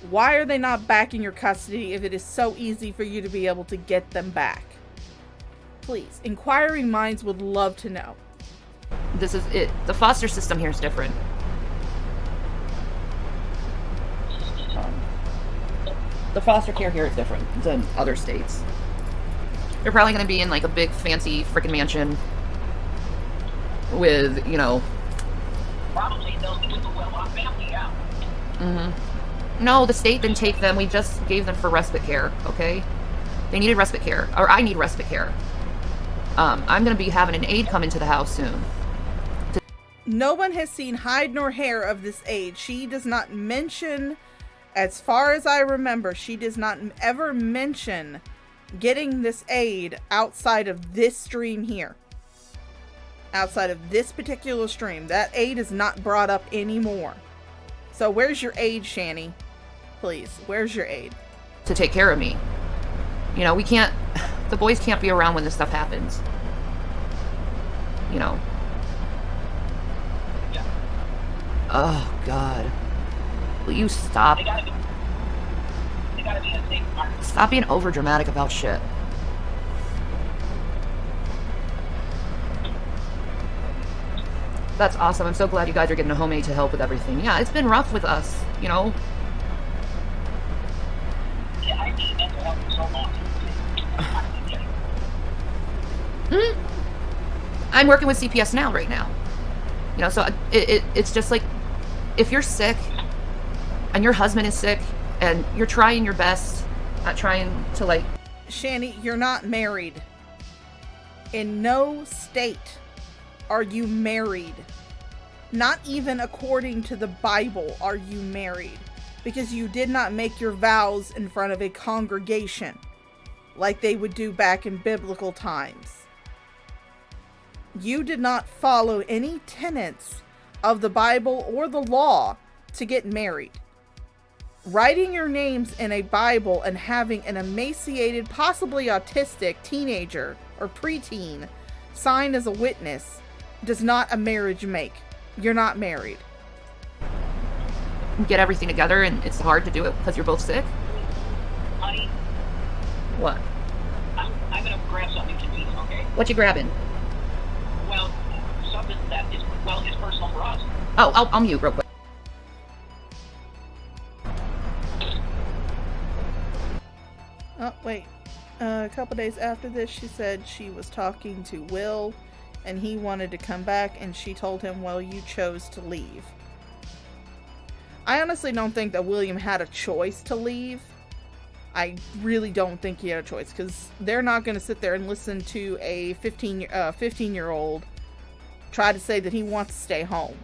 Why are they not back in your custody if it is so easy for you to be able to get them back? Please, inquiring minds would love to know. This is it. The foster system here is different. the foster care here is different than other states. They're probably going to be in like a big fancy freaking mansion with, you know. Probably they'll be with a well-off family, yeah. No, the state didn't take them. We just gave them for respite care, okay? They needed respite care, or I need respite care. I'm going to be having an aide come into the house soon. No one has seen hide nor hair of this aide. She does not mention, as far as I remember, she does not ever mention getting this aide outside of this stream here. Outside of this particular stream. That aide is not brought up anymore. So where's your aide, Shanny? Please, where's your aide? To take care of me. You know, we can't, the boys can't be around when this stuff happens. You know. Yeah. Oh, God. Will you stop? They gotta be in a safe environment. Stop being over dramatic about shit. That's awesome. I'm so glad you guys are getting a homemade to help with everything. Yeah, it's been rough with us, you know. Yeah, I need mental health for so long. I'm working with CPS now, right now. You know, so it's just like, if you're sick, and your husband is sick, and you're trying your best, not trying to like... Shanny, you're not married. In no state are you married. Not even according to the Bible are you married. Because you did not make your vows in front of a congregation. Like they would do back in biblical times. You did not follow any tenets of the Bible or the law to get married. Writing your names in a Bible and having an emaciated, possibly autistic teenager or preteen sign as a witness does not a marriage make. You're not married. Get everything together, and it's hard to do it because you're both sick. Honey, What? I'm gonna grab something to eat, okay? What you grabbing? Well, something that is, well, is personal for us. Oh, I'll mute real quick. Oh, wait. A couple days after this, she said she was talking to Will, and he wanted to come back, and she told him, well, you chose to leave. I honestly don't think that William had a choice to leave. I really don't think he had a choice, because they're not going to sit there and listen to a 15-year-old try to say that he wants to stay home.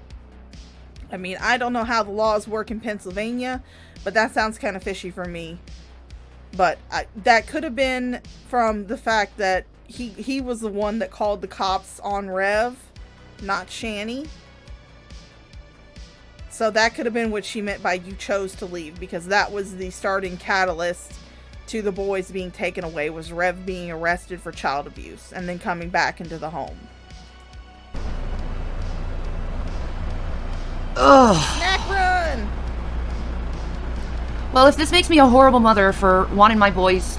I mean, I don't know how the laws work in Pennsylvania, but that sounds kind of fishy for me. But that could have been from the fact that he was the one that called the cops on Rev, not Shanny. So that could have been what she meant by you chose to leave, because that was the starting catalyst to the boys being taken away, was Rev being arrested for child abuse and then coming back into the home. Ugh. Snack run! Well, if this makes me a horrible mother for wanting my boys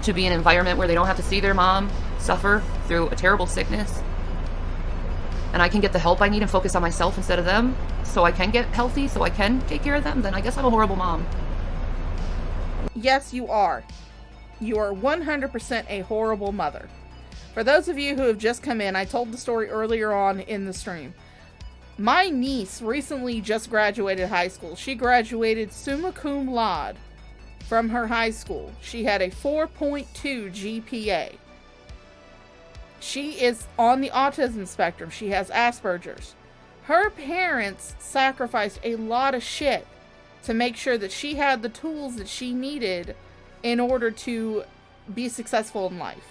to be in an environment where they don't have to see their mom suffer through a terrible sickness, and I can get the help I need and focus on myself instead of them, so I can get healthy, so I can take care of them, then I guess I'm a horrible mom. Yes, you are. You are 100% a horrible mother. For those of you who have just come in, I told the story earlier on in the stream. My niece recently just graduated high school. She graduated summa cum laude from her high school. She had a 4.2 GPA. She is on the autism spectrum. She has Asperger's. Her parents sacrificed a lot of shit to make sure that she had the tools that she needed in order to be successful in life.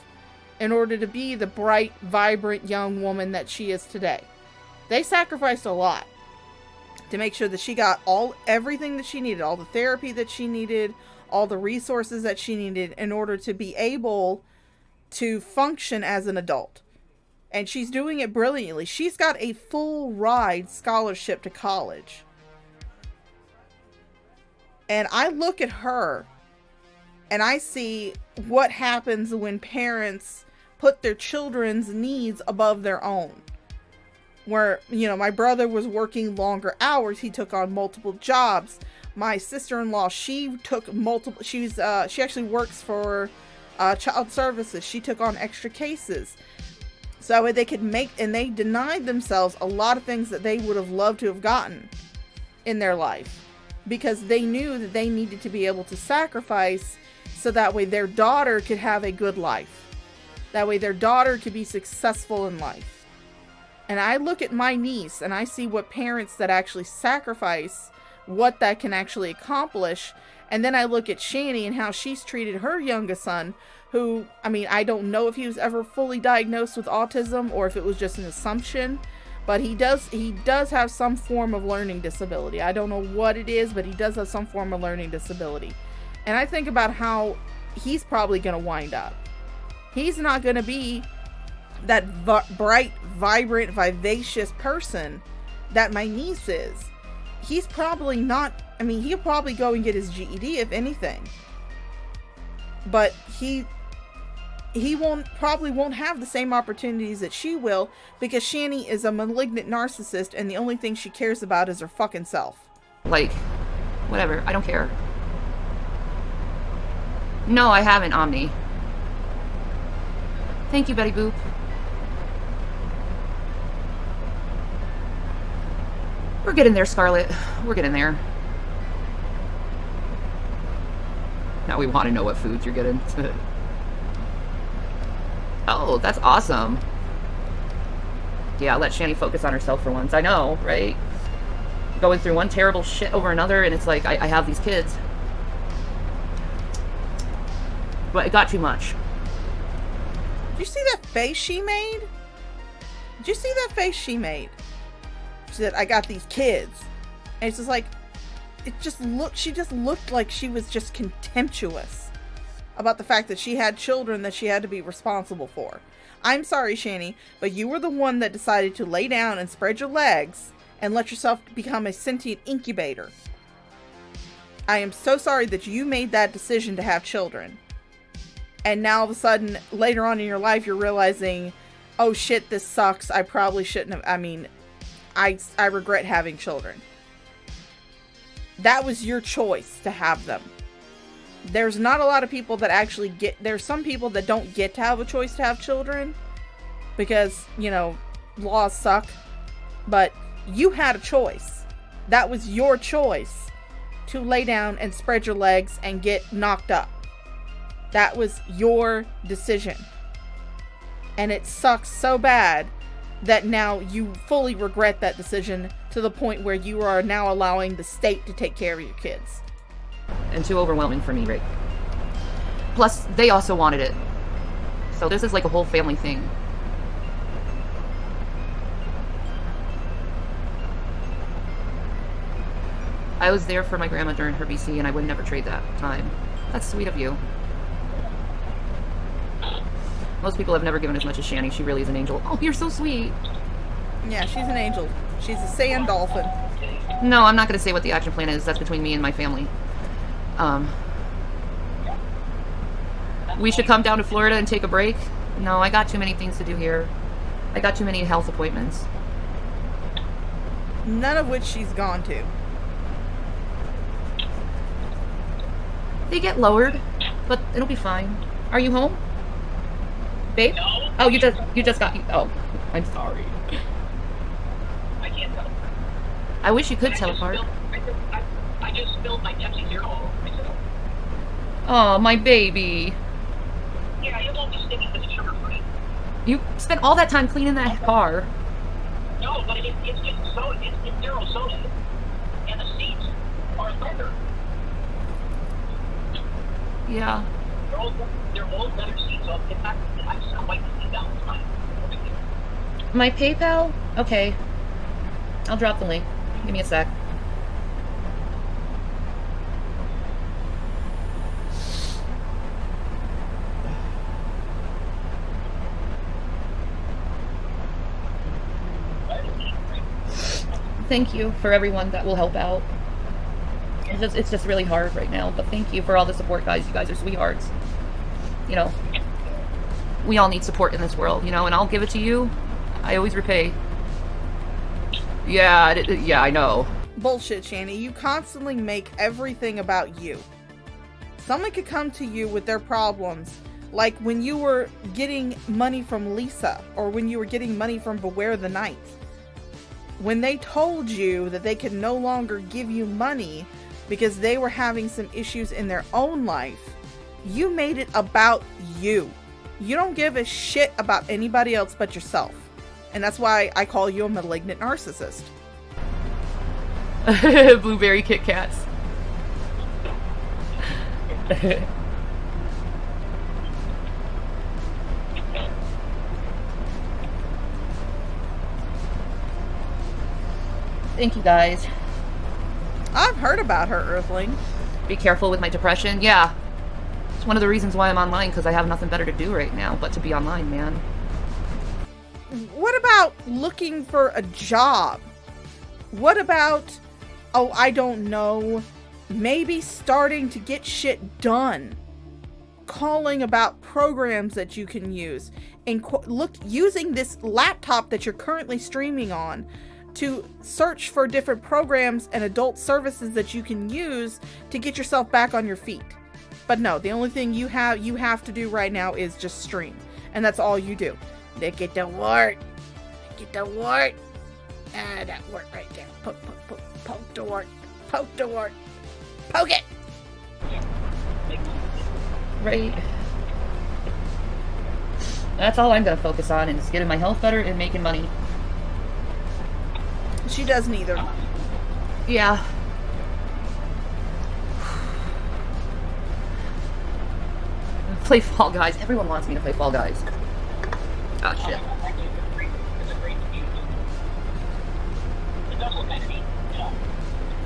In order to be the bright, vibrant young woman that she is today. They sacrificed a lot to make sure that she got everything that she needed, all the therapy that she needed, all the resources that she needed in order to be able to function as an adult. And she's doing it brilliantly. She's got a full ride scholarship to college. And I look at her and I see what happens when parents put their children's needs above their own. Where, you know, my brother was working longer hours. He took on multiple jobs. My sister-in-law, she took multiple, she actually works for child services. She took on extra cases. So they could make, and they denied themselves a lot of things that they would have loved to have gotten in their life. Because they knew that they needed to be able to sacrifice so that way their daughter could have a good life. That way their daughter could be successful in life. And I look at my niece and I see what parents that actually sacrifice, what that can actually accomplish. And then I look at Shanny and how she's treated her youngest son, who, I mean, I don't know if he was ever fully diagnosed with autism or if it was just an assumption, but he does have some form of learning disability. I don't know what it is, but he does have some form of learning disability. And I think about how he's probably going to wind up. He's not going to be that bright, vibrant, vivacious person that my niece is. He's probably not, I mean, he'll probably go and get his GED if anything. But he probably won't have the same opportunities that she will, because Shanny is a malignant narcissist and the only thing she cares about is her fucking self. Like, whatever, I don't care. No, I haven't, Omni. Thank you, Betty Boop. We're getting there, Scarlett. We're getting there. Now we want to know what foods you're getting. Oh, that's awesome. Yeah, let Shanny focus on herself for once. I know, right? Going through one terrible shit over another, and it's like, I have these kids. But it got too much. Did you see that face she made? Did you see that face she made? She said, I got these kids. And it's just like, she just looked like she was just contemptuous about the fact that she had children that she had to be responsible for. I'm sorry, Shanny, but you were the one that decided to lay down and spread your legs and let yourself become a sentient incubator. I am so sorry that you made that decision to have children. And now all of a sudden, later on in your life, you're realizing, oh shit, this sucks. I probably shouldn't have, I regret having children. That was your choice to have them. There's not a lot of people that actually there's some people that don't get to have a choice to have children because, you know, laws suck. But you had a choice. That was your choice to lay down and spread your legs and get knocked up. That was your decision. And it sucks so bad that now you fully regret that decision to the point where you are now allowing the state to take care of your kids. And too overwhelming for me, right? Plus, they also wanted it. So this is like a whole family thing. I was there for my grandma during her BC and I would never trade that time. That's sweet of you. Most people have never given as much as Shanny. She really is an angel. Oh, you're so sweet. Yeah, she's an angel. She's a sand dolphin. No, I'm not going to say what the action plan is. That's between me and my family. We should come down to Florida and take a break. No, I got too many things to do here. I got too many health appointments. None of which she's gone to. They get lowered, but it'll be fine. Are you home? Babe? No. Oh, you just got... Oh, I'm sorry. I can't tell. I wish you could teleport. I just spilled my Pepsi Zero all over myself. Oh, my baby. Yeah, it won't be sticky because it's sugar-free. You spent all that time cleaning that car. No, but it's just soda. It's zero soda. And the seats are leather. Yeah. They're old leather seats, so if I just wipe the seat down, it's fine. No big deal. My PayPal? Okay. I'll drop the link. Give me a sec. Thank you for everyone that will help out. It's just really hard right now, but thank you for all the support, guys. You guys are sweethearts. You know, we all need support in this world, you know, and I'll give it to you. I always repay. Yeah, I know. bullshit, Shanny. You constantly make everything about you. Someone could come to you with their problems, like when you were getting money from Lisa, or when you were getting money from Beware the Night. When they told you that they could no longer give you money because they were having some issues in their own life, you made it about you. You don't give a shit about anybody else but yourself. And that's why I call you a malignant narcissist. Blueberry Kit Kats. Thank you, guys. I've heard about her, Earthling. Be careful with my depression. Yeah. It's one of the reasons why I'm online, because I have nothing better to do right now but to be online, man. What about looking for a job? What about, oh, I don't know, maybe starting to get shit done? Calling about programs that you can use. And using this laptop that you're currently streaming on to search for different programs and adult services that you can use to get yourself back on your feet. But no, the only thing you have to do right now is just stream. And that's all you do. Look at the wart. Look at the wart. Ah, that wart right there. Poke the wart. Poke the wart. Poke it! Right. That's all I'm gonna focus on, is getting my health better and making money. She does neither. Yeah. Play Fall Guys. Everyone wants me to play Fall Guys. Ah, shit. It's a great game. It does look kind of neat. Yeah.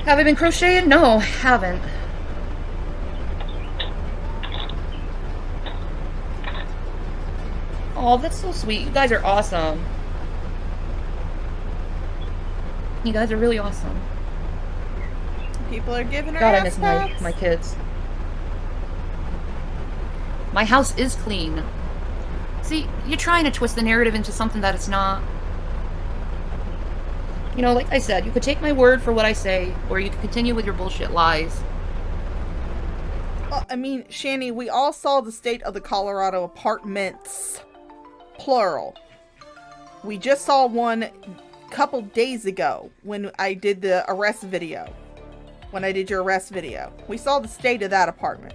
Have I been crocheting? No, haven't. Oh, that's so sweet. You guys are awesome. You guys are really awesome. People are giving her God, I ass miss pats. my kids. My house is clean. See, you're trying to twist the narrative into something that it's not. You know, like I said, you could take my word for what I say, or you could continue with your bullshit lies. Well, I mean, Shanny, we all saw the state of the Colorado apartments. Plural. We just saw one couple days ago when I did the arrest video. When I did your arrest video. We saw the state of that apartment.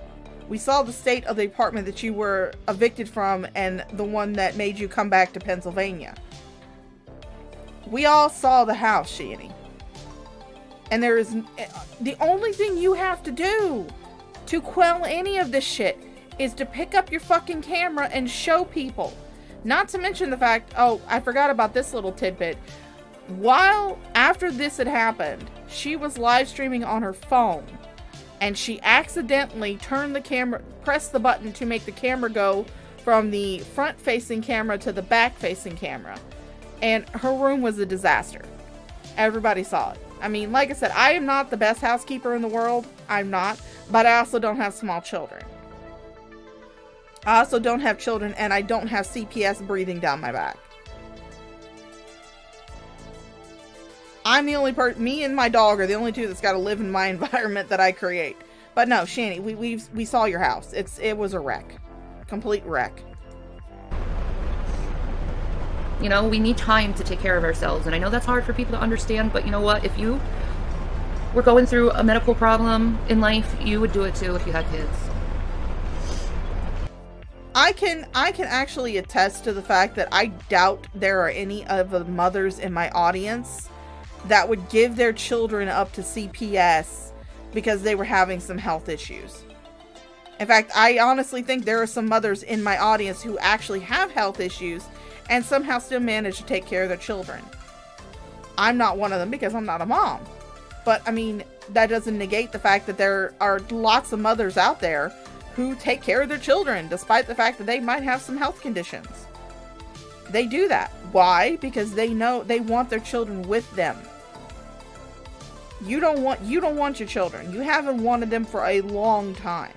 We saw the state of the apartment that you were evicted from and the one that made you come back to Pennsylvania. We all saw the house, Shanny. And there is... the only thing you have to do to quell any of this shit is to pick up your fucking camera and show people. Not to mention the fact... oh, I forgot about this little tidbit. While after this had happened, she was live streaming on her phone. And she accidentally turned the camera... pressed the button to make the camera go from the front-facing camera to the back-facing camera. And her room was a disaster. Everybody saw it. I mean, like I said, I am not the best housekeeper in the world. I'm not. But I also don't have small children. I also don't have children, and I don't have CPS breathing down my back. I'm the only person... me and my dog are the only two that's got to live in my environment that I create. But no, Shanny, we saw your house. It was a wreck. Complete wreck. You know, we need time to take care of ourselves. And I know that's hard for people to understand, but you know what? If you were going through a medical problem in life, you would do it too if you had kids. I can actually attest to the fact that I doubt there are any of the mothers in my audience that would give their children up to CPS because they were having some health issues. In fact, I honestly think there are some mothers in my audience who actually have health issues and somehow still manage to take care of their children. I'm not one of them because I'm not a mom. But, I mean, that doesn't negate the fact that there are lots of mothers out there who take care of their children despite the fact that they might have some health conditions. They do that. Why? Because they know they want their children with them. You don't want your children. You haven't wanted them for a long time.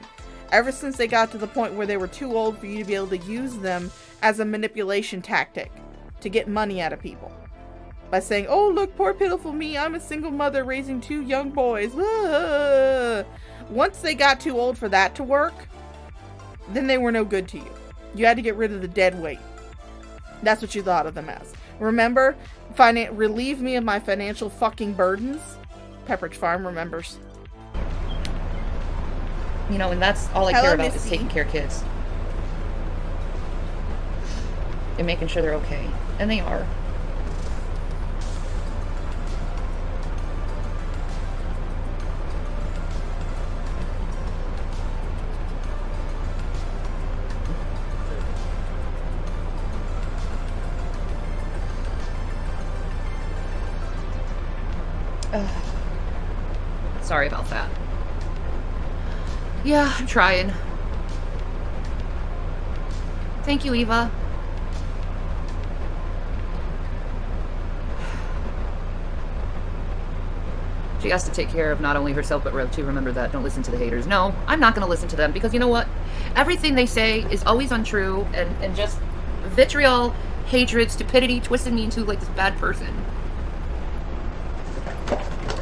Ever since they got to the point where they were too old for you to be able to use them as a manipulation tactic to get money out of people. by saying, "Oh, look, poor pitiful me. I'm a single mother raising 2 young boys." Ah. Once they got too old for that to work, then they were no good to you. You had to get rid of the dead weight. That's what you thought of them as. Remember, relieve me of my financial fucking burdens. Pepperidge Farm remembers. You know, and that's all I Hello, care about is Missy. taking care of kids. And making sure they're okay. And they are. Sorry about that. Yeah, I'm trying. Thank you, Eva. She has to take care of not only herself, but Rev too. Remember that. Don't listen to the haters. No, I'm not going to listen to them because you know what? Everything they say is always untrue and just vitriol, hatred, stupidity, twisting me into like this bad person.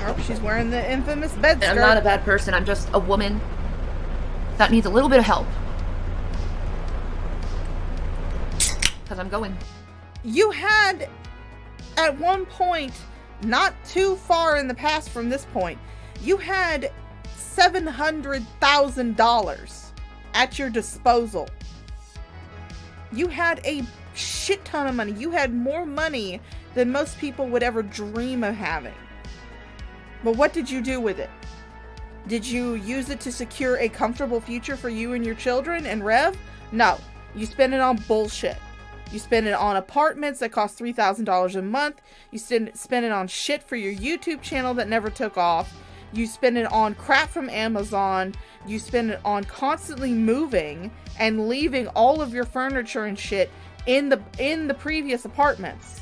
Oh, she's wearing the infamous bed skirt. I'm not a bad person. I'm just a woman that needs a little bit of help. Because I'm going. You had, at one point, not too far in the past from this point, you had $700,000 at your disposal. You had a shit ton of money. You had more money than most people would ever dream of having. But what did you do with it? Did you use it to secure a comfortable future for you and your children and Rev? No. You spent it on bullshit. You spend it on apartments that cost $3,000 a month. You spend it on shit for your YouTube channel that never took off. You spend it on crap from Amazon. You spend it on constantly moving and leaving all of your furniture and shit in the previous apartments.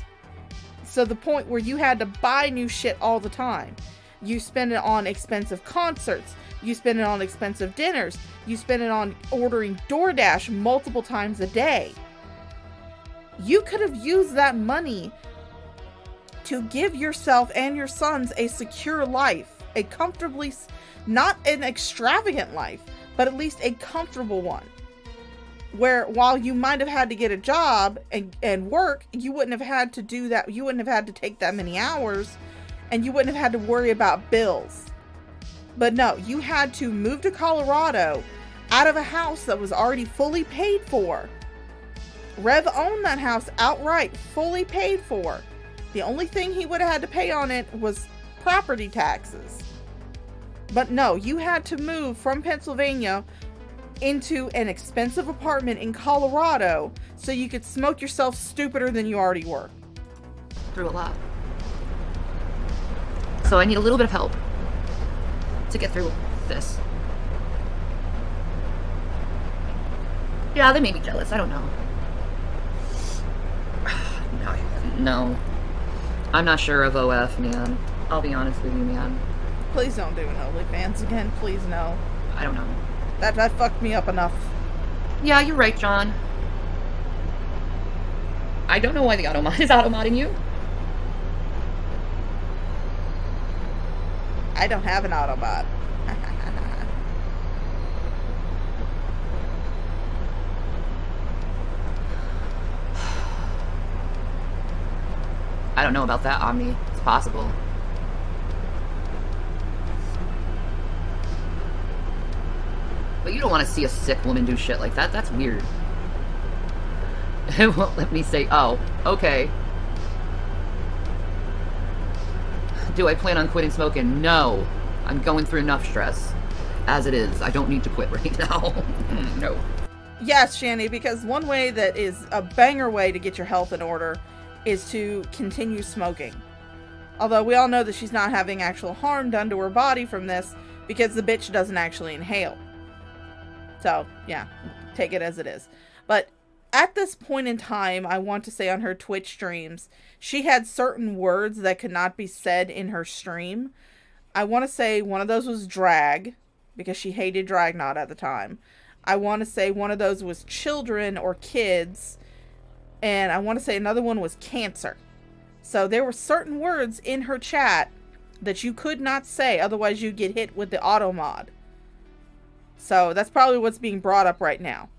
So the point where you had to buy new shit all the time. You spend it on expensive concerts. You spend it on expensive dinners. You spend it on ordering DoorDash multiple times a day. You could have used that money to give yourself and your sons a secure life, a comfortably, not an extravagant life, but at least a comfortable one. Where while you might have had to get a job and work, you wouldn't have had to do that. You wouldn't have had to take that many hours and you wouldn't have had to worry about bills. But no, you had to move to Colorado out of a house that was already fully paid for. Rev owned that house outright, fully paid for. The only thing he would have had to pay on it was property taxes. But no, you had to move from Pennsylvania into an expensive apartment in Colorado so you could smoke yourself stupider than you already were. Through a lot. So I need a little bit of help to get through this. Yeah, they may be jealous. I don't know. No. I'm not sure of OF, man. I'll be honest with you, man. Please don't do an OnlyFans again. Please, no. I don't know. That fucked me up enough. Yeah, you're right, John. I don't know why the automod is automodding you. I don't have an Autobot. I don't know about that, Omni. It's possible. But you don't want to see a sick woman do shit like that. That's weird. It won't let me say, oh, okay. Do I plan on quitting smoking? No. I'm going through enough stress. As it is. I don't need to quit right now. No. Yes, Shanny, because one way that is a banger way to get your health in order is to continue smoking. Although we all know that she's not having actual harm done to her body from this because the bitch doesn't actually inhale. So, yeah, take it as it is. But at this point in time, I want to say on her Twitch streams, she had certain words that could not be said in her stream. I want to say one of those was drag, because she hated Dragnot at the time. I want to say one of those was children or kids, and I want to say another one was cancer. So there were certain words in her chat that you could not say, otherwise you'd get hit with the auto mod. So that's probably what's being brought up right now.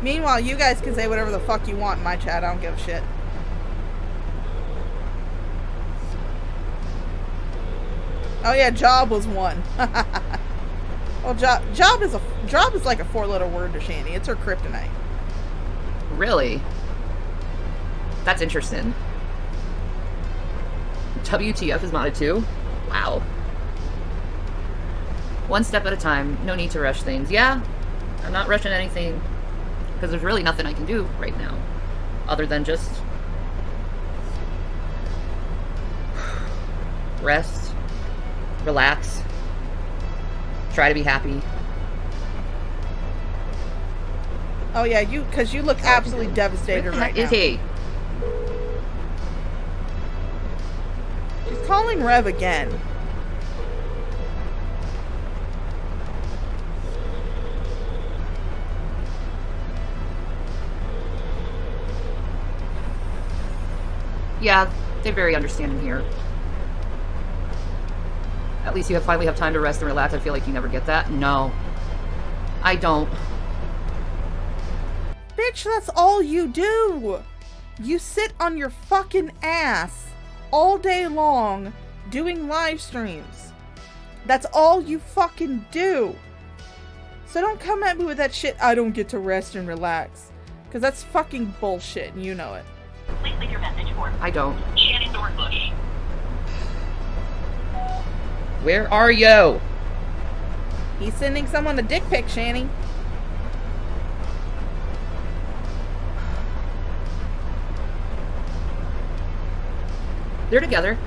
Meanwhile, you guys can say whatever the fuck you want in my chat. I don't give a shit. Oh yeah, job was one. Well, job is like a 4-letter word to Shanny. It's her kryptonite. Really? That's interesting. WTF is modded too? Wow. One step at a time. No need to rush things. Yeah, I'm not rushing anything. Because there's really nothing I can do right now. Other than just... rest. Relax. Try to be happy. Oh yeah, because you look absolutely devastated right now. Is he? She's calling Rev again. Yeah, they're very understanding here. At least you finally have time to rest and relax. I feel like you never get that. No. I don't. Bitch, that's all you do. You sit on your fucking ass all day long doing live streams. That's all you fucking do. So don't come at me with that shit, I don't get to rest and relax. Because that's fucking bullshit and you know it. Please leave your message for I don't. Shanny Dornbush. Where are you? He's sending someone a dick pic, Shanny. They're together.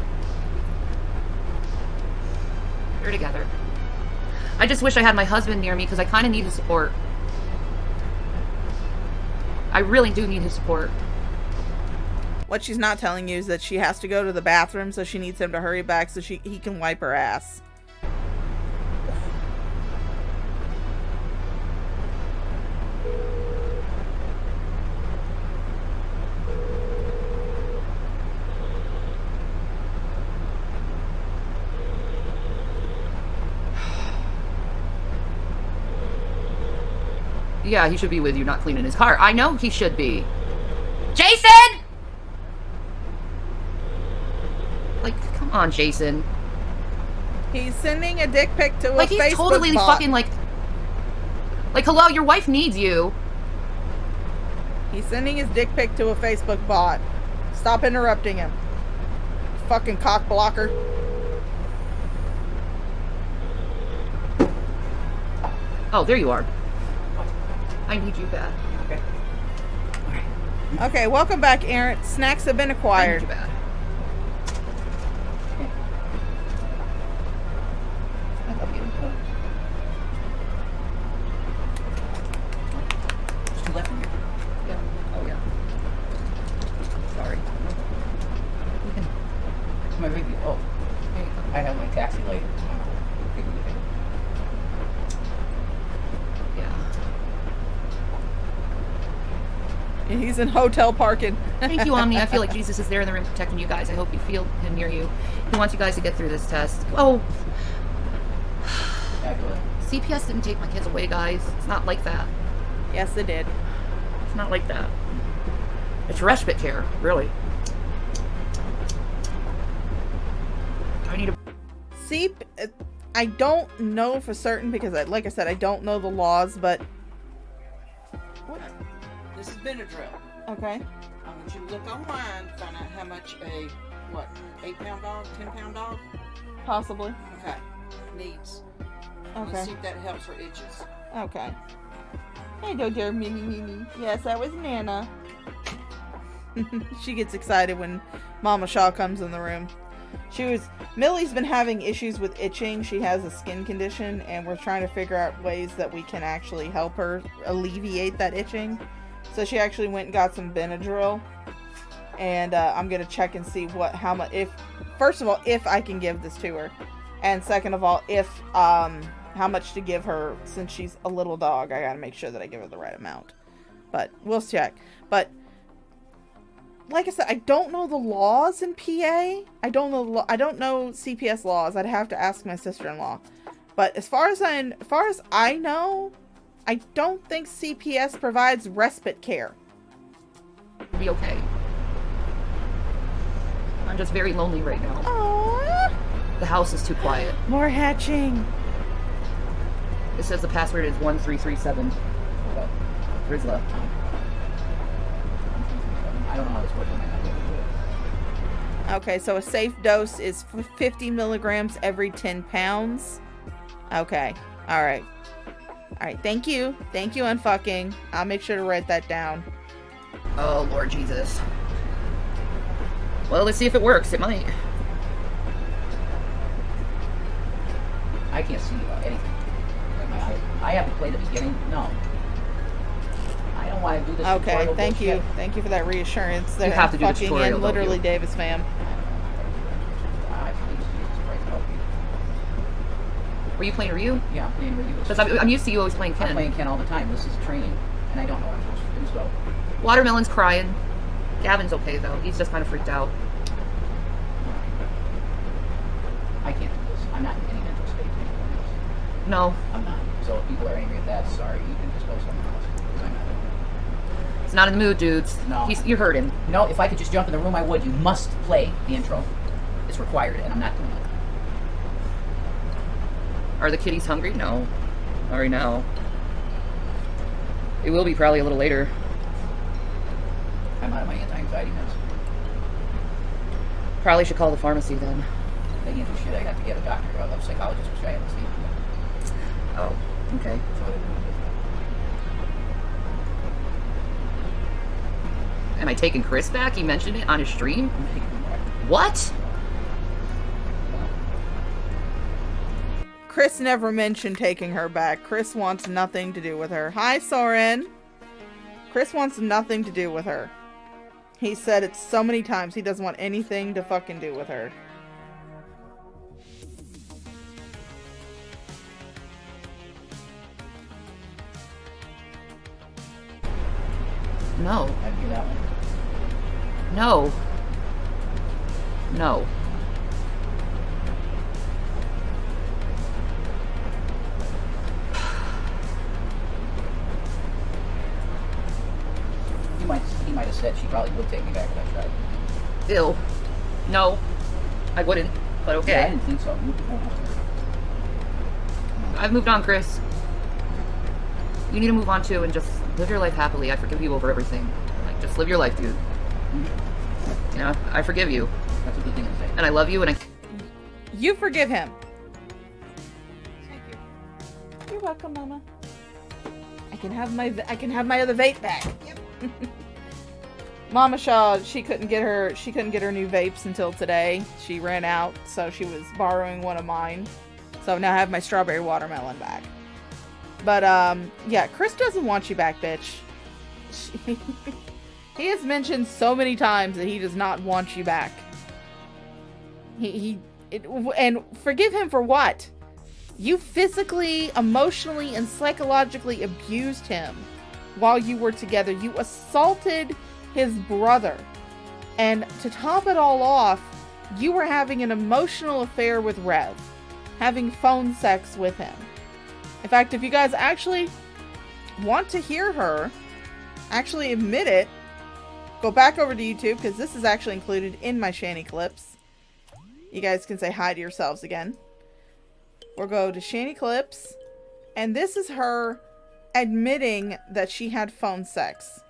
They're together. I just wish I had my husband near me because I kind of need his support. I really do need his support. What she's not telling you is that she has to go to the bathroom, so she needs him to hurry back so he can wipe her ass. Yeah, he should be with you, not cleaning his car. I know he should be. Jason! Like, come on, Jason. He's sending a dick pic to a Like, he's Facebook totally bot. fucking, like, hello, your wife needs you. He's sending his dick pic to a Facebook bot. Stop interrupting him. Fucking cock blocker. Oh, there you are. I need you bad. Okay. Okay, welcome back, Aaron. Snacks have been I need acquired. you bad. I love you. There's two left in here. Yeah. Oh, yeah. Sorry. You can... It's my baby. Oh, There you go. I have my taxi later. Yeah. He's in hotel parking. Thank you, Omni. I feel like Jesus is there in the room protecting you guys. I hope you feel him near you. He wants you guys to get through this test. Oh, CPS didn't take my kids away, guys. It's not like that. Yes, it did. It's not like that. It's respite care, really. I need a... See, I don't know for certain because, like I said, I don't know the laws, but... This is Benadryl. Okay. I want you to look online to find out how much a, 8-pound dog, 10-pound dog? Possibly. Okay. Needs. Okay. Let's see if that helps her itches. Okay. Hey, go dear Mimi. Yes, that was Nana. She gets excited when Mama Shaw comes in the room. Millie's been having issues with itching. She has a skin condition, and we're trying to figure out ways that we can actually help her alleviate that itching. So she actually went and got some Benadryl, and I'm gonna check and see first of all, if I can give this to her, and second of all, how much to give her since she's a little dog. I gotta make sure that I give her the right amount. but we'll check. But like I said, I don't know the laws in PA. I don't know CPS laws. I'd have to ask my sister-in-law. But as far as I know, I don't think CPS provides respite care. Be okay. I'm just very lonely right now. Aww. The house is too quiet. More hatching. It says the password is 1337. Rizla. I don't know how this works. Okay, so a safe dose is 50 milligrams every 10 pounds. Okay. Alright. Alright, thank you. Thank you, unfucking. I'll make sure to write that down. Oh, Lord Jesus. Well, let's see if it works. It might. I can't see anything. I have to play the beginning. No. I don't want to do this. Okay, thank you. Bullshit. Thank you for that reassurance. You have to do the fucking tutorial, in don't literally you? Davis fam. Were you playing Ryu? Yeah, I'm playing Ryu. Because I'm used to you always playing Ken. I'm playing Ken all the time. This is training, and I don't know what I'm supposed to do, so... Watermelon's crying. Gavin's okay, though. He's just kind of freaked out. I can't do this. I'm not in any mental state anymore. No. I'm not. So if people are angry at that, sorry, you can just go somewhere else. Because I'm not. He's not in the mood, dudes. No. You heard him. You know, if I could just jump in the room, I would. You must play the intro. It's required, and I'm not doing it. Are the kitties hungry? No. Not right now. It will be probably a little later. I'm out of my anti-anxiety meds. Probably should call the pharmacy then. They can't do shit. I have to get a doctor, a psychologist, which I haven't seen. Oh, okay. Am I taking Chris back? He mentioned it on his stream? What? Chris never mentioned taking her back. Chris wants nothing to do with her. Hi, Soren. Chris wants nothing to do with her. He said it so many times. He doesn't want anything to fucking do with her. No. I'd do that one. No. No. He might have said she probably would take me back if I tried. Ew. No. I wouldn't. But okay. Yeah, I didn't think so. I've moved on, Chris. You need to move on too and just live your life happily. I forgive you over everything. Like, just live your life, dude. You know, I forgive you. That's a good thing to say. And I love you and I... You forgive him. Thank you. You're welcome, Mama. I can have my other vape back. Yep. Mama Shaw, she couldn't get her new vapes until today. She ran out, so she was borrowing one of mine. So now I have my strawberry watermelon back. But yeah, Chris doesn't want you back, bitch. He has mentioned so many times that he does not want you back. And forgive him for what? You physically, emotionally, and psychologically abused him while you were together. You assaulted his brother. And to top it all off, you were having an emotional affair with Rev. Having phone sex with him. In fact, if you guys actually want to hear her actually admit it, go back over to YouTube, because this is actually included in my Shanny clips. You guys can say hi to yourselves again. We'll go to Shanny clips, and this is her admitting that she had phone sex.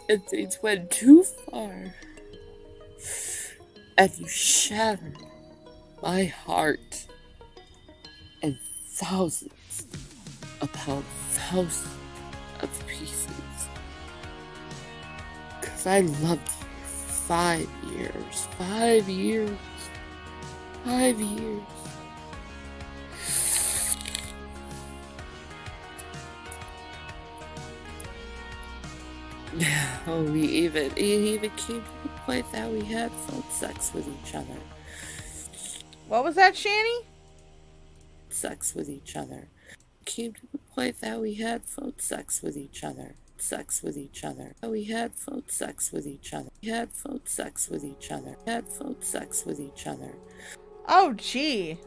And things went too far. And you shattered my heart in thousands upon thousands of pieces. 'Cause I loved you for 5 years. 5 years. 5 years. Oh, it even came to the point that we had phone sex with each other. What was that, Shanny? sex with each other. Came to the point that we had phone sex with each other. Sex with each other. We had phone sex with each other. We had phone sex with each other. Had phone sex with each other. Oh, gee.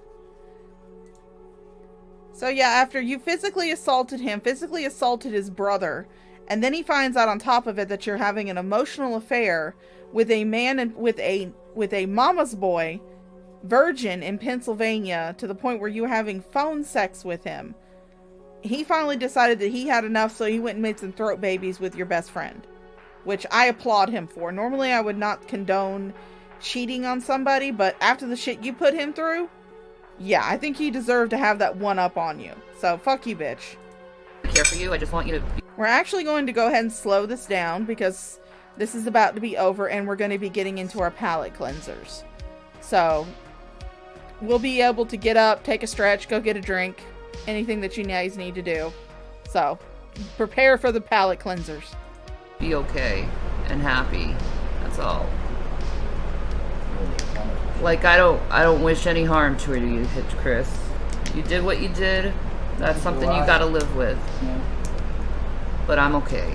So yeah, after you physically assaulted him, physically assaulted his brother, and then he finds out on top of it that you're having an emotional affair with a man and with a mama's boy, virgin in Pennsylvania, to the point where you were having phone sex with him. He finally decided that he had enough, so he went and made some throat babies with your best friend, which I applaud him for. Normally I would not condone cheating on somebody, but after the shit you put him through, yeah, I think he deserved to have that one up on you. So fuck you, bitch. I care for you. I just want you to be. We're actually going to go ahead and slow this down because this is about to be over and we're going to be getting into our palate cleansers. So we'll be able to get up, take a stretch, go get a drink, anything that you guys need to do. So prepare for the palate cleansers. Be okay and happy. That's all. Like, I don't wish any harm to you, Chris. You did what you did. That's something you gotta live with. Yeah. But I'm okay.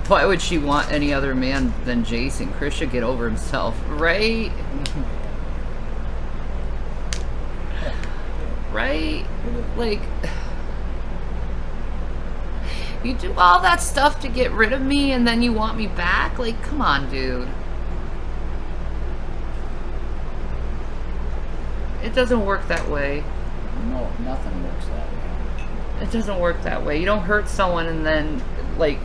Why would she want any other man than Jason? Chris should get over himself, right? Right? Like, you do all that stuff to get rid of me and then you want me back? Like, come on, dude. It doesn't work that way. No, nothing works that way. It doesn't work that way. You don't hurt someone and then, like,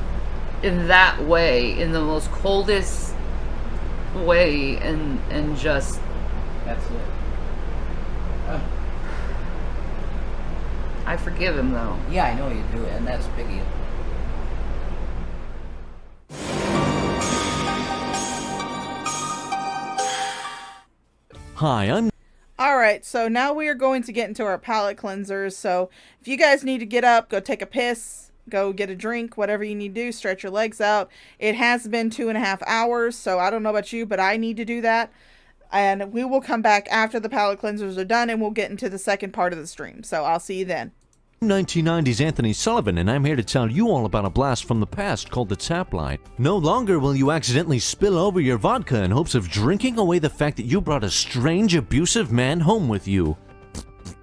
in that way, in the most coldest way, and just... That's it. I forgive him, though. Yeah, I know you do, and that's biggie. Hi, I'm... Alright, so now we are going to get into our palate cleansers. So if you guys need to get up, go take a piss, go get a drink, whatever you need to do, stretch your legs out. It has been 2.5 hours, so I don't know about you, but I need to do that. And we will come back after the palate cleansers are done, and we'll get into the second part of the stream. So I'll see you then. 1990's Anthony Sullivan, and I'm here to tell you all about a blast from the past called the Tap Light. No longer will you accidentally spill over your vodka in hopes of drinking away the fact that you brought a strange, abusive man home with you.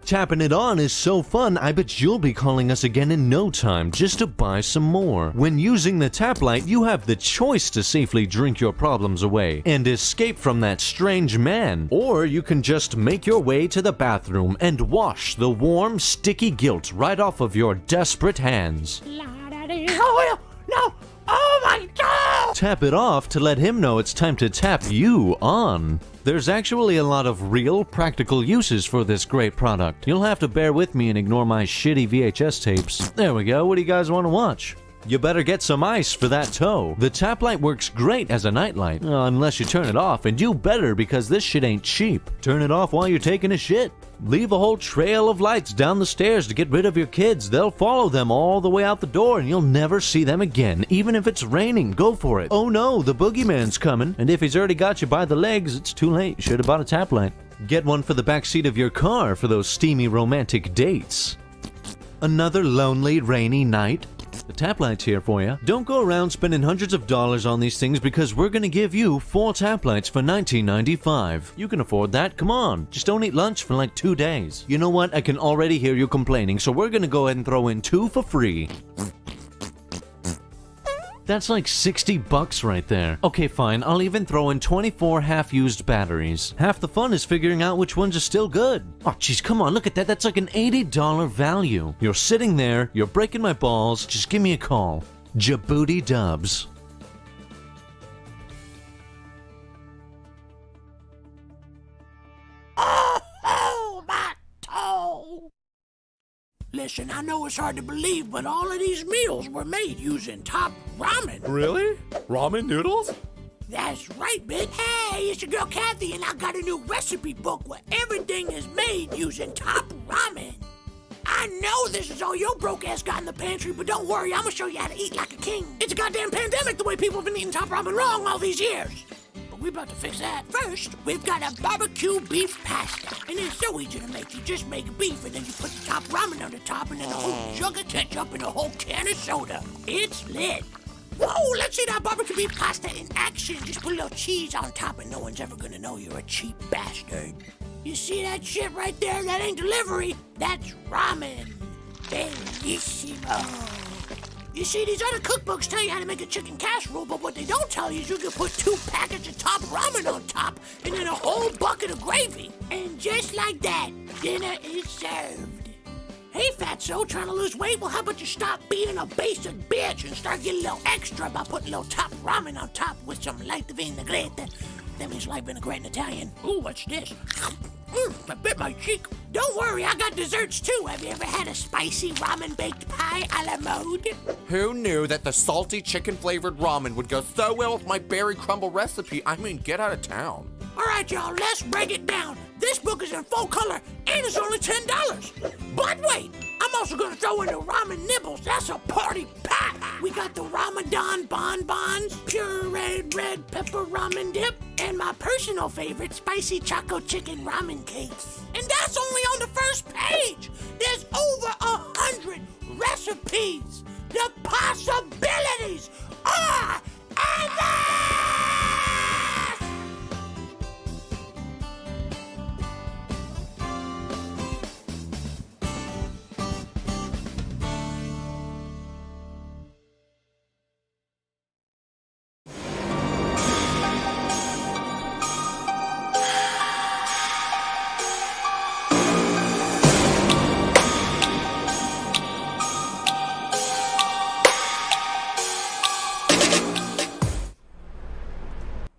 Tapping it on is so fun, I bet you'll be calling us again in no time just to buy some more. When using the Tap Light, you have the choice to safely drink your problems away and escape from that strange man. Or you can just make your way to the bathroom and wash the warm, sticky guilt right off of your desperate hands. No! Oh my god! Tap it off to let him know it's time to tap you on. There's actually a lot of real, practical uses for this great product. You'll have to bear with me and ignore my shitty VHS tapes. There we go, what do you guys want to watch? You better get some ice for that toe. The Tap Light works great as a nightlight, unless you turn it off, and you better because this shit ain't cheap. Turn it off while you're taking a shit. Leave a whole trail of lights down the stairs to get rid of your kids. They'll follow them all the way out the door and you'll never see them again. Even if it's raining, go for it. Oh no, the boogeyman's coming. And if he's already got you by the legs, it's too late. You should have bought a Tap Light. Get one for the backseat of your car for those steamy romantic dates. Another lonely, rainy night? The Tap Light's here for you. Don't go around spending hundreds of dollars on these things because we're gonna give you 4 Tap Lights for $19.95. You can afford that, come on. Just don't eat lunch for like 2 days. You know what, I can already hear you complaining, so we're gonna go ahead and throw in 2 for free. That's like $60 right there. Okay, fine, I'll even throw in 24 half-used batteries. Half the fun is figuring out which ones are still good. Oh, jeez, come on, look at that. That's like an $80 value. You're sitting there, you're breaking my balls, just give me a call. Djibouti Dubs. Oh, my toe! Listen, I know it's hard to believe, but all of these meals were made using top ramen. Really? Ramen noodles? That's right, bitch. Hey, it's your girl Kathy, and I got a new recipe book where everything is made using top ramen. I I know this is all your broke ass got in the pantry, but don't worry, I'm gonna show you how to eat like a king. It's a goddamn pandemic the way people have been eating top ramen wrong all these years. But we're about to fix that. First, we've got a barbecue beef pasta. And it's so easy to make. You just make beef and then you put the top ramen on the top and then a whole jug of ketchup and a whole can of soda. It's lit. Whoa, let's see that barbecue beef pasta in action. Just put a little cheese on top and no one's ever gonna know you're a cheap bastard. You see that shit right there? That ain't delivery. That's ramen. Bellissimo. You see, these other cookbooks tell you how to make a chicken casserole, but what they don't tell you is you can put 2 packets of top ramen on top and then a whole bucket of gravy. And just like that, dinner is served. Hey, fatso, trying to lose weight? Well, how about you stop being a basic bitch and start getting a little extra by putting a little top ramen on top with some light vinaigrette. That means light vinaigrette in Italian. Ooh, what's this? I bit my cheek. Don't worry, I got desserts too. Have you ever had a spicy ramen baked pie a la mode? Who knew that the salty chicken-flavored ramen would go so well with my berry crumble recipe? I mean, get out of town. All right, y'all, let's break it down. This book is in full color, and it's only $10. But wait, I'm also gonna throw in the ramen nibbles. That's a party pack. We got the Ramadan bonbons, pureed red pepper ramen dip, and my personal favorite, spicy choco chicken ramen cakes. And that's only on the first page. There's over 100 recipes. The possibilities are endless!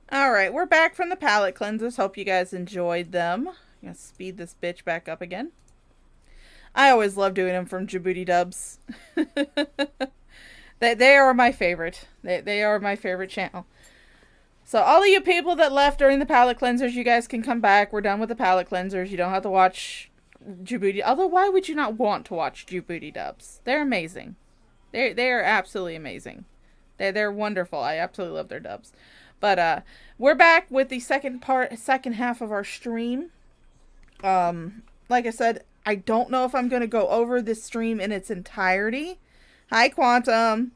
Alright, we're back from the palate cleansers. Hope you guys enjoyed them. I'm gonna speed this bitch back up again. I always love doing them from Djibouti dubs. they are my favorite. They are my favorite channel. So all of you people that left during the palate cleansers, you guys can come back. We're done with the palate cleansers. You don't have to watch Djibouti. Although, why would you not want to watch Djibouti dubs? They're amazing. They are absolutely amazing. They're wonderful. I absolutely love their dubs. But we're back with the second half of our stream. Like I said, I don't know if I'm going to go over this stream in its entirety. Hi, Quantum.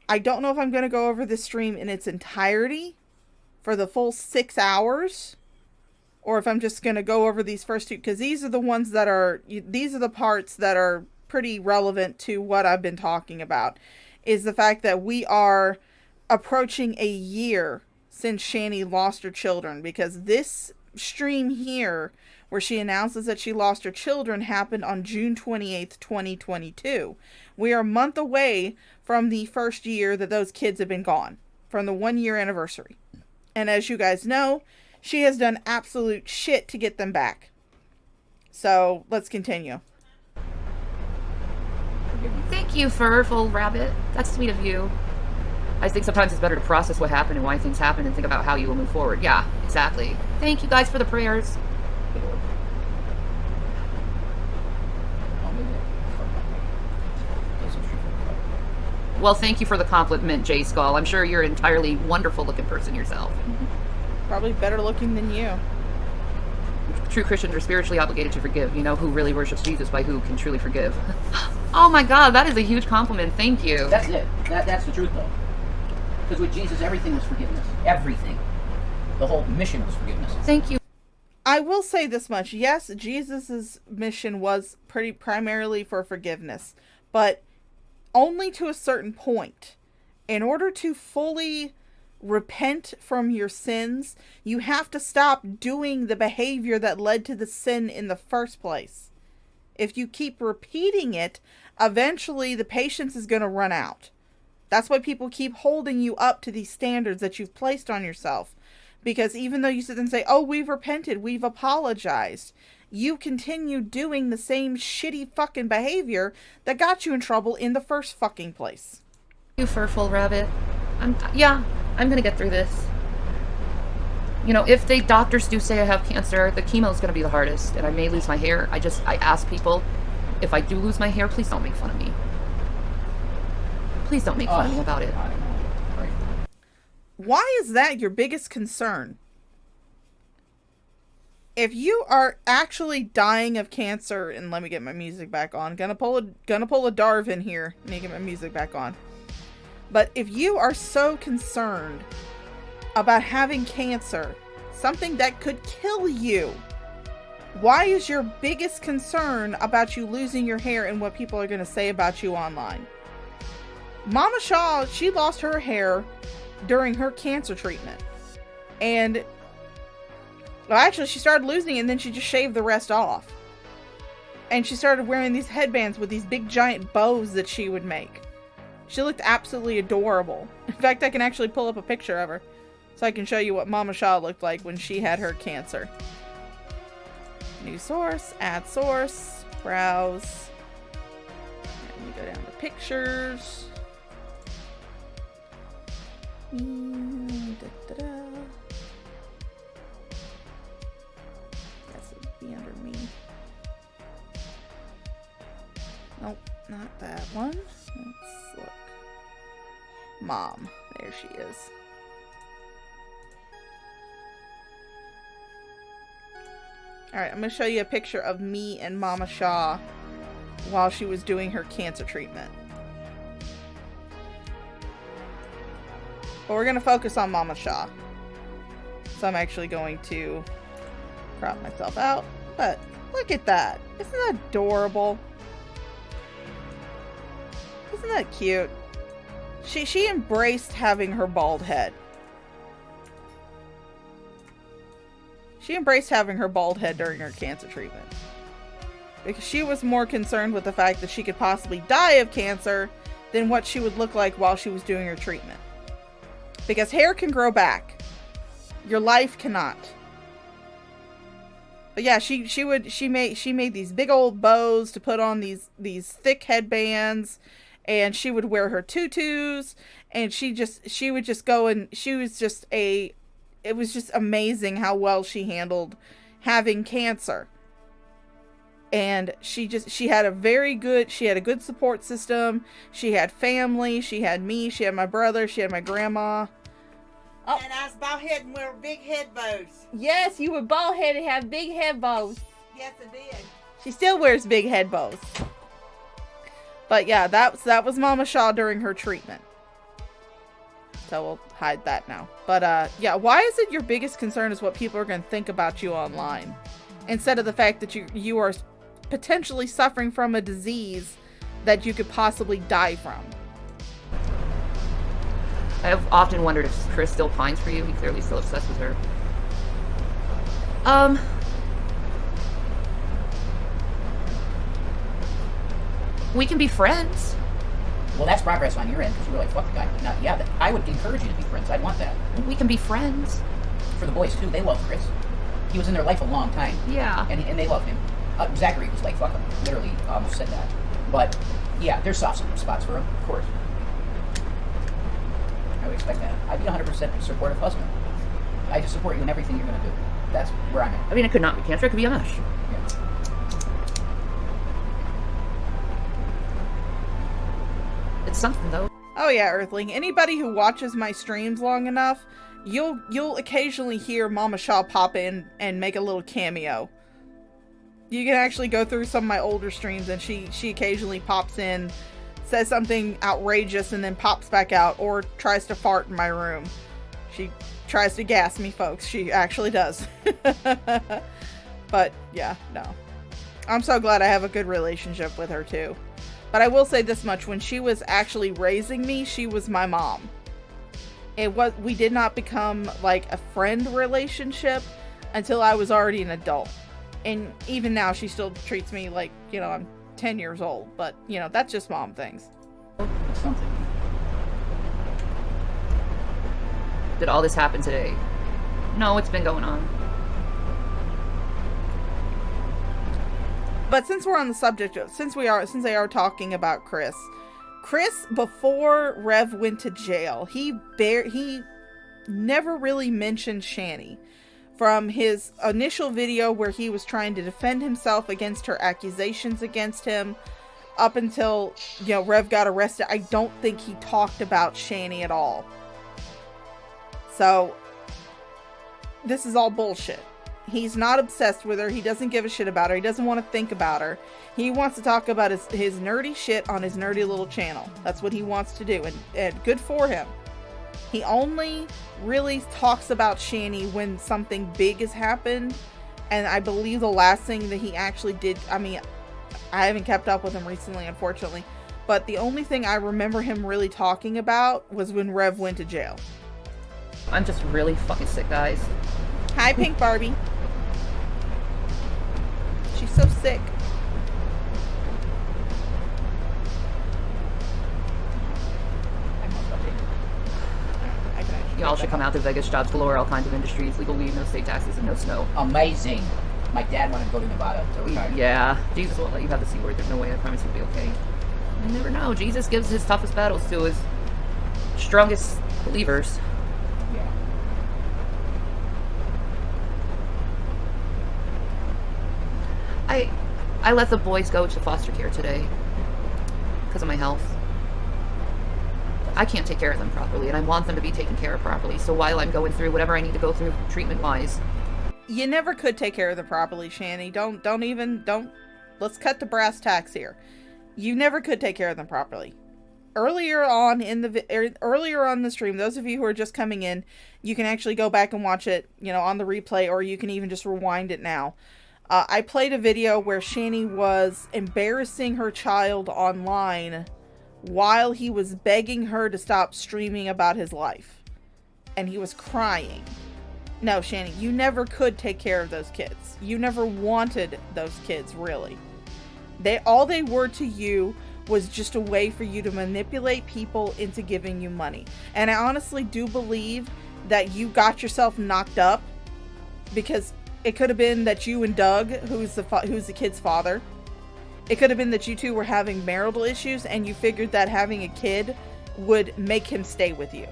I don't know if I'm going to go over this stream in its entirety for the full 6 hours, or if I'm just going to go over these first 2, because these are the ones that are, these are the parts that are pretty relevant to what I've been talking about, is the fact that we are approaching a year since Shanny lost her children, because this stream here where she announces that she lost her children happened on June 28th, 2022. We are a month away from the first year that those kids have been gone, from the 1-year anniversary. And as you guys know, she has done absolute shit to get them back. So let's continue. Thank you, Furful Rabbit. That's sweet of you. I think sometimes it's better to process what happened and why things happen and think about how you will move forward. Yeah, exactly. Thank you guys for the prayers. Well, thank you for the compliment, J Skull. I'm sure you're an entirely wonderful looking person yourself. Probably better looking than you. True Christians are spiritually obligated to forgive. You know who really worships Jesus by who can truly forgive. Oh my God, that is a huge compliment. Thank you. That's it. That's the truth, though. Because with Jesus, everything was forgiveness. Everything. The whole mission was forgiveness. Thank you. I will say this much. Yes, Jesus's mission was pretty primarily for forgiveness, but only to a certain point. In order to fully repent from your sins, you have to stop doing the behavior that led to the sin in the first place. If you keep repeating it, eventually the patience is going to run out. That's why people keep holding you up to these standards that you've placed on yourself. Because even though you sit and say, oh, we've repented, we've apologized, you continue doing the same shitty fucking behavior that got you in trouble in the first fucking place. You Furful Rabbit. I'm gonna get through this. You know, if the doctors do say I have cancer, the chemo is gonna be the hardest, and I may lose my hair. I ask people, if I do lose my hair, please don't make fun of me. Please don't make fun of me about it. I know. Right. Why is that your biggest concern? If you are actually dying of cancer, and let me get my music back on. Gonna pull a Darvin here. Let me get my music back on. But if you are so concerned about having cancer, something that could kill you, why is your biggest concern about you losing your hair and what people are going to say about you online? Mama Shaw, she lost her hair during her cancer treatment. And, well, actually, she started losing it and then she just shaved the rest off. And she started wearing these headbands with these big giant bows that she would make. She looked absolutely adorable. In fact, I can actually pull up a picture of her so I can show you what Mama Shaw looked like when she had her cancer. New source, add source, browse. And we go down to pictures. Guess it would be under me. Nope, not that one. Let's look. Mom. There she is. Alright, I'm going to show you a picture of me and Mama Shaw while she was doing her cancer treatment. But we're going to focus on Mama Shaw. So I'm actually going to crop myself out. But look at that. Isn't that adorable? Isn't that cute? She embraced having her bald head. She embraced having her bald head during her cancer treatment. Because she was more concerned with the fact that she could possibly die of cancer than what she would look like while she was doing her treatment. Because hair can grow back. Your life cannot. But yeah, she made these big old bows to put on these thick headbands, and she would wear her tutus, and she would just go, and she was just it was just amazing how well she handled having cancer. And she had a good support system. She had family, she had me, she had my brother, she had my grandma. Oh. And I was bald-headed and wear big head bows. Yes, you were bald-headed and have big head bows. Yes, I did. She still wears big head bows. But yeah, that was Mama Shaw during her treatment. So we'll hide that now. But yeah, why is it your biggest concern is what people are going to think about you online? Instead of the fact that you are potentially suffering from a disease that you could possibly die from. I have often wondered if Chris still pines for you. He's clearly still obsessed with her. We can be friends. Well, that's progress on your end, because you're like, fuck the guy. Now, yeah, I would encourage you to be friends. I'd want that. We can be friends. For the boys, too. They love Chris. He was in their life a long time. Yeah. And they love him. Zachary was like, fuck him. Literally almost said that. But, yeah, there's soft spots for him, of course. I would expect that. I'd be 100% supportive husband. I just support you in everything you're going to do. That's where I'm at. I mean, it could not be cancer. It could be MS. Yeah. It's something, though. Oh yeah, Earthling. Anybody who watches my streams long enough, you'll occasionally hear Mama Shaw pop in and make a little cameo. You can actually go through some of my older streams and she occasionally pops in, says something outrageous, and then pops back out, or tries to fart in my room. She tries to gas me, folks. She actually does. But yeah, no. I'm so glad I have a good relationship with her too. But I will say this much, when she was actually raising me, she was my mom. We did not become like a friend relationship until I was already an adult. And even now she still treats me like, I'm 10 years old, but that's just mom things. That's something. Did all this happen today? No, it's been going on. But since we're on the subject of, since they are talking about Chris, before Rev went to jail, he never really mentioned Shanny. From his initial video where he was trying to defend himself against her accusations against him, up until, you know, Rev got arrested, I don't think he talked about Shanny at all. So, this is all bullshit. He's not obsessed with her. He doesn't give a shit about her. He doesn't want to think about her. He wants to talk about his nerdy shit on his nerdy little channel. That's what he wants to do, and good for him. He only really talks about Shanny when something big has happened, and I believe the last thing that he actually did, I mean, I haven't kept up with him recently, unfortunately, but the only thing I remember him really talking about was when Rev went to jail. I'm just really fucking sick, guys. Hi, Pink Barbie. She's so sick. Y'all should come out to Vegas. Jobs galore, all kinds of industries, legal weed, no state taxes, and no snow. Amazing. My dad wanted to go to Nevada. So Yeah, Jesus won't let you have the C word. There's no way. I promise you'll be okay. You never know. Jesus gives his toughest battles to his strongest believers. Yeah. I let the boys go to foster care today because of my health. I can't take care of them properly, and I want them to be taken care of properly. So while I'm going through whatever I need to go through treatment-wise, you never could take care of them properly, Shanny. Don't. Let's cut the brass tacks here. You never could take care of them properly. Earlier on in the stream, those of you who are just coming in, you can actually go back and watch it, you know, on the replay, or you can even just rewind it now. I played a video where Shanny was embarrassing her child online while he was begging her to stop streaming about his life. And he was crying. No, Shanny, you never could take care of those kids. You never wanted those kids, really. All they were to you was just a way for you to manipulate people into giving you money. And I honestly do believe that you got yourself knocked up because it could have been that you and Doug, who's the kid's father, it could have been that you two were having marital issues and you figured that having a kid would make him stay with you.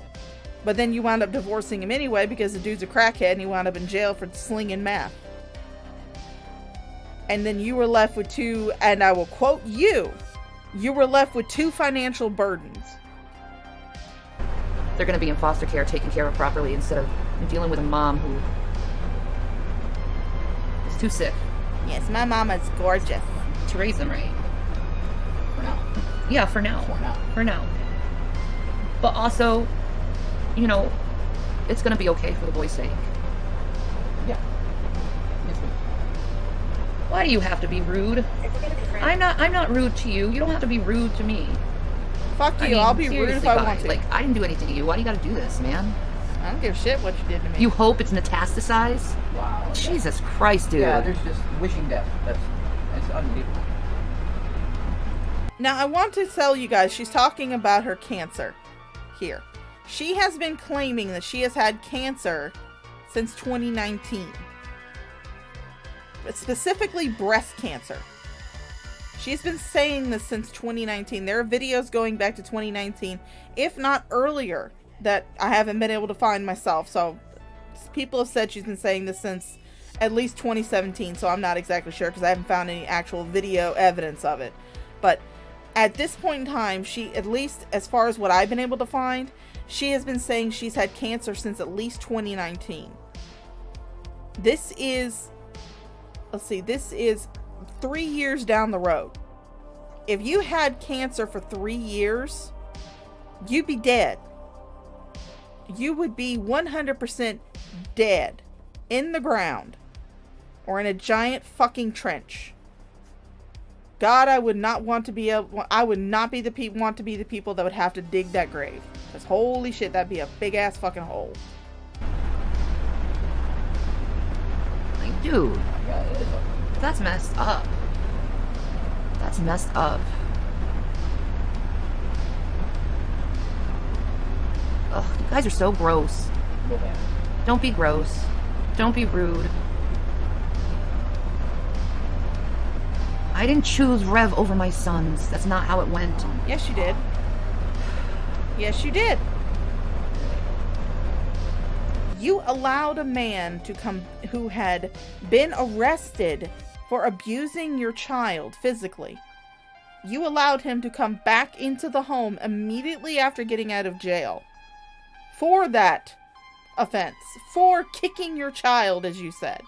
But then you wound up divorcing him anyway because the dude's a crackhead and he wound up in jail for slinging meth. And then you were left with two, and I will quote you were left with two financial burdens. they're going to be in foster care taken care of properly instead of dealing with a mom who is too sick. Yes, my mama's gorgeous. To raise them right. For now. Yeah, for now. For now. For now. But also, you know, it's going to be okay for the boy's sake. Yeah. Why do you have to be rude? I'm not rude to you. You don't have to be rude to me. Fuck you. I mean, I'll be rude if I want to. Like, I didn't do anything to you. Why do you gotta do this, man? I don't give a shit what you did to me. You hope it's metastasized? Wow. Jesus Christ, dude. Yeah, there's just wishing death. That's unbelievable. Now, I want to tell you guys, she's talking about her cancer here. She has been claiming that she has had cancer since 2019. But specifically breast cancer. She's been saying this since 2019. There are videos going back to 2019, if not earlier, that I haven't been able to find myself. So people have said she's been saying this since at least 2017, so I'm not exactly sure because I haven't found any actual video evidence of it. But at this point in time, she, at least as far as what I've been able to find, she has been saying she's had cancer since at least 2019. This is, let's see, this is 3 years down the road. If you had cancer for 3 years, you'd be dead. You would be 100% dead in the ground or in a giant fucking trench. God, I would not want to be I would not be want to be the people that would have to dig that grave. Because holy shit, that'd be a big ass fucking hole. Like, dude, that's messed up. That's messed up. Ugh, you guys are so gross. Don't be gross. Don't be rude. I didn't choose Rev over my sons. That's not how it went. Yes, you did. Yes, you did. You allowed a man to come who had been arrested for abusing your child physically. You allowed him to come back into the home immediately after getting out of jail for that offense, for kicking your child, as you said.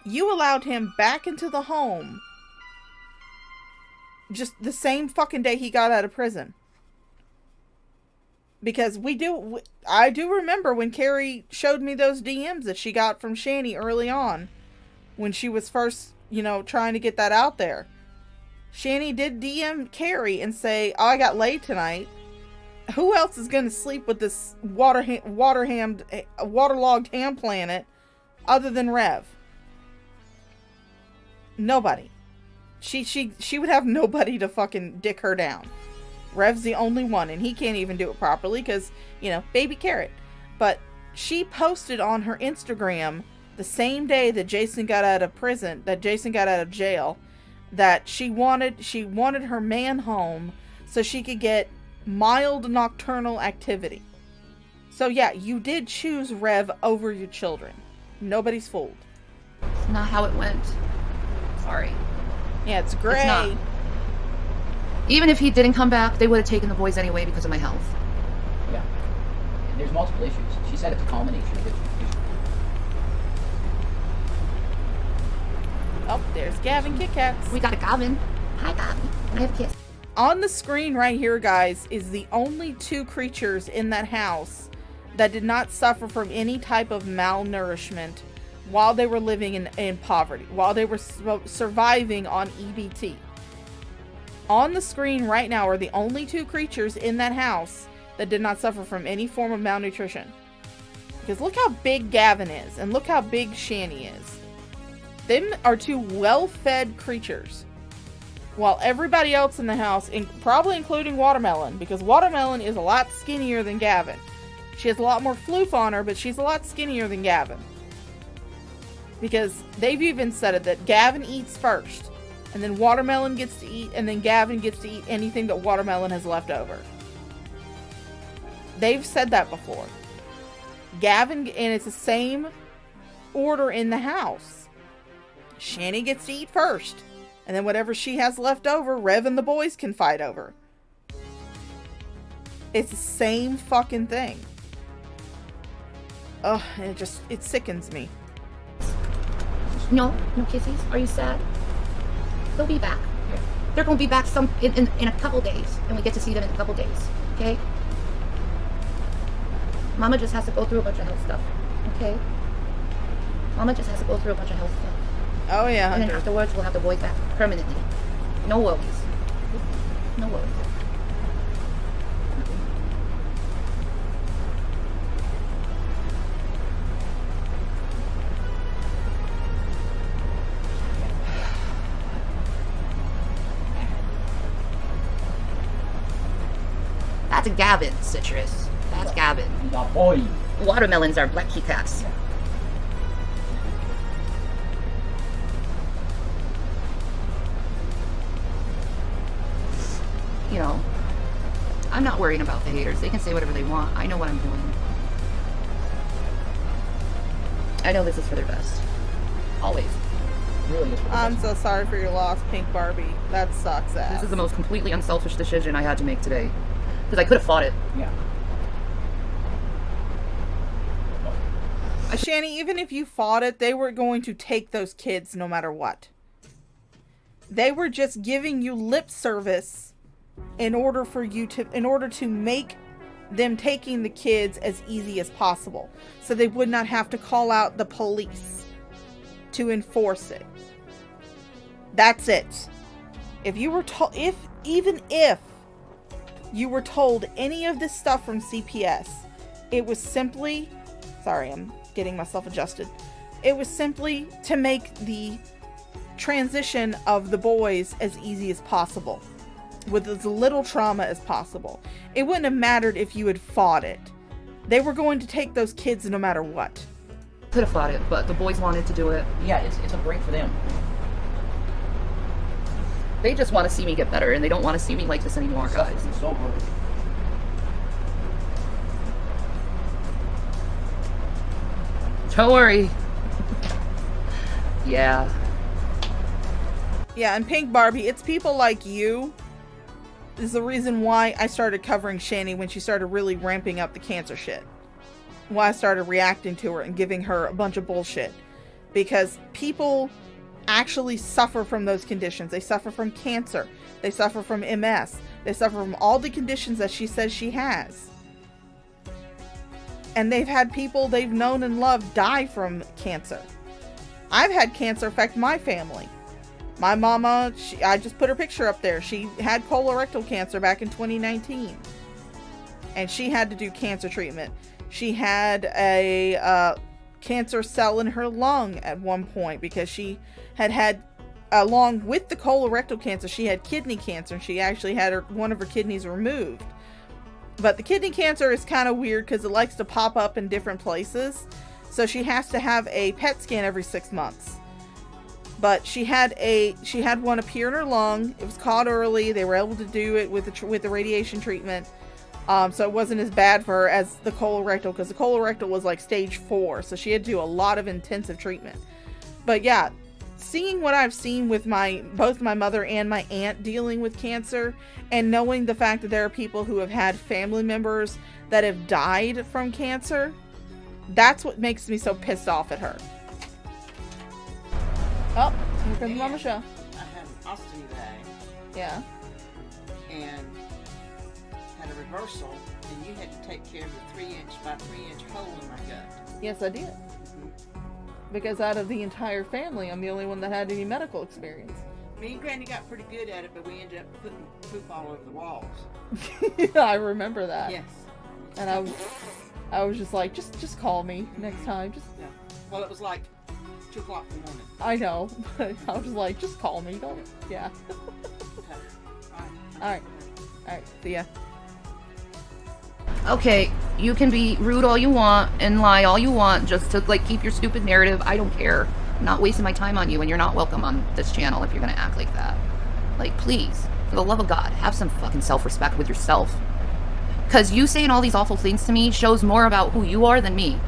You allowed him back into the home just the same fucking day he got out of prison. Because I do remember when Carrie showed me those DMs that she got from Shanny early on, when she was first, trying to get that out there. Shanny did DM Carrie and say, "Oh, I got laid tonight. Who else is going to sleep with this waterlogged ham planet other than Rev?" Nobody. She would have nobody to fucking dick her down. Rev's the only one, and he can't even do it properly because, baby carrot. But she posted on her Instagram the same day that Jason got out of jail, that she wanted her man home so she could get mild nocturnal activity. So yeah, you did choose Rev over your children. Nobody's fooled. It's not how it went. Sorry. Yeah, it's gray. It's not. Even if he didn't come back, they would have taken the boys anyway because of my health. Yeah. There's multiple issues. She said it's a culmination of issues. Oh, there's Gavin Kit Kats. We got a Gavin. Hi, Gavin. I have a kiss. On the screen right here, guys, is the only two creatures in that house that did not suffer from any type of malnourishment while they were living in poverty, while they were surviving on EBT. On the screen right now are the only two creatures in that house that did not suffer from any form of malnutrition. Because look how big Gavin is, and look how big Shanny is. Them are two well-fed creatures. While everybody else in the house, probably including Watermelon, because Watermelon is a lot skinnier than Gavin. She has a lot more floof on her, but she's a lot skinnier than Gavin. Because they've even said it, that Gavin eats first, and then Watermelon gets to eat, and then Gavin gets to eat anything that Watermelon has left over. They've said that before. Gavin, and it's the same order in the house. Shanny gets to eat first, and then whatever she has left over, Rev and the boys can fight over. It's the same fucking thing. Ugh, it sickens me. No kisses. Are you sad? They'll be back. They're gonna be back in a couple days, and we get to see them in a couple days. Okay? Mama just has to go through a bunch of health stuff. Okay? Mama just has to go through a bunch of health stuff. Oh yeah. And then afterwards, we'll have the boys back permanently. No worries. No worries. That's Gavin, Citrus. That's Gavin. The boy. Watermelons are black Kit Kats. I'm not worrying about the haters. They can say whatever they want. I know what I'm doing. I know this is for their best. Always. Really is for the I'm best. so sorry for your loss, Pink Barbie. That sucks ass. This is the most completely unselfish decision I had to make today. Because I could have fought it. Yeah. Shanny, even if you fought it, they were going to take those kids no matter what. They were just giving you lip service in order to make them taking the kids as easy as possible, so they would not have to call out the police to enforce it. That's it. If you were told, even if you were told any of this stuff from CPS, it was simply, sorry, I'm getting myself adjusted. It was simply to make the transition of the boys as easy as possible, with as little trauma as possible. It wouldn't have mattered if you had fought it. They were going to take those kids no matter what. Could have fought it, but the boys wanted to do it. Yeah, it's a break for them. They just want to see me get better, and they don't want to see me like this anymore, guys. It's so good. Don't worry. Yeah. Yeah, and Pink Barbie, it's people like you is the reason why I started covering Shanny when she started really ramping up the cancer shit. Why I started reacting to her and giving her a bunch of bullshit. Because people actually suffer from those conditions. They suffer from cancer. They suffer from MS. They suffer from all the conditions that she says she has. And they've had people they've known and loved die from cancer. I've had cancer affect my family. My mama, I just put her picture up there. She had colorectal cancer back in 2019. And she had to do cancer treatment. She had a cancer cell in her lung at one point because she had, along with the colorectal cancer, she had kidney cancer. And she actually had one of her kidneys removed. But the kidney cancer is kind of weird because it likes to pop up in different places. So she has to have a PET scan every 6 months. But she had one appear in her lung. It was caught early. They were able to do it with the radiation treatment. So it wasn't as bad for her as the colorectal, because the colorectal was like stage 4. So she had to do a lot of intensive treatment. But yeah, seeing what I've seen with both my mother and my aunt dealing with cancer, and knowing the fact that there are people who have had family members that have died from cancer, that's what makes me so pissed off at her. Oh, here comes Mama Show. I had an ostomy bag. Yeah. And had a reversal, and you had to take care of the 3-inch by 3-inch hole in my gut. Yes, I did. Because out of the entire family, I'm the only one that had any medical experience. Me and Granny got pretty good at it, but we ended up putting poop all over the walls. Yeah, I remember that. Yes. And I was just like, just call me next time. Yeah. Well, it was like 2 o'clock in the morning. I know, but I was like, just call me. Don't. Yeah. Okay. All right. See ya. Okay, you can be rude all you want and lie all you want just to like keep your stupid narrative. I don't care. I'm not wasting my time on you, and you're not welcome on this channel if you're gonna act like that. Like, please, for the love of God, have some fucking self-respect with yourself. Because you saying all these awful things to me shows more about who you are than me.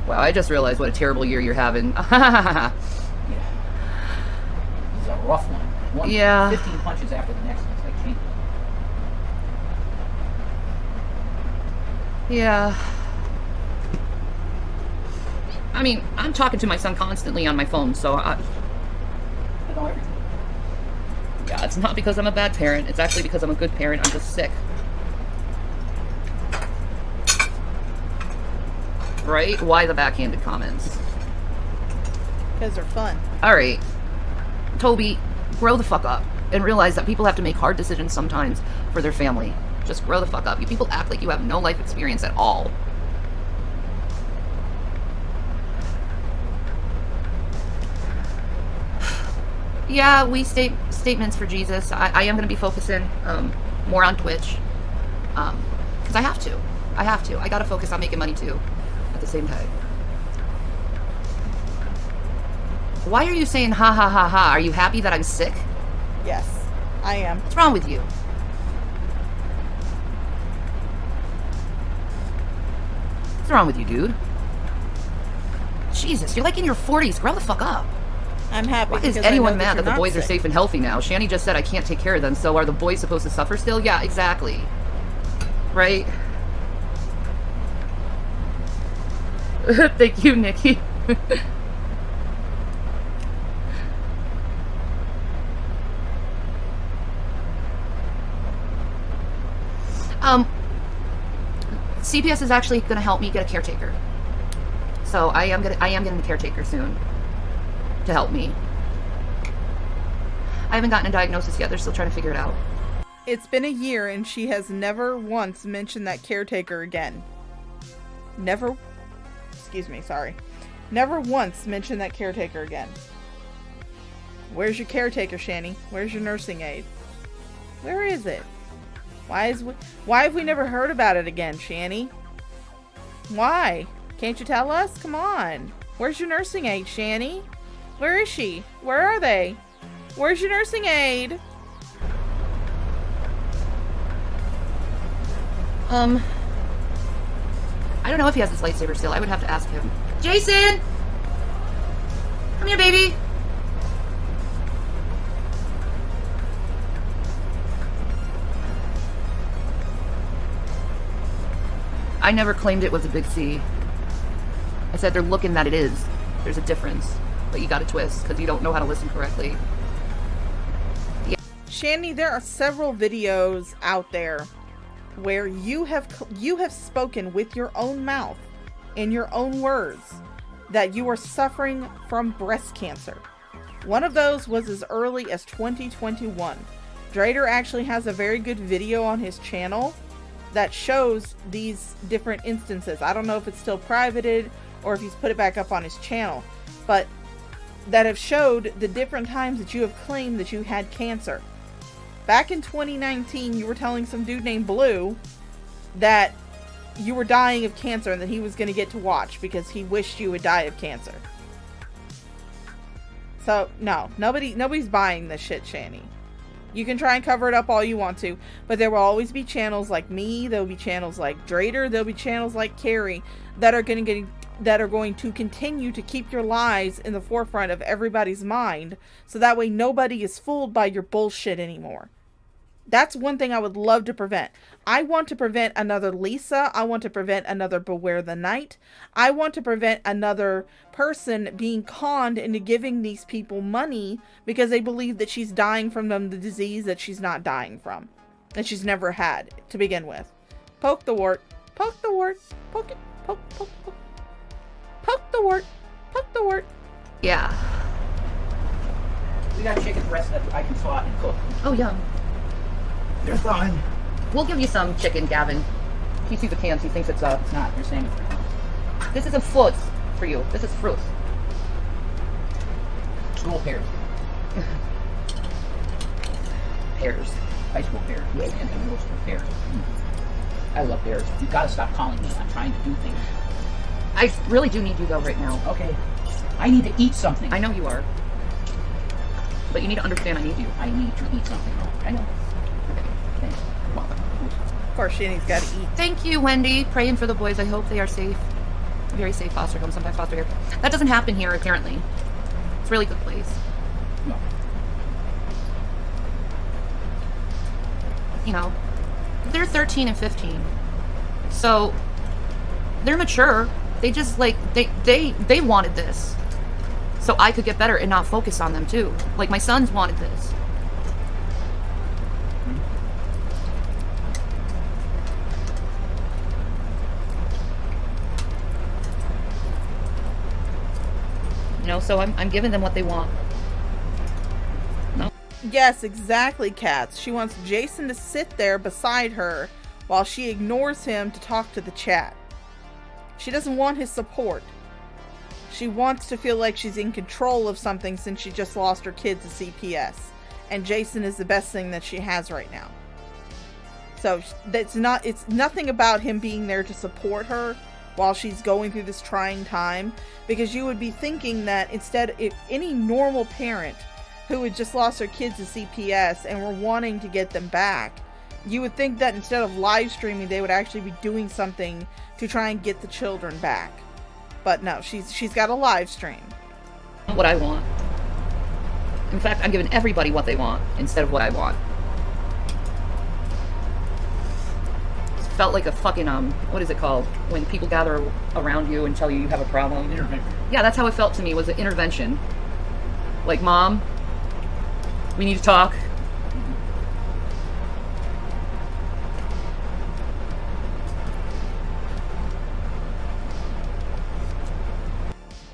Wow, I just realized what a terrible year you're having. Yeah. This is a rough one. Yeah. 15 punches after the next one. It's like, gee. Yeah. I mean, I'm talking to my son constantly on my phone, so I know everything. Yeah, it's not because I'm a bad parent. It's actually because I'm a good parent. I'm just sick. Right? Why the backhanded comments? Because they're fun. Alright. Toby, grow the fuck up and realize that people have to make hard decisions sometimes for their family. Just grow the fuck up. You people act like you have no life experience at all. Yeah, we state statements for Jesus. I am going to be focusing more on Twitch. Because I have to. I got to focus on making money too at the same time. Why are you saying ha ha ha ha? Are you happy that I'm sick? Yes, I am. What's wrong with you? What's wrong with you, dude? Jesus, you're like in your 40s. Grow the fuck up. I'm happy. Why is anyone mad that the boys are safe and healthy now? Shanny just said I can't take care of them, so are the boys supposed to suffer still? Yeah, exactly. Right? Thank you, Nikki. CPS is actually going to help me get a caretaker. So I am getting a caretaker soon to help me. I haven't gotten a diagnosis yet. They're still trying to figure it out. It's been a year and she has never once mentioned that caretaker again. Never once mentioned that caretaker again. Where's your caretaker, Shanny? Where's your nursing aide? Where is it? Why have we never heard about it again, Shanny? Why? Can't you tell us? Come on. Where's your nursing aide, Shanny? Where is she? Where are they? Where's your nursing aide? I don't know if he has his lightsaber still. I would have to ask him. Jason! Come here, baby! I never claimed it was a big C. I said they're looking that it is. There's a difference. But you gotta twist, because you don't know how to listen correctly. Yeah. Shanny, there are several videos out there where you have spoken with your own mouth, in your own words, that you are suffering from breast cancer. One of those was as early as 2021. Drader actually has a very good video on his channel that shows these different instances. I don't know if it's still privated or if he's put it back up on his channel, but that have showed the different times that you have claimed that you had cancer. Back in 2019, you were telling some dude named Blue that you were dying of cancer and that he was going to get to watch because he wished you would die of cancer. So, no. Nobody's buying this shit, Shanny. You can try and cover it up all you want to, but there will always be channels like me, there will be channels like Drader, there will be channels like Carrie that are going to continue to keep your lies in the forefront of everybody's mind, so that way nobody is fooled by your bullshit anymore. That's one thing I would love to prevent. I want to prevent another Lisa. I want to prevent another Beware the Night. I want to prevent another person being conned into giving these people money because they believe that she's dying from the disease that she's not dying from, that she's never had to begin with. Poke the wart. Poke the wart. Poke it. Poke, poke, poke. Poke the wart. Poke the wart. Yeah. We got chicken breast that I can thaw and cook. Oh, yum. They're thawing. We'll give you some chicken, Gavin. He sees the cans, he thinks it's It's not. You're saying it. This isn't fruits for you. This is fruits. School pears. Pears. High school pears. Yeah, and middle school pears. I love pears. You gotta stop calling me. I'm trying to do things. I really do need you though right now. Okay. I need to eat something. I know you are. But you need to understand I need you. I need to eat something. I know. Okay. Thanks. Of course, Shanny's got to eat. Thank you, Wendy. Praying for the boys. I hope they are safe. Very safe foster home, sometimes foster care. That doesn't happen here, apparently. It's a really good place. No. You know, they're 13 and 15. So, they're mature. They just, like, they wanted this. So I could get better and not focus on them, too. Like, my sons wanted this. You know, so I'm giving them what they want. No. Yes, exactly, Katz. She wants Jason to sit there beside her while she ignores him to talk to the chat. She doesn't want his support. She wants to feel like she's in control of something since she just lost her kids to CPS. And Jason is the best thing that she has right now. So it's nothing about him being there to support her while she's going through this trying time, because you would be thinking that instead, if any normal parent who had just lost their kids to CPS and were wanting to get them back, you would think that instead of live streaming, they would actually be doing something to try and get the children back. But no, she's got a live stream. What I want. In fact, I'm giving everybody what they want instead of what I want. Felt like a fucking what is it called when people gather around you and tell you have a problem? Intervention. Yeah, that's how it felt to me. Was an intervention. Like, Mom, we need to talk.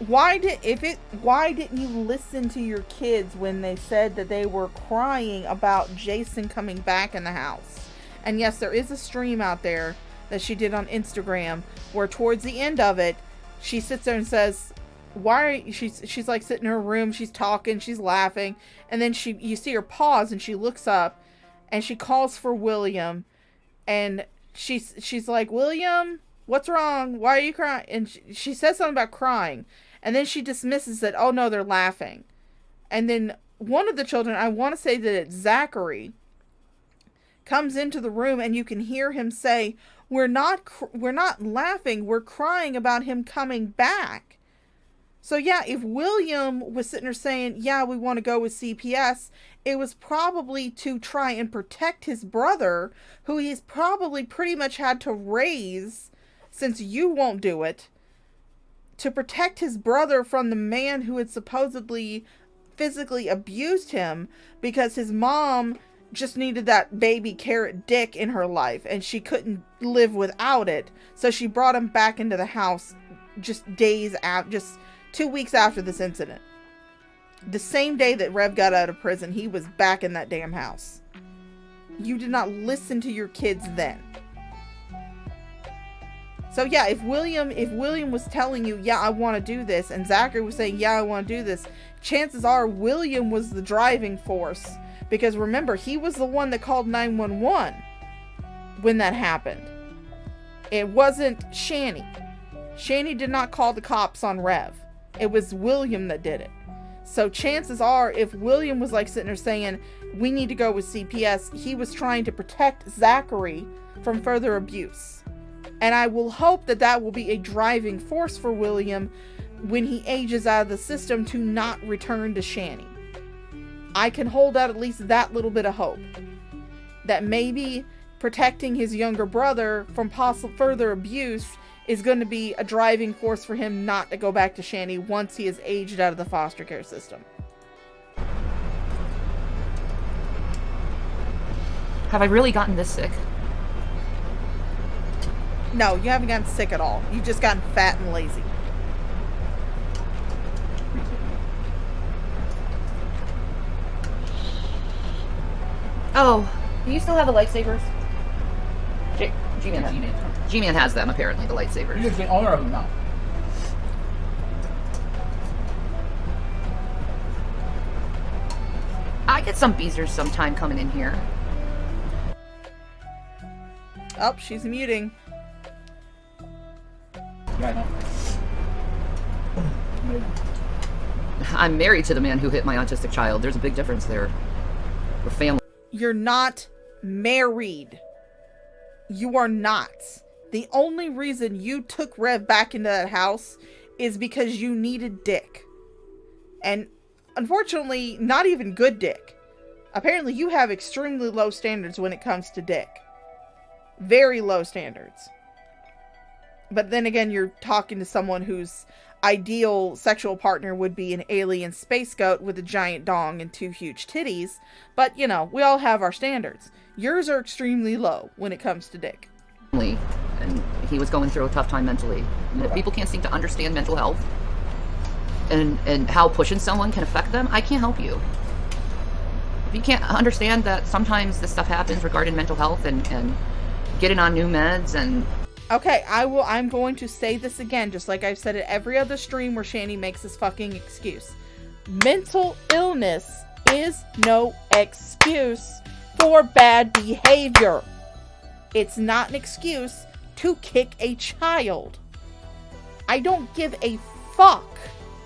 Why didn't you listen to your kids when they said that they were crying about Jason coming back in the house? And yes, there is a stream out there that she did on Instagram where towards the end of it, she sits there and says, she's like sitting in her room, she's talking, she's laughing, and then you see her pause and she looks up and she calls for William, and she's like, William, what's wrong? Why are you crying? And she says something about crying, and then she dismisses it. Oh no, they're laughing. And then one of the children, I want to say that it's Zachary, comes into the room and you can hear him say, we're not laughing, we're crying about him coming back. So yeah, if William was sitting there saying, yeah, we want to go with CPS, it was probably to try and protect his brother, who he's probably pretty much had to raise, since you won't do it, to protect his brother from the man who had supposedly physically abused him, because his mom just needed that baby carrot dick in her life and she couldn't live without it. So she brought him back into the house just 2 weeks after this incident. The same day that Rev got out of prison, he was back in that damn house. You did not listen to your kids then. So yeah, if William was telling you, yeah, I want to do this, and Zachary was saying, yeah, I want to do this, chances are William was the driving force. Because remember, he was the one that called 911 when that happened. It wasn't Shanny. Shanny did not call the cops on Rev. It was William that did it. So chances are, if William was like sitting there saying, we need to go with CPS, he was trying to protect Zachary from further abuse. And I will hope that that will be a driving force for William when he ages out of the system to not return to Shanny. I can hold out at least that little bit of hope. That maybe protecting his younger brother from possible further abuse is going to be a driving force for him not to go back to Shanny once he is aged out of the foster care system. Have I really gotten this sick? No, you haven't gotten sick at all. You've just gotten fat and lazy. Oh, do you still have the lightsabers? G-Man has them, apparently, the lightsabers. You're the owner of them now. I get some beezers sometime coming in here. Oh, she's muting. Yeah, I know. I'm married to the man who hit my autistic child. There's a big difference there. We're family. You're not married. You are not. The only reason you took Rev back into that house is because you needed dick. And unfortunately, not even good dick. Apparently, you have extremely low standards when it comes to dick. Very low standards. But then again, you're talking to someone whose ideal sexual partner would be an alien space goat with a giant dong and 2 huge titties. But, you know, we all have our standards. Yours are extremely low when it comes to dick. And he was going through a tough time mentally. And if people can't seem to understand mental health and how pushing someone can affect them, I can't help you. If you can't understand that sometimes this stuff happens regarding mental health and getting on new meds and... Okay, I'm going to say this again, just like I've said it every other stream where Shanny makes this fucking excuse. Mental illness is no excuse for bad behavior. It's not an excuse to kick a child. I don't give a fuck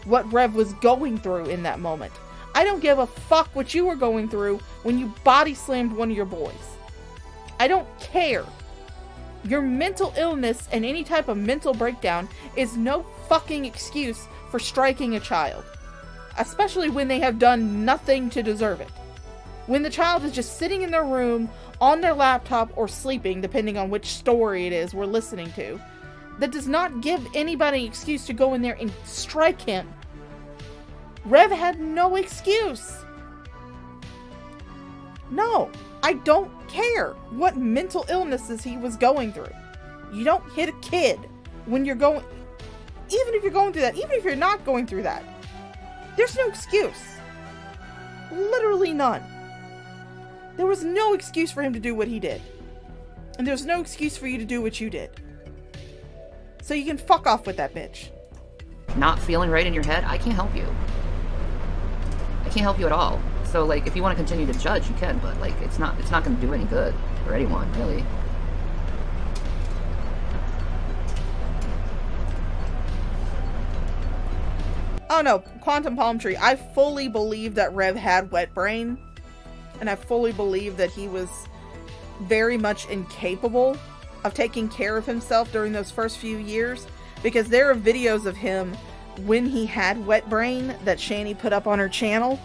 what Rev was going through in that moment. I don't give a fuck what you were going through when you body slammed one of your boys. I don't care. Your mental illness and any type of mental breakdown is no fucking excuse for striking a child. Especially when they have done nothing to deserve it. When the child is just sitting in their room, on their laptop, or sleeping, depending on which story it is we're listening to, that does not give anybody an excuse to go in there and strike him. Rev had no excuse. No, I don't care what mental illnesses he was going through. You don't hit a kid when you're going... Even if you're going through that, even if you're not going through that, there's no excuse. Literally none. There was no excuse for him to do what he did. And there's no excuse for you to do what you did. So you can fuck off with that bitch. Not feeling right in your head, I can't help you. I can't help you at all. So, like, if you want to continue to judge, you can, but, like, it's not going to do any good for anyone, really. Oh no, Quantum Palm Tree. I fully believe that Rev had wet brain. And I fully believe that he was very much incapable of taking care of himself during those first few years, because there are videos of him when he had wet brain that Shanny put up on her channel,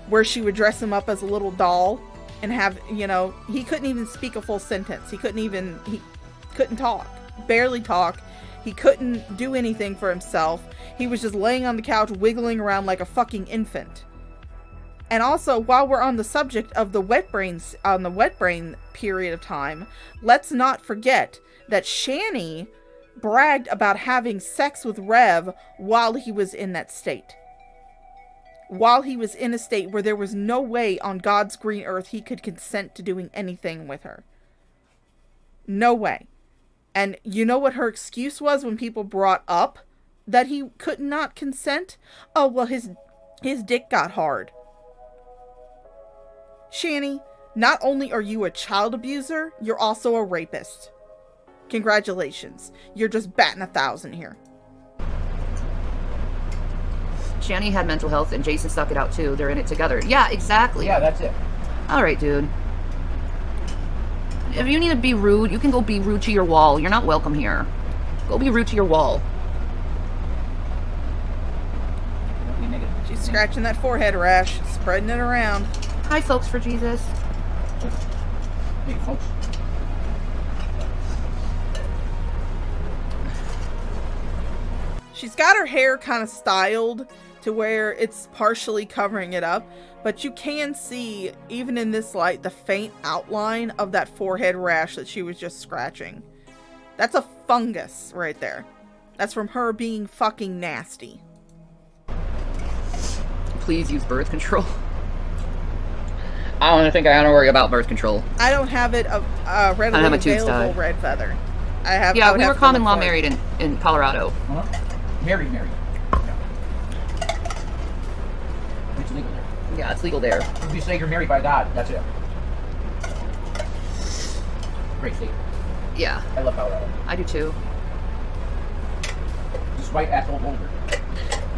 where she would dress him up as a little doll and have, you know, he couldn't even speak a full sentence. He couldn't talk, barely talk. He couldn't do anything for himself. He was just laying on the couch wiggling around like a fucking infant. And also, while we're on the subject of the wet brain period of time, let's not forget that Shanny bragged about having sex with Rev while he was in that state. While he was in a state where there was no way on God's green earth he could consent to doing anything with her. No way. And you know what her excuse was when people brought up that he could not consent? Oh, well, his dick got hard. Shanny, not only are you a child abuser, you're also a rapist. Congratulations. You're just batting 1,000 here. Shanny had mental health and Jason stuck it out too. They're in it together. Yeah, exactly. Yeah, that's it. All right, dude. If you need to be rude, you can go be rude to your wall. You're not welcome here. Go be rude to your wall. She's scratching that forehead rash, spreading it around. Hi, folks, for Jesus. Hey, folks. She's got her hair kind of styled to where it's partially covering it up, but you can see, even in this light, the faint outline of that forehead rash that she was just scratching. That's a fungus right there. That's from her being fucking nasty. Please use birth control. I don't think I gotta worry about birth control. I don't have it readily available red feather. Yeah, we were common law married in Colorado. Married. Yeah. It's legal there. Yeah, it's legal there. If you say you're married by God, that's it. Great state. Yeah. I love Colorado. I do too. Despite asshole Boulder.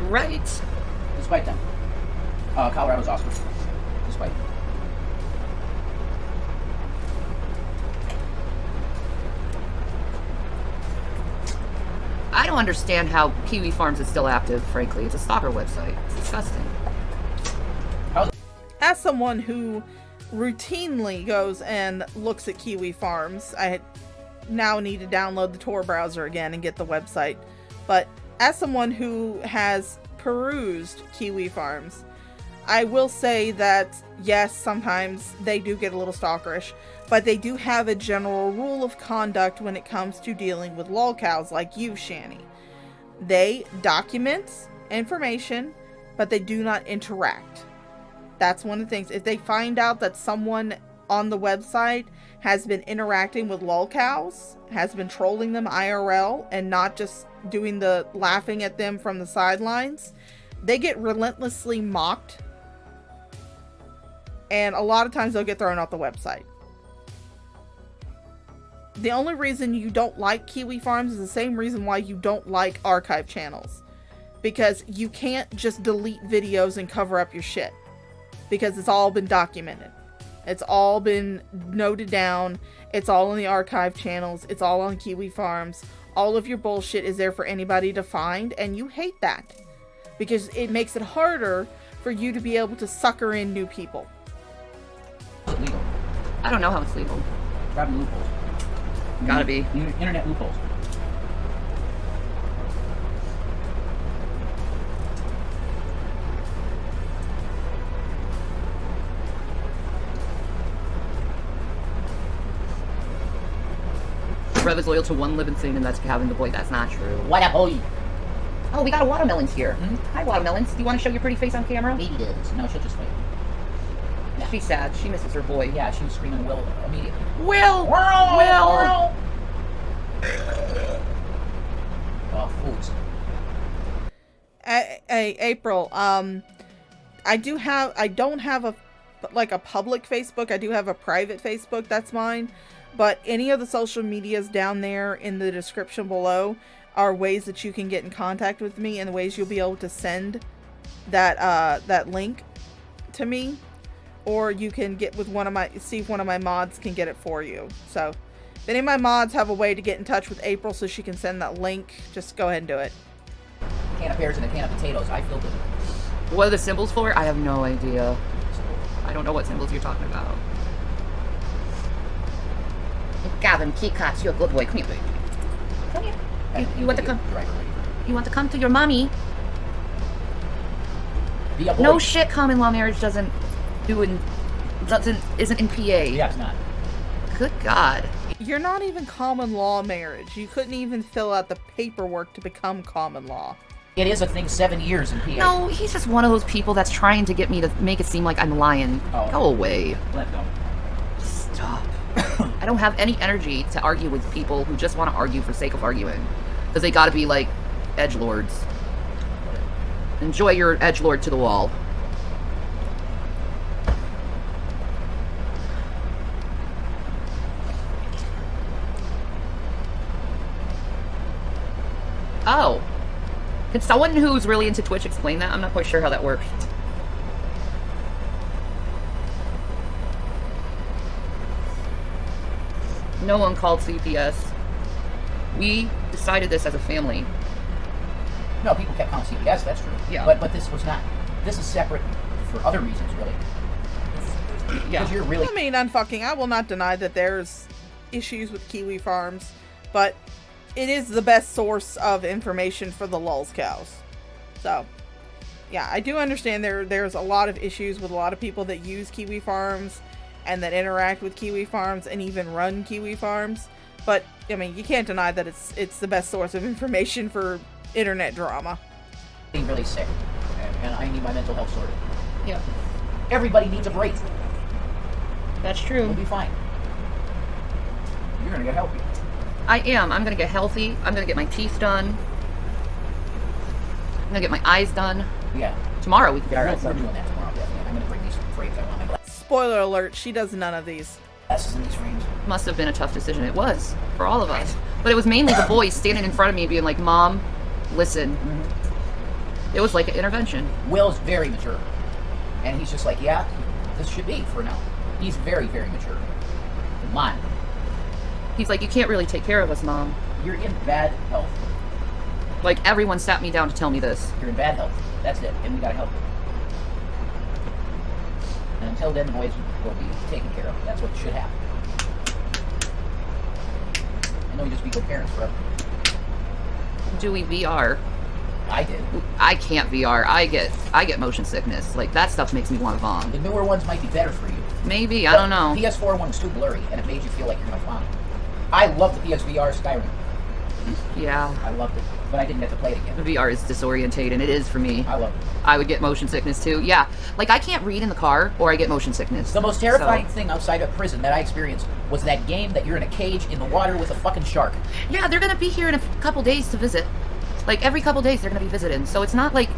Right. Despite them. Colorado's awesome. Despite. I don't understand how Kiwi Farms is still active, frankly. It's a stalker website. It's disgusting. As someone who routinely goes and looks at Kiwi Farms, I now need to download the Tor browser again and get the website. But as someone who has perused Kiwi Farms, I will say that, yes, sometimes they do get a little stalkerish, but they do have a general rule of conduct when it comes to dealing with lolcows like you, Shanny. They document information, but they do not interact. That's one of the things. If they find out that someone on the website has been interacting with lolcows, has been trolling them IRL, and not just doing the laughing at them from the sidelines, they get relentlessly mocked. And a lot of times they'll get thrown off the website. The only reason you don't like Kiwi Farms is the same reason why you don't like archive channels. Because you can't just delete videos and cover up your shit. Because it's all been documented. It's all been noted down. It's all in the archive channels. It's all on Kiwi Farms. All of your bullshit is there for anybody to find. And you hate that. Because it makes it harder for you to be able to sucker in new people. Is it legal? I don't know how it's legal. Gotta be loopholes. Gotta be. Internet loopholes. Rev is loyal to one living thing, and that's having the boy. That's not true. What a boy. Oh, we got a watermelons here. Hi, watermelons. Do you want to show your pretty face on camera? Maybe does. No, she'll just wait. Yeah. She's sad. She misses her boy. Yeah, she was screaming Will immediately. Will! Will! Oh, fools. Hey, April, I don't have a public Facebook. I do have a private Facebook. That's mine. But any of the social medias down there in the description below are ways that you can get in contact with me, and the ways you'll be able to send that link to me, or you can get with see if one of my mods can get it for you. So If any of my mods have a way to get in touch with April so she can send that link, just go ahead and do it. A can of pears and a can of potatoes. I feel good. What are the symbols for? I have no idea. I don't know what symbols you're talking about. Gavin, Keycats, you're a good boy. Come here, baby. Come here. You want to come? You want to come to your mommy? Be a boy. No shit, common law marriage isn't in PA. Yeah, it's not. Good God. You're not even common law marriage. You couldn't even fill out the paperwork to become common law. It is a thing 7 years in PA. No, he's just one of those people that's trying to get me to make it seem like I'm lying. Oh. Go away. Let go. Stop. I don't have any energy to argue with people who just want to argue for sake of arguing. Because they gotta be like edgelords. Enjoy your edgelord to the wall. Oh. Could someone who's really into Twitch explain that? I'm not quite sure how that works. No one called CPS. We decided this as a family. No, people kept calling CPS, that's true. Yeah. But this was not. This is separate for other reasons, really. Yeah. Because you're really... I mean, I will not deny that there's issues with Kiwi Farms, but it is the best source of information for the lulz cows. So, yeah, I do understand there's a lot of issues with a lot of people that use Kiwi Farms and that interact with Kiwi Farms and even run Kiwi Farms. But, I mean, you can't deny that it's the best source of information for internet drama. I'm really sick, and I need my mental health sorted. Yeah. Everybody needs a break. That's true. We'll be fine. You're gonna get healthy. I am. I'm gonna get healthy. I'm gonna get my teeth done. I'm gonna get my eyes done. Yeah. Tomorrow we can get our We're eyes done. doing that tomorrow, definitely. I'm gonna bring these frames. I want my glasses Spoiler alert, she does none of these. in these frames. Must have been a tough decision. It was for all of us, but it was mainly the boys standing in front of me, being like, "Mom, listen." It was like an intervention. Will's very mature, and he's just like, "Yeah, this should be for now." He's very, very mature. Come on. He's like, "You can't really take care of us, Mom." You're in bad health. Like, everyone sat me down to tell me this. You're in bad health. That's it, and we gotta help you. And until then, the boys will be taken care of. That's what should happen. And then we just be good parents forever. Do we VR? I did. I can't VR. I get motion sickness. Like, that stuff makes me want to vom. The newer ones might be better for you. Maybe, I don't know. PS4 one was too blurry, and it made you feel like you're gonna vomit. I love the PSVR Skyrim. Yeah. I loved it, but I didn't get to play it again. The VR is disorientating. It is for me. I love it. I would get motion sickness too. Yeah. Like, I can't read in the car, or I get motion sickness. The most terrifying thing outside of prison that I experienced was that game that you're in a cage in the water with a fucking shark. Yeah, they're gonna be here in a couple days to visit. Like, every couple days they're gonna be visiting. So it's not like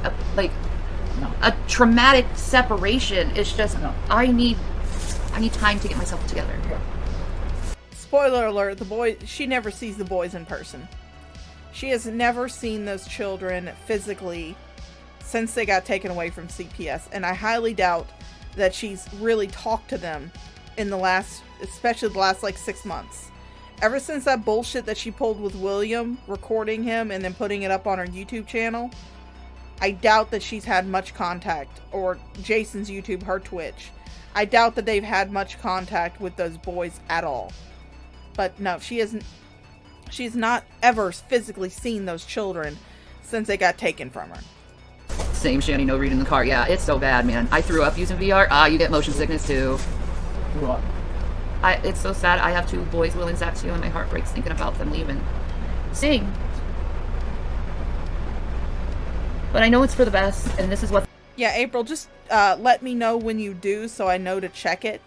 a traumatic separation. It's just I need time to get myself together. Yeah. Spoiler alert, she never sees the boys in person. She has never seen those children physically since they got taken away from CPS, and I highly doubt that she's really talked to them in especially the last like 6 months. Ever since that bullshit that she pulled with William, recording him and then putting it up on her YouTube channel, I doubt that she's had much contact, or Jason's YouTube, her Twitch. I doubt that they've had much contact with those boys at all. But no, she's not ever physically seen those children since they got taken from her. Same, Shanny, no read in the car. Yeah, it's so bad, man. I threw up using VR. You get motion sickness too. Threw up. It's so sad. I have 2 boys, Will and Zach too, and my heart breaks thinking about them leaving. Sing. But I know it's for the best, and this is what... Yeah, April, just let me know when you do so I know to check it.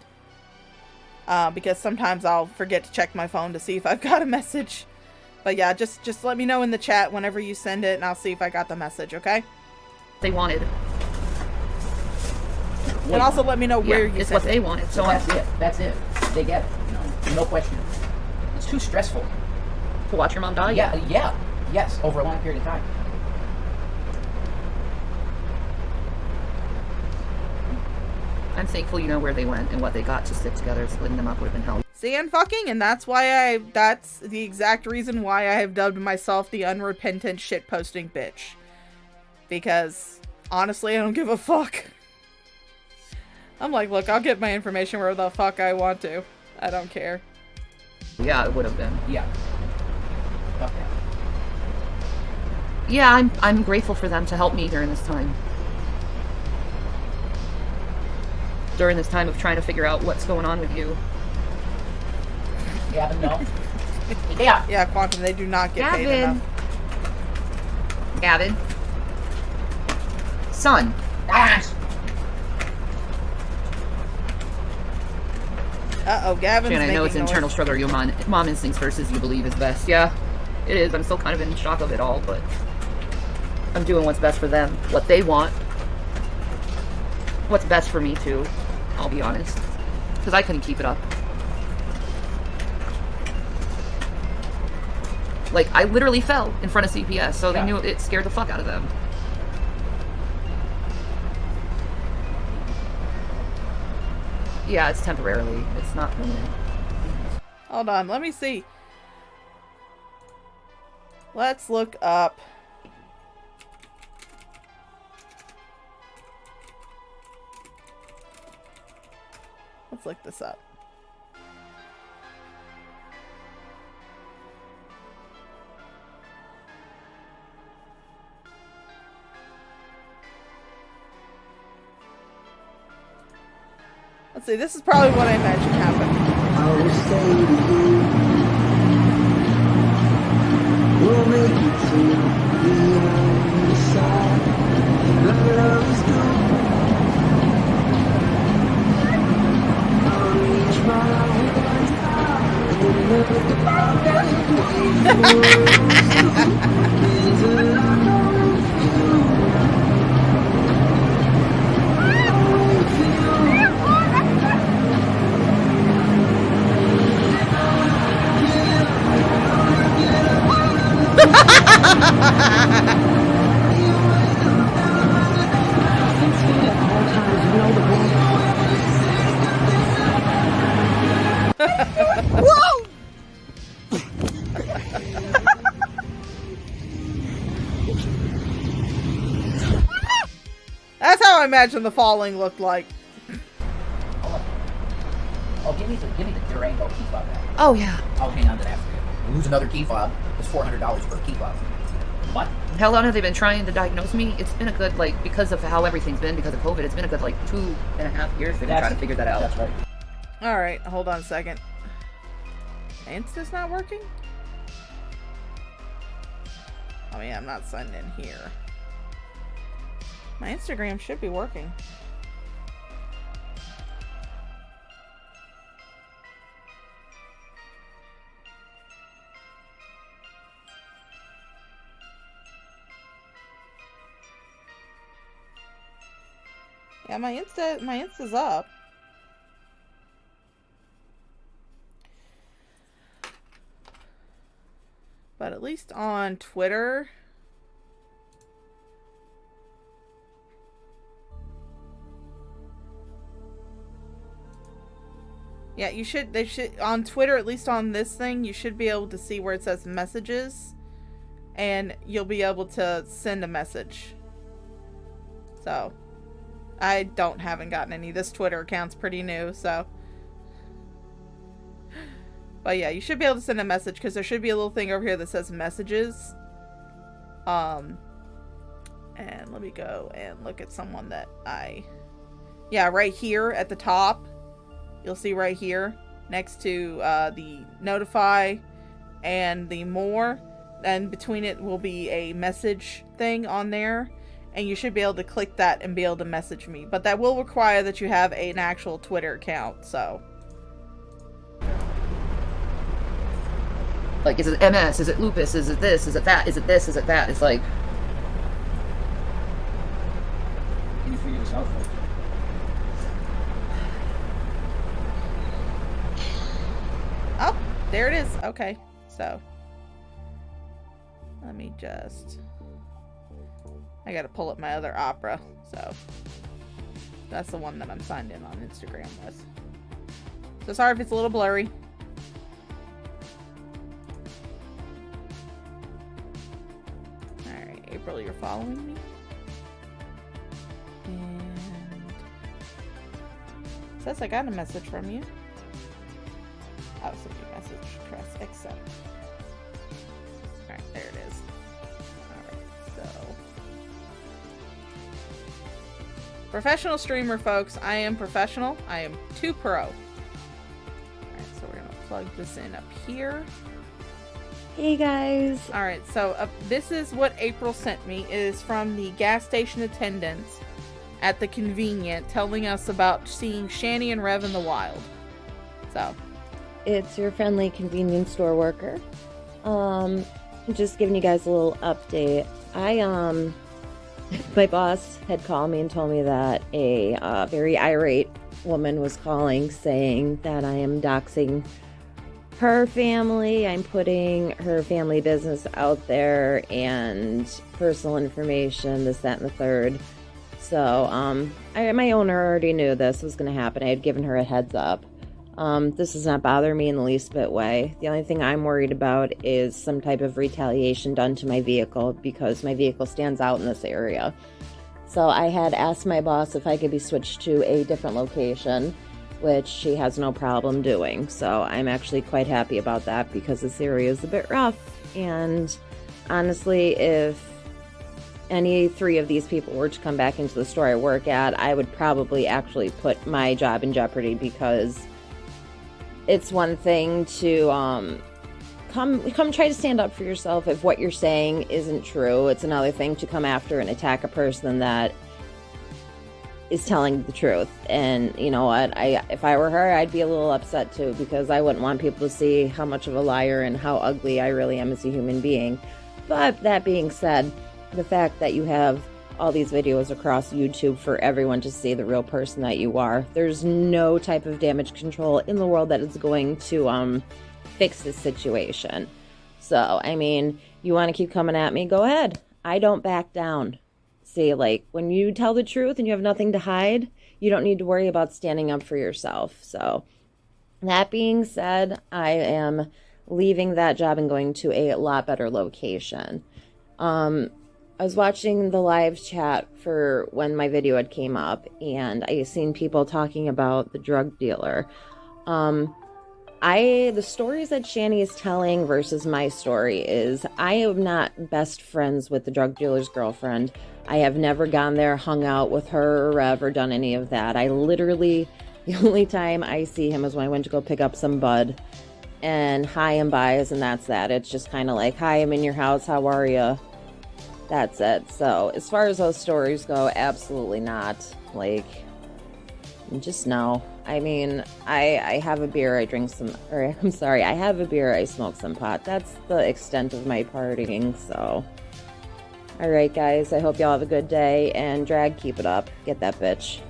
Because sometimes I'll forget to check my phone to see if I've got a message. But yeah, just let me know in the chat whenever you send it, and I'll see if I got the message, okay? They wanted. And also let me know where you it's sent what they wanted. So that's it. That's it. They get it. No question. It's too stressful. To watch your mom die? Yeah. Yes, over a long period of time. I'm thankful you know where they went and what they got to stick together. Splitting them up would have been hell. sand fucking, and that's the exact reason why I have dubbed myself the unrepentant shitposting bitch. Because, honestly, I don't give a fuck. I'm like, look, I'll get my information where the fuck I want to. I don't care. Yeah, it would have been. Yeah. Okay. Yeah, I'm grateful for them to help me during this time. During this time of trying to figure out what's going on with you. Gavin, no. Yeah. Yeah, Quantum, they do not get paid enough. Gavin. Son. Ah! Uh-oh, Gavin's Shanny, I know making it's an noise. internal struggle. Your mom instincts versus you believe is best. Yeah, it is. I'm still kind of in shock of it all, but I'm doing what's best for them. What they want. What's best for me, too. I'll be honest. Because I couldn't keep it up. Like, I literally fell in front of CPS, so they knew it scared the fuck out of them. Yeah, it's temporarily. It's not permanent. Hold on, let me see. Let's look up. Let's look this up. Let's see, this is probably what I imagine happened. Whoa! That's how I imagine the falling looked like. Oh, give me the Durango key fob back. Oh, yeah. I'll hang on to that for you. Lose another key fob. It's $400 per key fob. What? How long have they been trying to diagnose me? It's been a good, like, because of how everything's been, because of COVID, it's been a good, like, 2.5 years they've been trying to figure that out. That's right. Alright, hold on a second. Insta's not working? Oh yeah, I'm not signed in here. My Instagram should be working. Yeah, my Insta's up. But at least on Twitter, yeah, they should, on Twitter, at least on this thing, you should be able to see where it says messages, and you'll be able to send a message. So, I haven't gotten any. This Twitter account's pretty new, so. But yeah, you should be able to send a message, because there should be a little thing over here that says messages. And let me go and look at someone that yeah, right here at the top. You'll see right here next to the notify and the more. And between it will be a message thing on there. And you should be able to click that and be able to message me. But that will require that you have an actual Twitter account, so. Like, is it MS? Is it lupus? Is it this? Is it that? Is it this? Is it that? It's like... Can you figure this out, folks? Oh, there it is. Okay, so. Let me just... I gotta pull up my other Opera, so. That's the one that I'm signed in on Instagram with. So sorry if it's a little blurry. April, you're following me? And it says I got a message from you. Oh, send me a message. Press accept. Alright, there it is. Alright, so. Professional streamer, folks. I am professional. I am too pro. Alright, so we're gonna plug this in up here. Hey guys. Alright, so this is what April sent me. It is from the gas station attendants at the convenient telling us about seeing Shanny and Rev in the wild. So. It's your friendly convenience store worker. Just giving you guys a little update. My boss had called me and told me that a very irate woman was calling saying that I am doxing her family. I'm putting her family business out there and personal information, this, that, and the third. So, my owner already knew this was going to happen. I had given her a heads up. This does not bother me in the least bit way. The only thing I'm worried about is some type of retaliation done to my vehicle because my vehicle stands out in this area. So I had asked my boss if I could be switched to a different location, which she has no problem doing. So I'm actually quite happy about that because this area is a bit rough. And honestly, if any 3 of these people were to come back into the store I work at, I would probably actually put my job in jeopardy because it's one thing to come try to stand up for yourself if what you're saying isn't true. It's another thing to come after and attack a person that is telling the truth. And you know what? If I were her, I'd be a little upset too because I wouldn't want people to see how much of a liar and how ugly I really am as a human being. But that being said, the fact that you have all these videos across YouTube for everyone to see the real person that you are. There's no type of damage control in the world that is going to fix this situation. So, I mean, you want to keep coming at me, go ahead. I don't back down. See, like, when you tell the truth and you have nothing to hide, you don't need to worry about standing up for yourself. So, that being said, I am leaving that job and going to a lot better location. I was watching the live chat for when my video had came up, and I seen people talking about the drug dealer. The stories that Shanny is telling versus my story is I am not best friends with the drug dealer's girlfriend. I have never gone there, hung out with her or Rev or done any of that. I literally, the only time I see him is when I went to go pick up some bud and hi and byes, and that's that. It's just kind of like, hi, I'm in your house, how are you? That's it. So, as far as those stories go, absolutely not. Like, just no. I mean, I have a beer, I drink some, or I'm sorry, I have a beer, I smoke some pot. That's the extent of my partying, so. Alright, guys, I hope y'all have a good day, and Drag, keep it up. Get that bitch.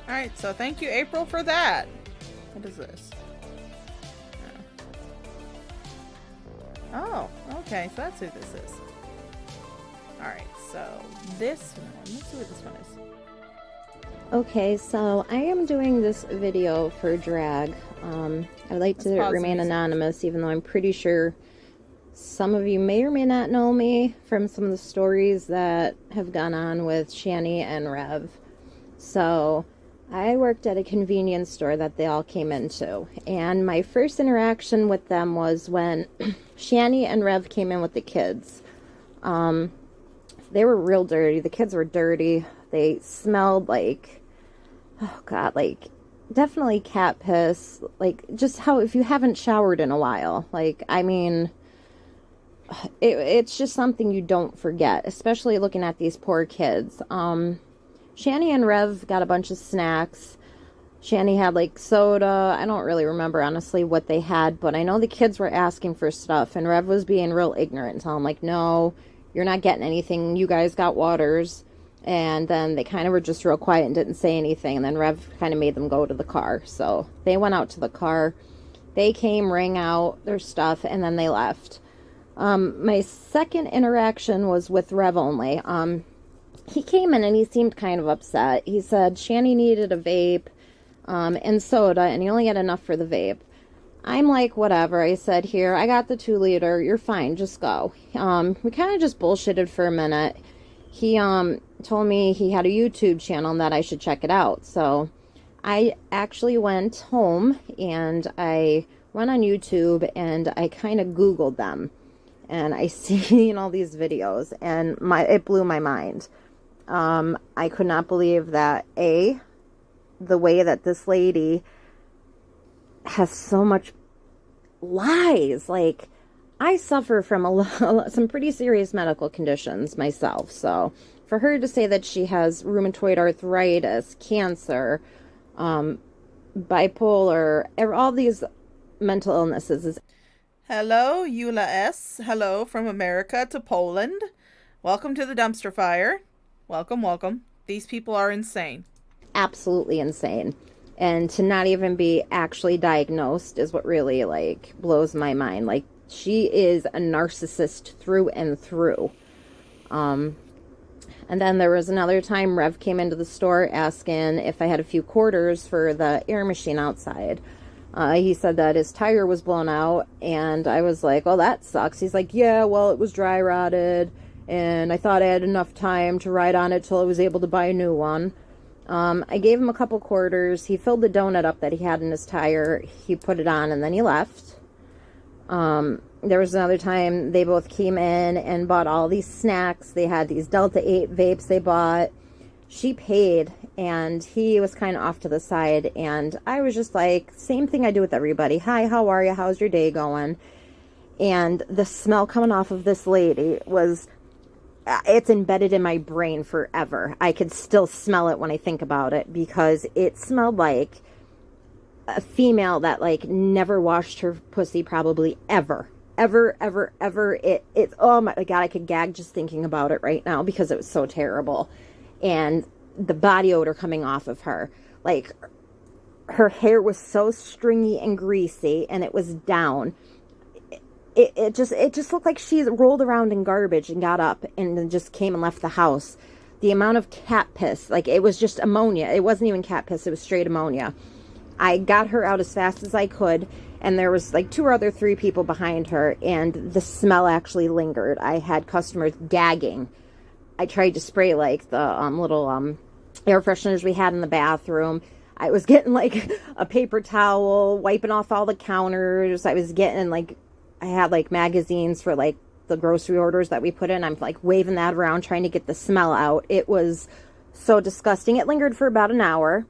Alright, so thank you, April, for that. What is this? Oh, okay, so that's who this is. Alright, so this one, let's see what this one is. Okay, so I am doing this video for Drag. I'd like to remain anonymous, even though I'm pretty sure some of you may or may not know me from some of the stories that have gone on with Shanny and Rev. So, I worked at a convenience store that they all came into, and my first interaction with them was when Shanny and Rev came in with the kids. They were real dirty. The kids were dirty. They smelled like, oh god, like definitely cat piss. Like just how if you haven't showered in a while. Like, I mean, it's just something you don't forget, especially looking at these poor kids. Shanny and Rev got a bunch of snacks. Shanny had like soda. I don't really remember honestly what they had, but I know the kids were asking for stuff, and Rev was being real ignorant and telling them like, no, you're not getting anything. You guys got waters. And then they kind of were just real quiet and didn't say anything. And then Rev kind of made them go to the car. So they went out to the car. They came, rang out their stuff, and then they left. My second interaction was with Rev only. He came in and he seemed kind of upset. He said Shanny needed a vape and soda, and he only had enough for the vape. I'm like, whatever. I said, here, I got the 2-liter. You're fine. Just go. We kind of just bullshitted for a minute. He told me he had a YouTube channel and that I should check it out. So I actually went home and I went on YouTube and I kind of Googled them. And I seen all these videos and it blew my mind. I could not believe that, the way that this lady has so much lies. Like, I suffer from some pretty serious medical conditions myself. So for her to say that she has rheumatoid arthritis, cancer, bipolar, all these mental illnesses is... Hello, Eula S. Hello from America to Poland. Welcome to the dumpster fire. Welcome, welcome. These people are insane. Absolutely insane. And to not even be actually diagnosed is what really, like, blows my mind. Like, she is a narcissist through and through. And then there was another time Rev came into the store asking if I had a few quarters for the air machine outside. He said that his tire was blown out, and I was like, oh, that sucks. He's like, yeah, well, it was dry rotted, and I thought I had enough time to ride on it till I was able to buy a new one. I gave him a couple quarters. He filled the donut up that he had in his tire. He put it on, and then he left. There was another time they both came in and bought all these snacks. They had these Delta 8 vapes they bought. She paid, and he was kind of off to the side, and I was just like, same thing I do with everybody. Hi, how are you? How's your day going? And the smell coming off of this lady was, it's embedded in my brain forever. I could still smell it when I think about it, because it smelled like a female that, like, never washed her pussy probably ever. Ever. It, oh my God, I could gag just thinking about it right now because it was so terrible. And the body odor coming off of her, like, her hair was so stringy and greasy, and it was down. It just looked like she rolled around in garbage and got up and then just came and left the house. The amount of cat piss, like, it was just ammonia. It wasn't even cat piss, it was straight ammonia. I got her out as fast as I could, and there was like 2 or 3 people behind her, and the smell actually lingered. I had customers gagging. I tried to spray, like, the little air fresheners we had in the bathroom. I was getting, like, a paper towel, wiping off all the counters. I was getting, like, I had, like, magazines for, like, the grocery orders that we put in. I'm, like, waving that around, trying to get the smell out. It was so disgusting. It lingered for about an hour.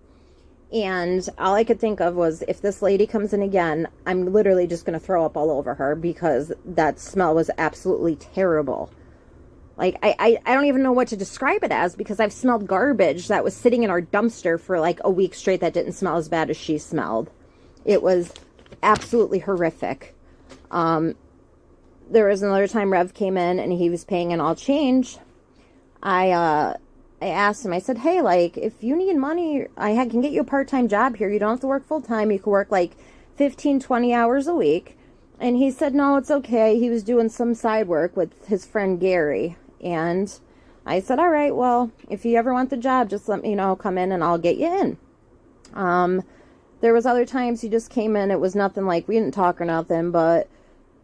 And all I could think of was, if this lady comes in again, I'm literally just going to throw up all over her, because that smell was absolutely terrible. Like, I don't even know what to describe it as, because I've smelled garbage that was sitting in our dumpster for like a week straight that didn't smell as bad as she smelled. It was absolutely horrific. There was another time Rev came in and he was paying an all change. I asked him, I said, hey, like, if you need money, can get you a part-time job here. You don't have to work full-time. You can work like 15, 20 hours a week. And he said, no, it's okay. He was doing some side work with his friend Gary. And I said, all right, well, if you ever want the job, just let me know, come in and I'll get you in. There was other times he just came in. It was nothing, like, we didn't talk or nothing, but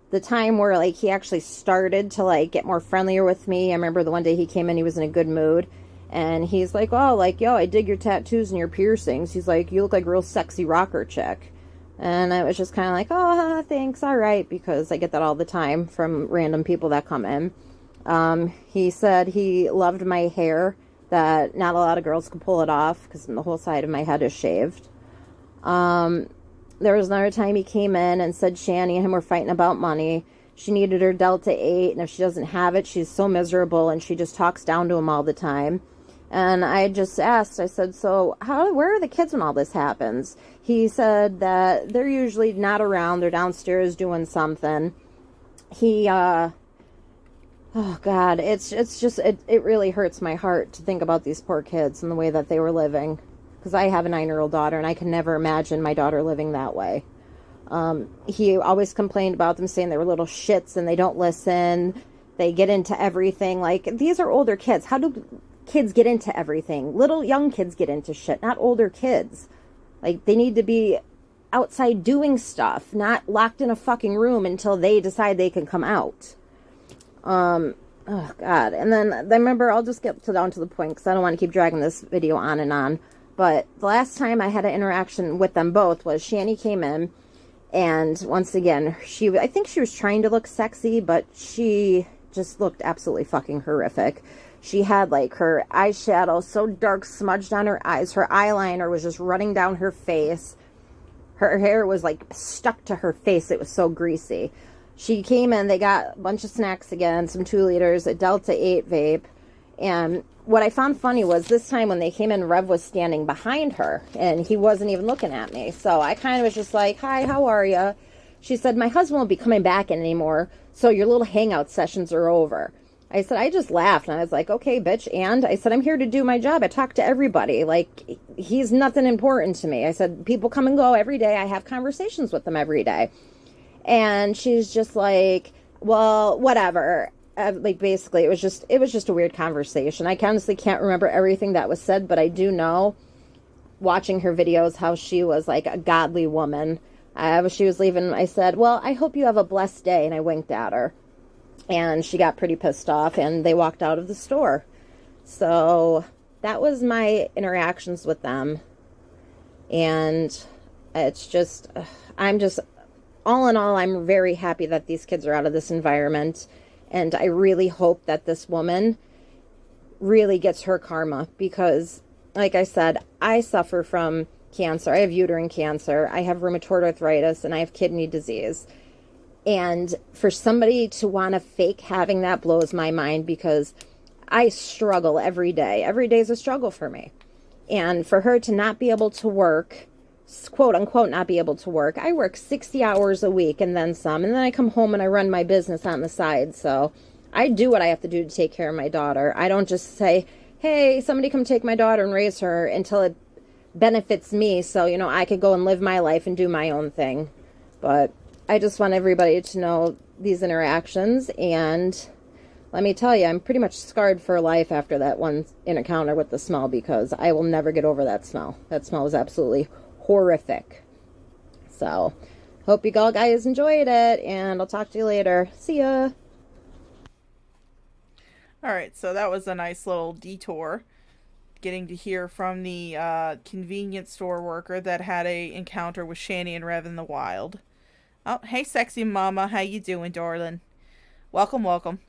the time where, like, he actually started to, like, get more friendlier with me. I remember the one day he came in, he was in a good mood. And he's like, oh, like, yo, I dig your tattoos and your piercings. He's like, you look like a real sexy rocker chick. And I was just kind of like, oh, thanks, all right, because I get that all the time from random people that come in. He said he loved my hair, that not a lot of girls could pull it off, because the whole side of my head is shaved. There was another time he came in and said Shanny and him were fighting about money. She needed her Delta 8, and if she doesn't have it, she's so miserable, and she just talks down to him all the time. And I just asked, I said, so where are the kids when all this happens? He said that they're usually not around. They're downstairs doing something. Oh God, it really hurts my heart to think about these poor kids and the way that they were living. Because I have a 9-year-old daughter, and I can never imagine my daughter living that way. He always complained about them, saying they were little shits and they don't listen. They get into everything. Like, these are older kids. How do kids get into everything? Young kids get into shit, not older kids. Like, they need to be outside doing stuff, not locked in a fucking room until they decide they can come out. Oh God. And then I remember, I'll just get down to the point because I don't want to keep dragging this video on and on. But the last time I had an interaction with them both was Shanny came in, and once again, I think she was trying to look sexy, but she just looked absolutely fucking horrific. She had like her eyeshadow so dark smudged on her eyes. Her eyeliner was just running down her face. Her hair was like stuck to her face. It was so greasy. She came in, they got a bunch of snacks again, some 2 liters, a Delta 8 vape. And what I found funny was this time when they came in, Rev was standing behind her and he wasn't even looking at me. So I kind of was just like, hi, how are you? She said, my husband won't be coming back anymore, so your little hangout sessions are over. I said, I just laughed and I was like, okay, bitch. And I said, I'm here to do my job. I talk to everybody. Like, he's nothing important to me. I said, people come and go every day. I have conversations with them every day. And she's just like, well, whatever. Like, basically, it was just a weird conversation. I honestly can't remember everything that was said, but I do know, watching her videos, how she was like a godly woman. She was leaving, I said, well, I hope you have a blessed day. And I winked at her. And she got pretty pissed off, and they walked out of the store. So that was my interactions with them. And it's just, all in all, I'm very happy that these kids are out of this environment. And I really hope that this woman really gets her karma. Because, like I said, I suffer from cancer. I have uterine cancer. I have rheumatoid arthritis, and I have kidney disease. And for somebody to want to fake having that blows my mind, because I struggle every day. Every day is a struggle for me. And for her to not be able to work, quote unquote, not be able to work. I work 60 hours a week and then some. And then I come home and I run my business on the side. So I do what I have to do to take care of my daughter. I don't just say, hey, somebody come take my daughter and raise her until it benefits me. So, I could go and live my life and do my own thing. But I just want everybody to know these interactions, and let me tell you, I'm pretty much scarred for life after that one encounter with the smell, because I will never get over that smell. That smell was absolutely horrific. So, hope you all guys enjoyed it, and I'll talk to you later. See ya! Alright, so that was a nice little detour. Getting to hear from the convenience store worker that had a encounter with Shanny and Rev in the wild. Oh, hey, sexy mama. How you doing, darling? Welcome, welcome.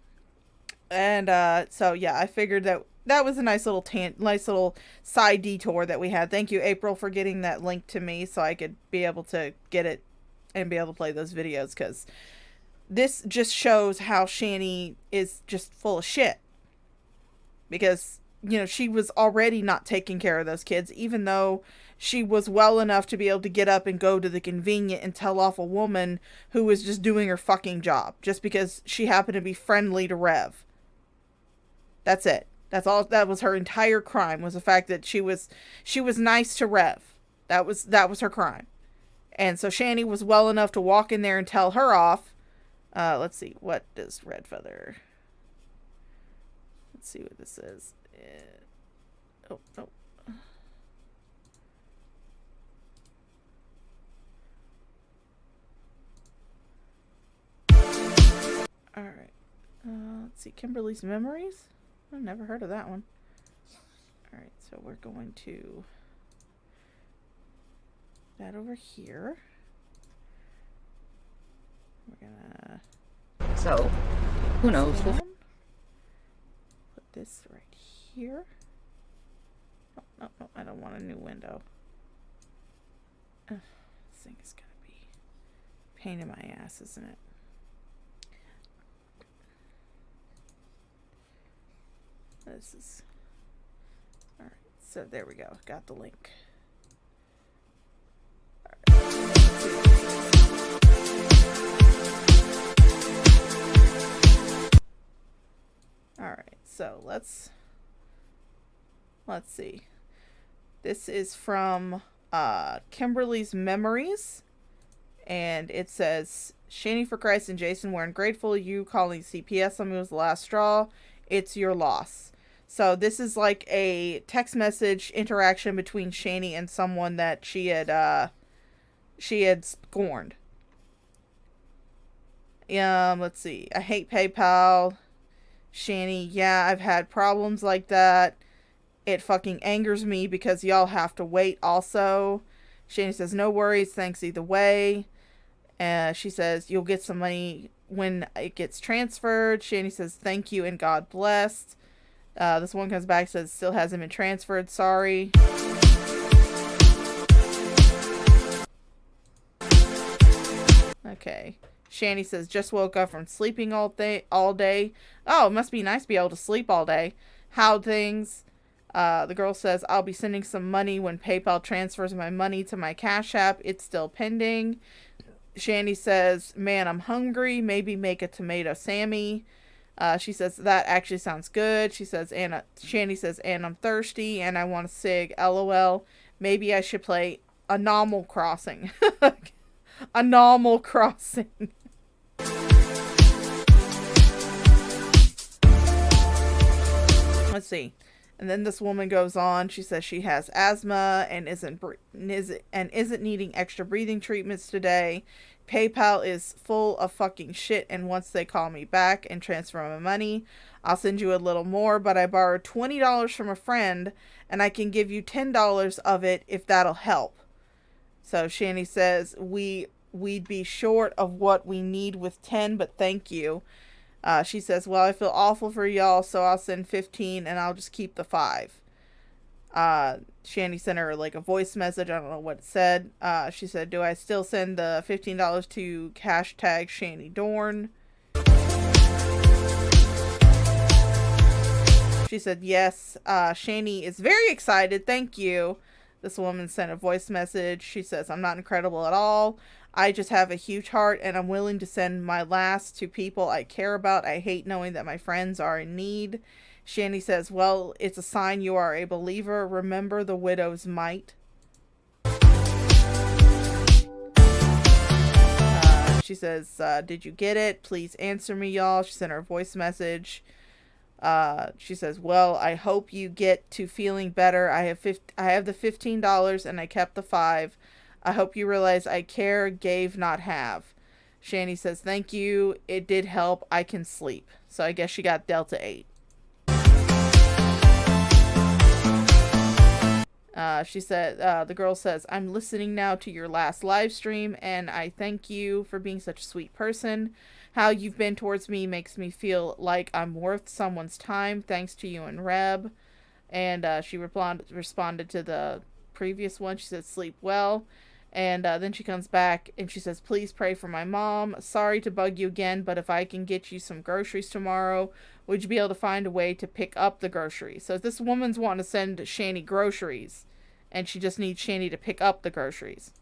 And, so, yeah, I figured that was a nice little side detour that we had. Thank you, April, for getting that link to me so I could be able to get it and be able to play those videos, because this just shows how Shanny is just full of shit. Because, she was already not taking care of those kids, even though she was well enough to be able to get up and go to the convenient and tell off a woman who was just doing her fucking job, just because she happened to be friendly to Rev. That's it. That's all. That was her entire crime, was the fact that she was nice to Rev. That was her crime. And so Shanny was well enough to walk in there and tell her off. Let's see, what does Red Feather? Let's see what this is. Oh. Alright. Let's see. Kimberly's Memories? I've never heard of that one. Alright, so we're going to that over here. We're gonna... So, who knows? Put this right here. No, I don't want a new window. This thing is gonna be a pain in my ass, isn't it? This is... Alright, so there we go. Got the link. Alright, so let's see. This is from Kimberly's Memories, and it says, Shanny for Christ and Jason, we're ungrateful. You calling CPS on me was the last straw. It's your loss. So this is like a text message interaction between Shanny and someone that she had she had scorned. Let's see. I hate PayPal. Shanny, yeah, I've had problems like that. It fucking angers me because y'all have to wait also. Shanny says, no worries, thanks either way. She says, you'll get some money when it gets transferred. Shanny says, thank you and God bless. This one comes back, says, still hasn't been transferred, sorry. Okay. Shanny says, just woke up from sleeping all day. Oh, it must be nice to be able to sleep all day. How things? The girl says, I'll be sending some money when PayPal transfers my money to my Cash App. It's still pending. Shanny says, man, I'm hungry. Maybe make a tomato Sammy. She says, that actually sounds good. She says, Shanny says, and I'm thirsty and I want a cig. LOL. Maybe I should play Anomal Crossing. Anomal Crossing. Let's see. And then this woman goes on. She says she has asthma and isn't needing extra breathing treatments today. PayPal is full of fucking shit, and once they call me back and transfer my money, I'll send you a little more, but I borrowed $20 from a friend, and I can give you $10 of it if that'll help. So Shanny says, we'd be short of what we need with 10, but thank you. She says, well, I feel awful for y'all, so I'll send 15 and I'll just keep the 5. Shanny sent her like a voice message. I don't know what it said. She said, do I still send the $15 to hashtag Shanny Dorn? She said, yes. Shanny is very excited. Thank you. This woman sent a voice message. She says, I'm not incredible at all. I just have a huge heart and I'm willing to send my last to people I care about. I hate knowing that my friends are in need. Shanny says, well, it's a sign you are a believer. Remember the widow's mite. She says, did you get it? Please answer me, y'all. She sent her a voice message. She says, well, I hope you get to feeling better. I have the $15 and I kept the 5. I hope you realize I care, gave, not have. Shanny says, thank you. It did help. I can sleep. So I guess she got Delta 8. She said, the girl says, I'm listening now to your last live stream and I thank you for being such a sweet person. How you've been towards me makes me feel like I'm worth someone's time. Thanks to you and Reb. And she responded to the previous one. She said, sleep well. And then she comes back and she says, please pray for my mom. Sorry to bug you again, but if I can get you some groceries tomorrow, would you be able to find a way to pick up the groceries? So this woman's wanting to send Shanny groceries, and she just needs Shanny to pick up the groceries.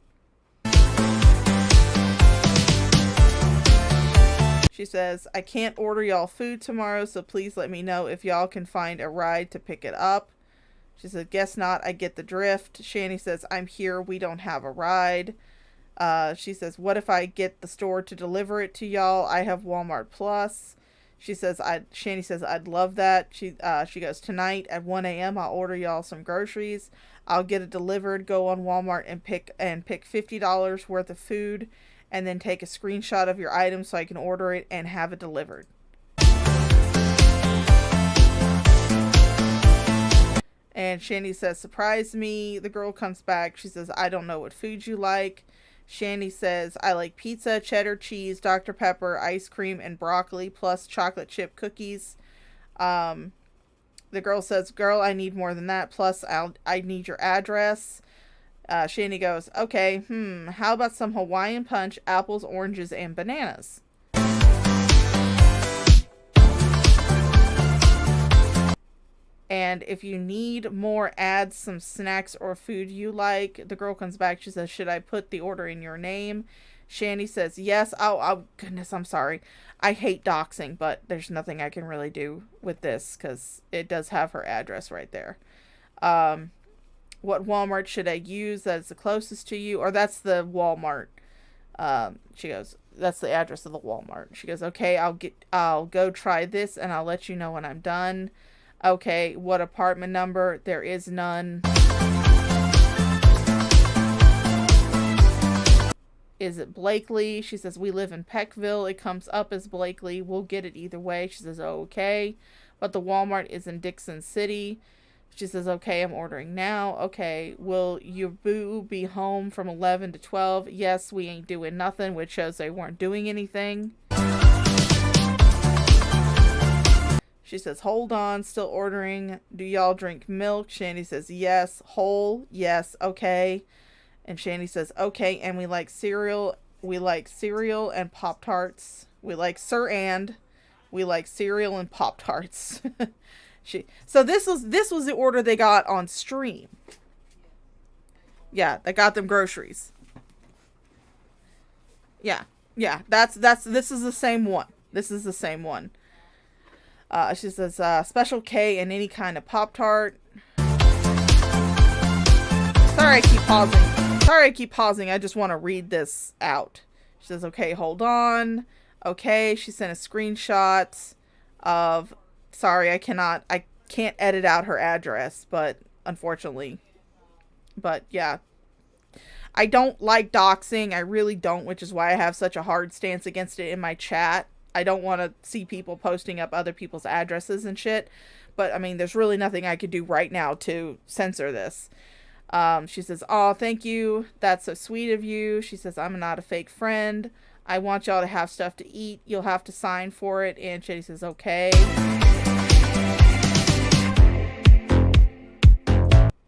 She says, I can't order y'all food tomorrow, so please let me know if y'all can find a ride to pick it up. She said, guess not. I get the drift. Shanny says, I'm here. We don't have a ride. She says, what if I get the store to deliver it to y'all? I have Walmart Plus. She says, Shanny says, I'd love that. She goes, tonight at 1 a.m. I'll order y'all some groceries. I'll get it delivered, go on Walmart and pick $50 worth of food, and then take a screenshot of your item so I can order it and have it delivered. And Shanny says, surprise me. The girl comes back. She says, I don't know what food you like. Shanny says, I like pizza, cheddar cheese, Dr. Pepper, ice cream, and broccoli, plus chocolate chip cookies. The girl says, girl, I need more than that. Plus, I need your address. Shanny goes, okay, how about some Hawaiian punch, apples, oranges, and bananas? And if you need more, add some snacks or food you like. The girl comes back. She says, should I put the order in your name? Shanny says, yes. Oh, goodness, I'm sorry. I hate doxing, but there's nothing I can really do with this because it does have her address right there. What Walmart should I use that's the closest to you? Or that's the Walmart. She goes, that's the address of the Walmart. She goes, okay, I'll go try this and I'll let you know when I'm done. Okay, what apartment number? There is none. is it Blakely? She says, we live in Peckville. It comes up as Blakely. We'll get it either way. She says, oh, okay. But the Walmart is in Dixon City. She says, okay, I'm ordering now. Okay, will your boo be home from 11 to 12? Yes, we ain't doing nothing, which shows they weren't doing anything. She says, hold on, still ordering. Do y'all drink milk? Shanny says, yes. Whole? Yes, okay. And Shanny says, okay, and we like cereal. We like cereal and Pop-Tarts. We like we like cereal and Pop-Tarts. So this was the order they got on stream. Yeah, they got them groceries. Yeah. This is the same one. This is the same one. She says, Special K and any kind of Pop-Tart. Sorry I keep pausing. I just want to read this out. She says, okay, hold on. Okay, she sent a screenshot of... Sorry, I can't edit out her address, but unfortunately. But yeah. I don't like doxing. I really don't, which is why I have such a hard stance against it in my chat. I don't want to see people posting up other people's addresses and shit. But, I mean, there's really nothing I could do right now to censor this. She says, oh, thank you. That's so sweet of you. She says, I'm not a fake friend. I want y'all to have stuff to eat. You'll have to sign for it. And Shanny says, okay.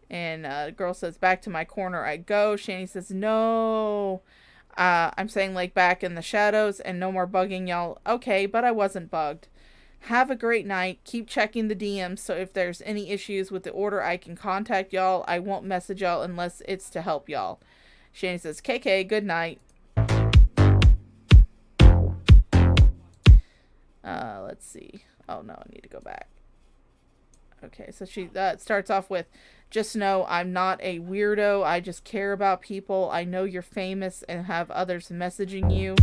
And the girl says, back to my corner I go. Shanny says, no. I'm saying like back in the shadows and no more bugging y'all. Okay, but I wasn't bugged. Have a great night. Keep checking the DMs so if there's any issues with the order I can contact y'all. I won't message y'all unless it's to help y'all. Shanny says, KK, good night. Let's see. Oh no, I need to go back. Okay, so she starts off with, just know I'm not a weirdo. I just care about people. I know you're famous and have others messaging you.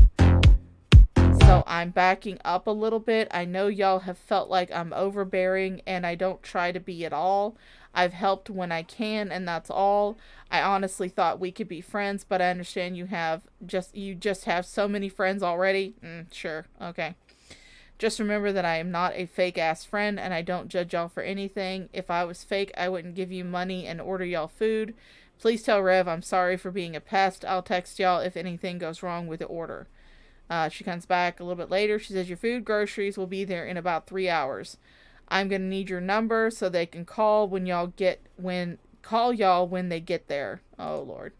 So I'm backing up a little bit. I know y'all have felt like I'm overbearing and I don't try to be at all. I've helped when I can and that's all. I honestly thought we could be friends, but I understand you just have so many friends already. Sure. Okay. Just remember that I am not a fake ass friend and I don't judge y'all for anything. If I was fake, I wouldn't give you money and order y'all food. Please tell Rev I'm sorry for being a pest. I'll text y'all if anything goes wrong with the order. She comes back a little bit later. She says, your food groceries will be there in about 3 hours. I'm going to need your number so they can call call y'all when they get there. Oh, Lord.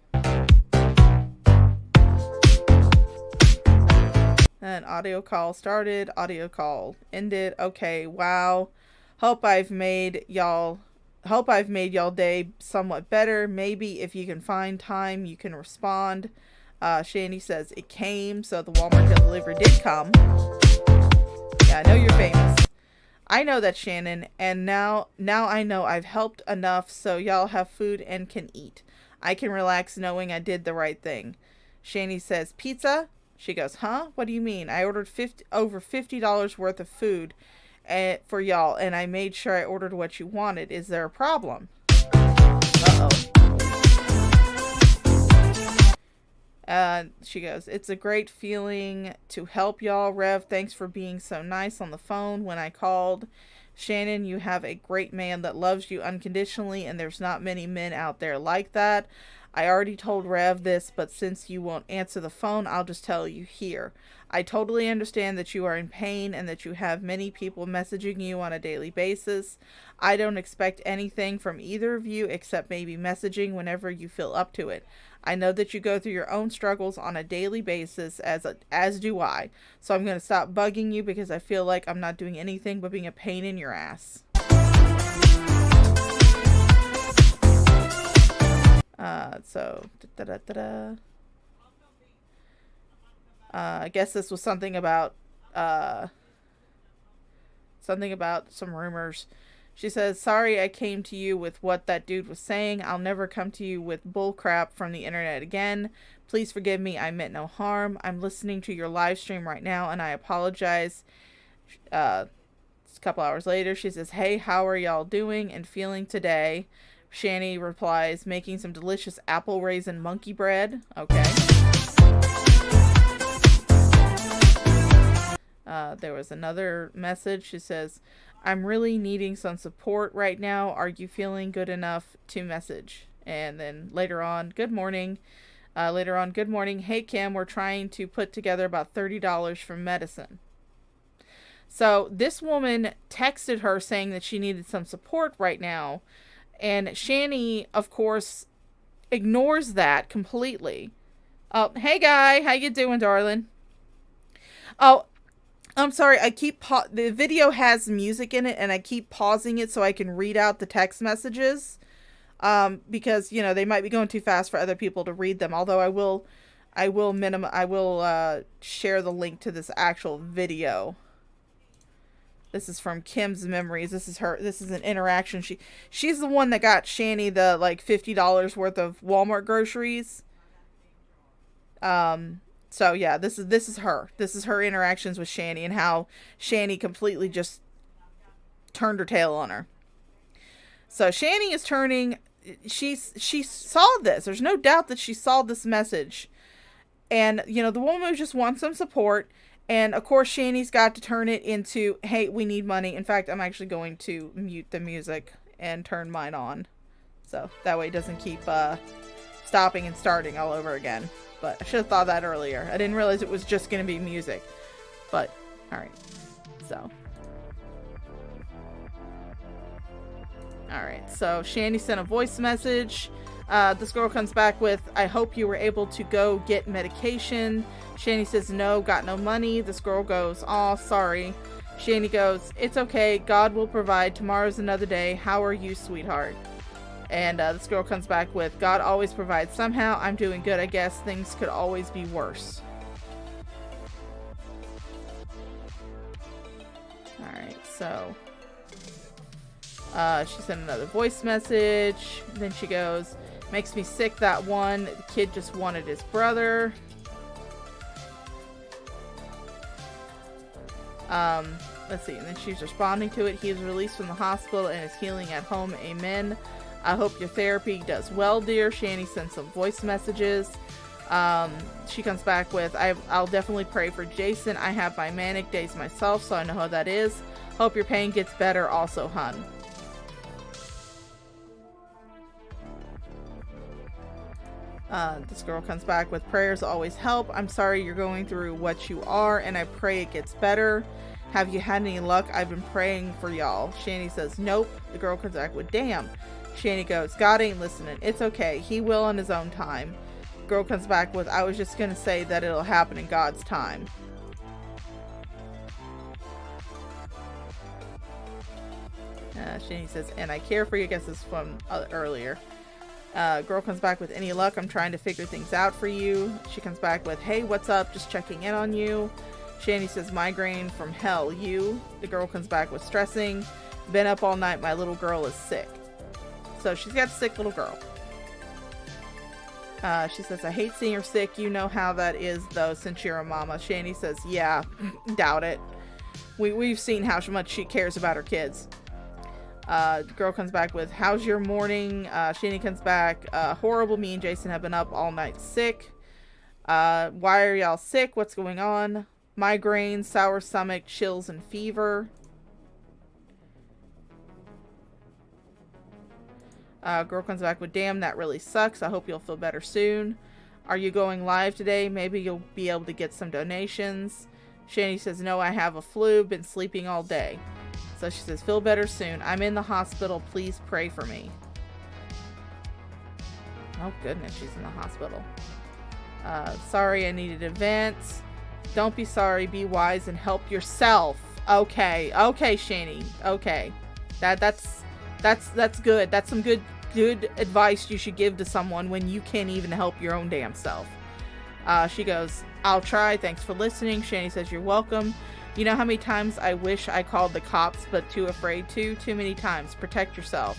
And audio call started, audio call ended. Okay, wow. Hope I've made y'all day somewhat better. Maybe if you can find time, you can respond. Shanny says it came, so the Walmart delivery did come. Yeah, I know you're famous. I know that, Shannon, and now I know I've helped enough so y'all have food and can eat. I can relax knowing I did the right thing. Shanny says, pizza? She goes, huh? What do you mean? I ordered over $50 worth of food for y'all, and I made sure I ordered what you wanted. Is there a problem? Uh-oh. She goes, it's a great feeling to help y'all. Rev, thanks for being so nice on the phone when I called. Shannon, you have a great man that loves you unconditionally, and there's not many men out there like that. I already told Rev this, but since you won't answer the phone, I'll just tell you here. I totally understand that you are in pain and that you have many people messaging you on a daily basis. I don't expect anything from either of you except maybe messaging whenever you feel up to it. I know that you go through your own struggles on a daily basis, as do I. So I'm going to stop bugging you because I feel like I'm not doing anything but being a pain in your ass. I guess this was something about some rumors. She says, sorry I came to you with what that dude was saying. I'll never come to you with bullcrap from the internet again. Please forgive me. I meant no harm. I'm listening to your live stream right now and I apologize. A couple hours later, she says, hey, how are y'all doing and feeling today? Shanny replies, making some delicious apple raisin monkey bread. Okay. There was another message. She says, I'm really needing some support right now. Are you feeling good enough to message? And then later on, good morning. Good morning. Hey, Kim, we're trying to put together about $30 for medicine. So this woman texted her saying that she needed some support right now. And Shanny, of course, ignores that completely. Oh, hey, guy. How you doing, darling? Oh, I'm sorry. The video has music in it, and I keep pausing it so I can read out the text messages. Because, they might be going too fast for other people to read them. Although I will share the link to this actual video. This is from Kim's memories. This is an interaction. She's the one that got Shanny the $50 worth of Walmart groceries. So yeah, this is her. This is her interactions with Shanny and how Shanny completely just turned her tail on her. So Shanny is turning. She saw this. There's no doubt that she saw this message, and the woman just wants some support. And of course, Shanny's got to turn it into, hey, we need money. In fact, I'm actually going to mute the music and turn mine on, so that way it doesn't keep stopping and starting all over again. But I should have thought that earlier. I didn't realize it was just going to be music. But all right, so. Alright, so Shanny sent a voice message. This girl comes back with, I hope you were able to go get medication. Shanny says, no, got no money. This girl goes, aw, sorry. Shanny goes, it's okay, God will provide. Tomorrow's another day. How are you, sweetheart? And this girl comes back with, God always provides somehow. I'm doing good, I guess. Things could always be worse. Alright, so... she sent another voice message. Then she goes, makes me sick, that one. The kid just wanted his brother. Let's see. And then she's responding to it. He is released from the hospital and is healing at home. Amen. I hope your therapy does well, dear. Shanny sent some voice messages. She comes back with, I'll definitely pray for Jason. I have my manic days myself, so I know how that is. Hope your pain gets better also, hun. This girl comes back with, prayers always help. I'm sorry you're going through what you are, and I pray it gets better. Have you had any luck? I've been praying for y'all. Shanny says, nope. The girl comes back with, damn. Shanny goes, God ain't listening. It's okay. He will in his own time. Girl comes back with, I was just gonna say that it'll happen in God's time. Shanny says, and I care for you. I guess this is from earlier. Girl comes back with, any luck? I'm trying to figure things out for you. She comes back with, hey, what's up? Just checking in on you. Shanny says, migraine from hell, you. The girl comes back with, stressing. Been up all night. My little girl is sick. So she's got a sick little girl. She says, I hate seeing her sick. You know how that is, though, since you're a mama. Shanny says, yeah, doubt it. We've seen how much she cares about her kids. The girl comes back with, how's your morning? Shanny comes back, horrible. Me and Jason have been up all night sick. Why are y'all sick? What's going on? Migraine, sour stomach, chills, and fever. Girl comes back with, damn, that really sucks. I hope you'll feel better soon. Are you going live today? Maybe you'll be able to get some donations. Shanny says, no, I have a flu. Been sleeping all day. So she says, feel better soon. I'm in the hospital. Please pray for me. Oh, goodness. She's in the hospital. Sorry, I needed a vent. Don't be sorry. Be wise and help yourself. Okay. Okay, Shanny. Okay. That's good. That's some good advice you should give to someone when you can't even help your own damn self. She goes, I'll try. Thanks for listening. Shanny says, you're welcome. You know how many times I wish I called the cops, but too afraid to? Too many times. Protect yourself.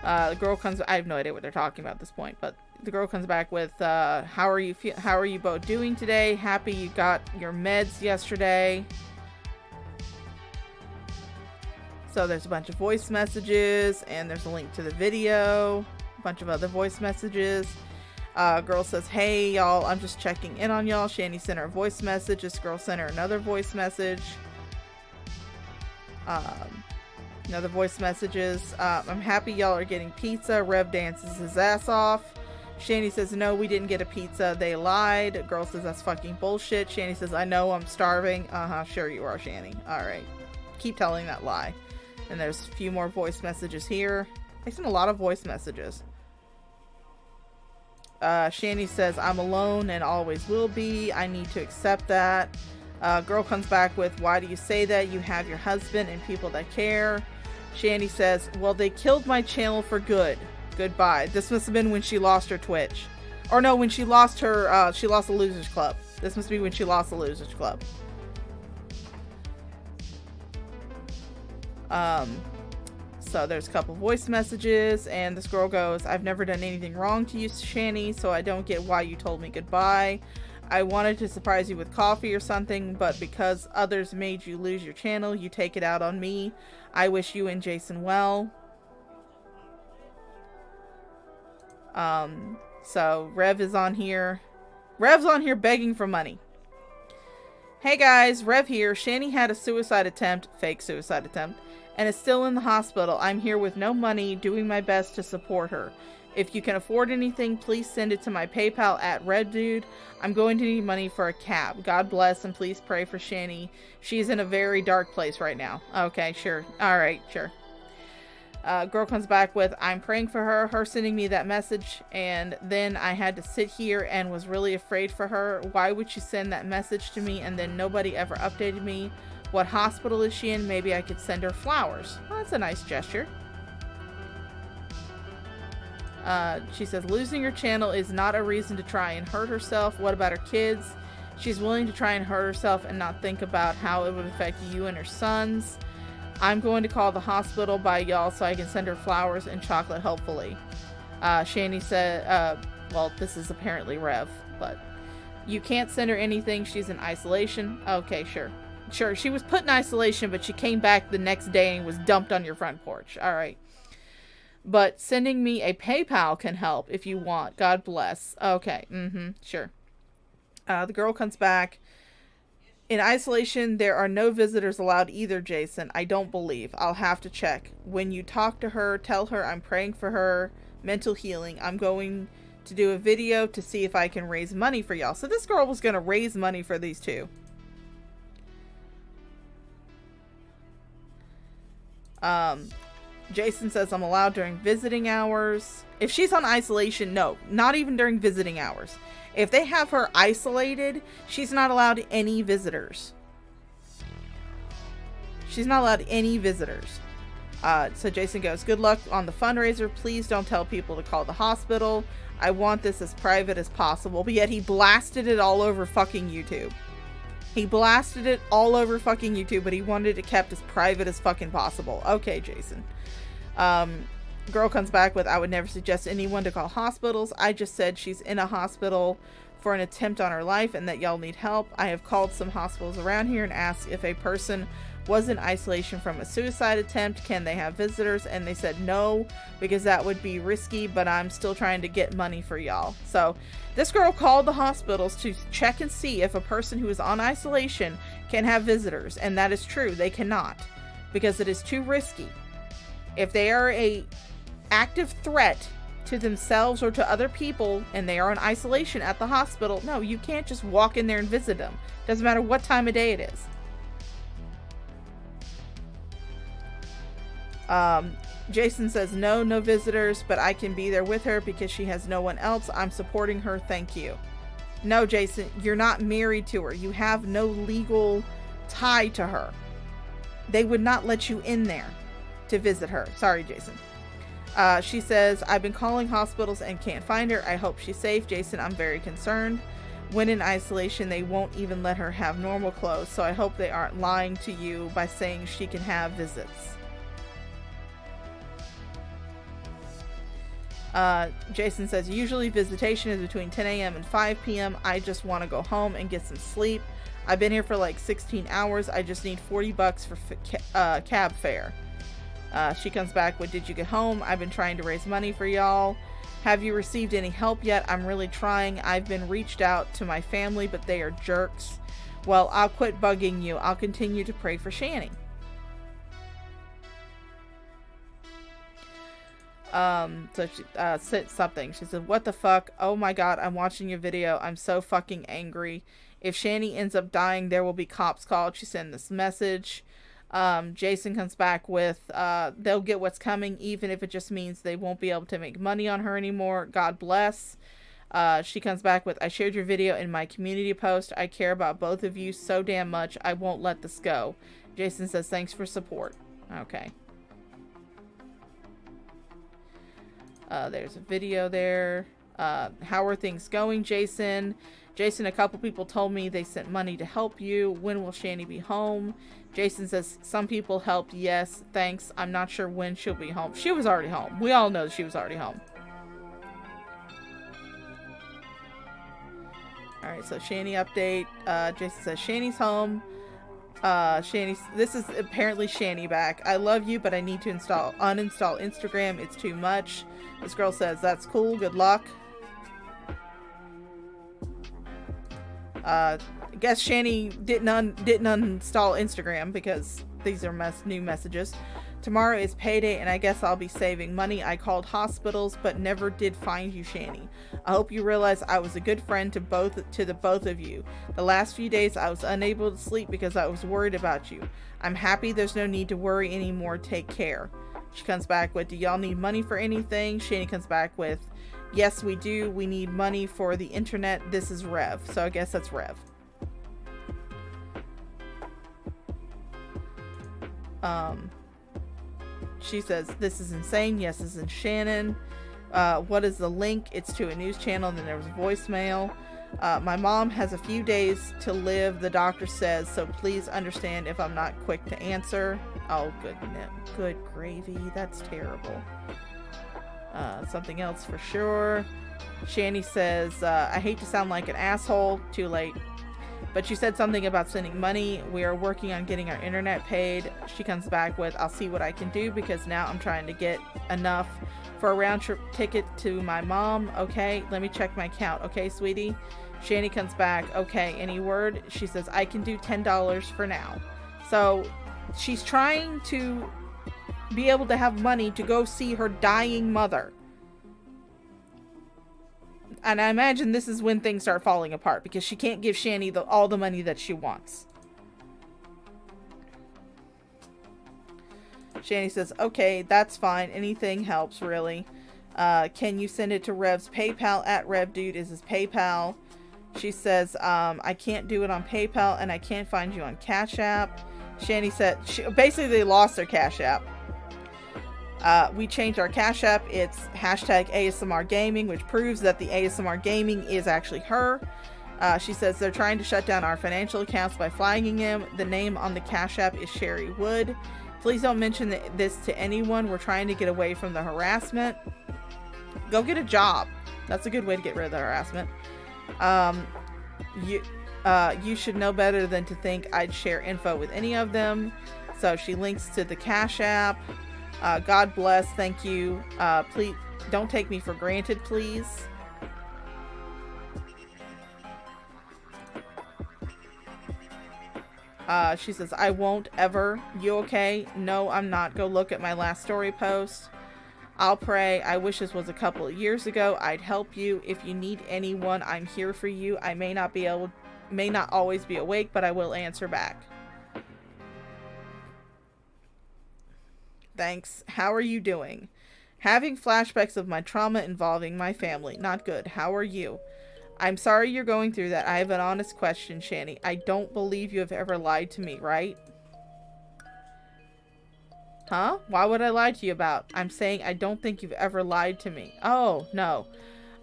The girl comes, I have no idea what they're talking about at this point, but the girl comes back with, how are you both doing today? Happy you got your meds yesterday. So there's a bunch of voice messages, and there's a link to the video, a bunch of other voice messages. Girl says, hey, y'all, I'm just checking in on y'all. Shanny sent her a voice message. This girl sent her another voice message. Another voice messages. I'm happy y'all are getting pizza. Rev dances his ass off. Shanny says, no, we didn't get a pizza. They lied. Girl says, that's fucking bullshit. Shanny says, I know, I'm starving. Sure you are, Shanny. Alright. Keep telling that lie. And there's a few more voice messages here. They sent a lot of voice messages. Shanny says, I'm alone and always will be. I need to accept that. Girl comes back with, why do you say that? You have your husband and people that care. Shanny says, well, they killed my channel for good. Goodbye. This must have been when she lost her Twitch. Or no, when she lost her, she lost the Losers Club. This must be when she lost the Losers Club. So there's a couple voice messages, and this girl goes, I've never done anything wrong to you, Shanny, so I don't get why you told me goodbye. I wanted to surprise you with coffee or something, but because others made you lose your channel, you take it out on me. I wish you and Jason well. So Rev is on here. Rev's on here begging for money. Hey guys, Rev here. Shanny had a suicide attempt, fake suicide attempt, and is still in the hospital. I'm here with no money, doing my best to support her. If you can afford anything, please send it to my PayPal at RedDude. I'm going to need money for a cab. God bless, and please pray for Shanny. She's in a very dark place right now. Okay, sure. Alright, sure. Girl comes back with, I'm praying for her. Her sending me that message, and then I had to sit here and was really afraid for her. Why would she send that message to me and then nobody ever updated me? What hospital is she in? Maybe I could send her flowers. Well, that's a nice gesture. She says, losing your channel is not a reason to try and hurt herself. What about her kids? She's willing to try and hurt herself and not think about how it would affect you and her sons. I'm going to call the hospital by y'all so I can send her flowers and chocolate, hopefully. Shanny said, well, this is apparently Rev, but you can't send her anything. She's in isolation. Okay, sure. Sure, she was put in isolation, but she came back the next day and was dumped on your front porch. All right. But sending me a PayPal can help if you want. God bless. Okay. Sure. The girl comes back. In isolation, there are no visitors allowed either, Jason. I don't believe. I'll have to check. When you talk to her, tell her I'm praying for her mental healing. I'm going to do a video to see if I can raise money for y'all. So this girl was going to raise money for these two. Jason says I'm allowed during visiting hours. If she's on isolation, no, not even during visiting hours. If they have her isolated, she's not allowed any visitors. She's not allowed any visitors. So Jason goes, good luck on the fundraiser. Please don't tell people to call the hospital. I want this as private as possible. But yet he blasted it all over fucking YouTube. He blasted it all over fucking YouTube, but he wanted it kept as private as fucking possible. Okay, Jason. Girl comes back with, I would never suggest anyone to call hospitals. I just said she's in a hospital for an attempt on her life and that y'all need help. I have called some hospitals around here and asked if a person was in isolation from a suicide attempt, can they have visitors? And they said no, because that would be risky, but I'm still trying to get money for y'all. So this girl called the hospitals to check and see if a person who is on isolation can have visitors, and that is true. They cannot, because it is too risky. If they are a active threat to themselves or to other people and they are in isolation at the hospital, no, you can't just walk in there and visit them. Doesn't matter what time of day it is. Jason says no visitors, but I can be there with her because she has no one else. I'm supporting her, thank you. No, Jason, you're not married to her. You have no legal tie to her. They would not let you in there to visit her. Sorry, Jason. She says, I've been calling hospitals and can't find her. I hope she's safe. Jason, I'm very concerned. When in isolation, they won't even let her have normal clothes, so I hope they aren't lying to you by saying she can have visits. Jason says, usually visitation is between 10 a.m. and 5 p.m. I just want to go home and get some sleep. I've been here for like 16 hours. I just need $40 for cab fare. She comes back with, did you get home? I've been trying to raise money for y'all. Have you received any help yet? I'm really trying. I've been reached out to my family, but they are jerks. Well, I'll quit bugging you. I'll continue to pray for Shanny. So she said something. She said, what the fuck? Oh my god, I'm watching your video. I'm so fucking angry. If Shanny ends up dying, there will be cops called. She sent this message. Jason comes back with, they'll get what's coming, even if it just means they won't be able to make money on her anymore. God bless. She comes back with, I shared your video in my community post. I care about both of you so damn much. I won't let this go. Jason says, thanks for support. Okay. There's a video there. How are things going, Jason? Jason, a couple people told me they sent money to help you. When will Shanny be home? Jason says, some people helped. Yes, thanks. I'm not sure when she'll be home. She was already home. We all know she was already home. Alright, so Shanny update. Jason says, Shanny's home. This is apparently Shanny back. I love you, but I need to uninstall Instagram. It's too much. This girl says, that's cool. Good luck. I guess Shanny didn't uninstall Instagram because these are new messages. Tomorrow is payday and I guess I'll be saving money. I called hospitals but never did find you, Shanny. I hope you realize I was a good friend to the both of you. The last few days I was unable to sleep because I was worried about you. I'm happy there's no need to worry anymore. Take care. She comes back with, do y'all need money for anything? Shanny comes back with, yes, we do. We need money for the internet. This is Rev. So I guess that's Rev. She says, this is insane. Yes, this is Shannon. What is the link? It's to a news channel, and then there was voicemail. My mom has a few days to live, the doctor says, so please understand if I'm not quick to answer. Oh, good gravy. That's terrible. Something else for sure. Shanny says, I hate to sound like an asshole. Too late. But you said something about sending money. We are working on getting our internet paid. She comes back with, I'll see what I can do because now I'm trying to get enough for a round trip ticket to my mom. Okay, let me check my account. Okay, sweetie. Shanny comes back. Okay, any word? She says, I can do $10 for now. So she's trying to be able to have money to go see her dying mother. And I imagine this is when things start falling apart because she can't give Shanny all the money that she wants. Shanny says, okay, that's fine. Anything helps, really. Can you send it to Rev's PayPal? At RevDude is his PayPal. She says, I can't do it on PayPal and I can't find you on CashApp. Shanny said, basically they lost their CashApp. We changed our Cash App. It's hashtag ASMR Gaming, which proves that the ASMR Gaming is actually her. She says they're trying to shut down our financial accounts by flagging him. The name on the Cash App is Sherry Wood. Please don't mention this to anyone. We're trying to get away from the harassment. Go get a job. That's a good way to get rid of the harassment. You should know better than to think I'd share info with any of them. So she links to the Cash App. God bless. Thank you. Please don't take me for granted, please. She says, I won't ever. You okay? No, I'm not. Go look at my last story post. I'll pray. I wish this was a couple of years ago. I'd help you. If you need anyone, I'm here for you. I may not always be awake, but I will answer back. Thanks. How are you doing? Having flashbacks of my trauma involving my family. Not good. How are you? I'm sorry you're going through that. I have an honest question, Shanny. I don't believe you have ever lied to me, right? Huh? Why would I lie to you about? I'm saying I don't think you've ever lied to me. Oh, no.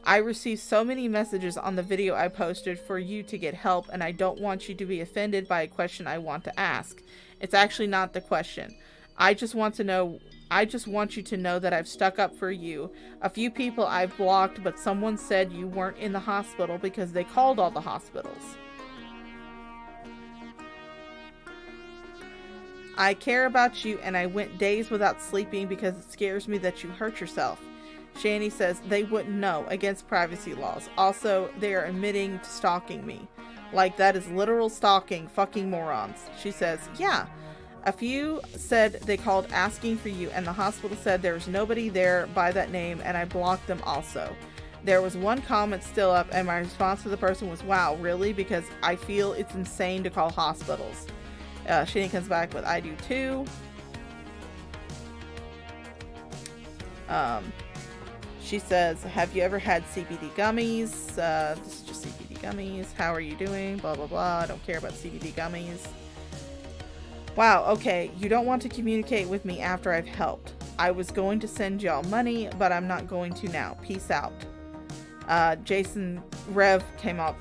I received so many messages on the video I posted for you to get help, and I don't want you to be offended by a question I want to ask. It's actually not the question. I just want you to know that I've stuck up for you. A few people I've blocked, but someone said you weren't in the hospital because they called all the hospitals. I care about you, and I went days without sleeping because it scares me that you hurt yourself. Shanny says they wouldn't know, against privacy laws. Also, they are admitting to stalking me. Like, that is literal stalking, fucking morons. She says, yeah. A few said they called asking for you, and the hospital said there was nobody there by that name, and I blocked them also. There was one comment still up, and my response to the person was, wow, really? Because I feel it's insane to call hospitals. Shanny comes back with, I do too. She says, have you ever had CBD gummies? This is just CBD gummies. How are you doing? Blah, blah, blah. I don't care about CBD gummies. Wow, okay. You don't want to communicate with me after I've helped. I was going to send y'all money, but I'm not going to now. Peace out. Jason, Rev came up.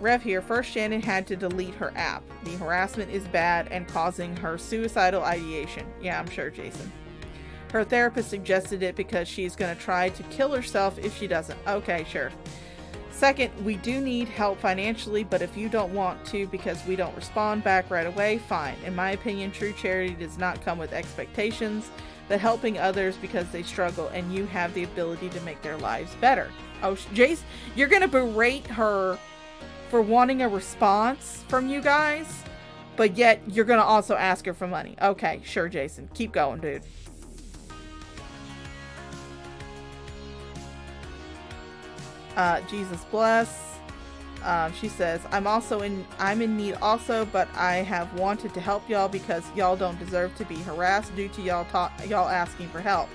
Rev here. First, Shannon had to delete her app. The harassment is bad and causing her suicidal ideation. Yeah, I'm sure, Jason. Her therapist suggested it because she's going to try to kill herself if she doesn't. Okay, sure. Second, we do need help financially, but if you don't want to because we don't respond back right away, fine. In my opinion, true charity does not come with expectations, but helping others because they struggle and you have the ability to make their lives better. Oh, Jace, you're going to berate her for wanting a response from you guys, but yet you're going to also ask her for money. Okay, sure, Jason. Keep going, dude. Jesus bless. She says, I'm in need also, but I have wanted to help y'all because y'all don't deserve to be harassed due to y'all asking for help.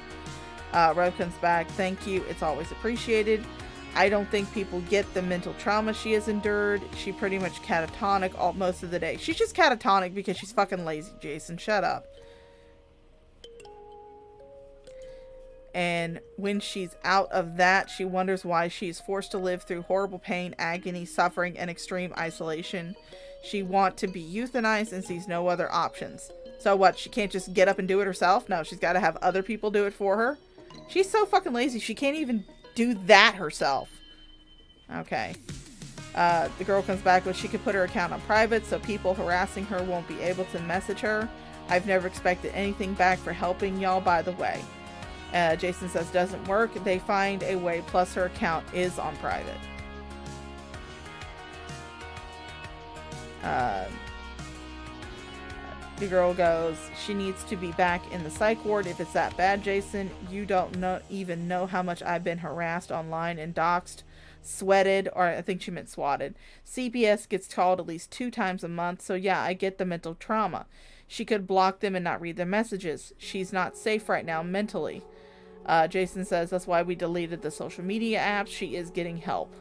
Rev comes back, thank you, it's always appreciated. I don't think people get the mental trauma she has endured. She pretty much catatonic most of the day. She's just catatonic because she's fucking lazy, Jason. Shut up. And when she's out of that, she wonders why she is forced to live through horrible pain, agony, suffering, and extreme isolation. She wants to be euthanized and sees no other options. So what, she can't just get up and do it herself? No, she's got to have other people do it for her. She's so fucking lazy, she can't even do that herself. Okay. The girl comes back with, she could put her account on private so people harassing her won't be able to message her. I've never expected anything back for helping y'all, by the way. Jason says doesn't work. They find a way, plus her account is on private. The girl goes, she needs to be back in the psych ward if it's that bad, Jason. You don't even know how much I've been harassed online and doxxed, sweated, or I think she meant swatted. CPS gets called at least 2 times a month, so yeah, I get the mental trauma. She could block them and not read their messages. She's not safe right now mentally. Jason says that's why we deleted the social media apps. She is getting help.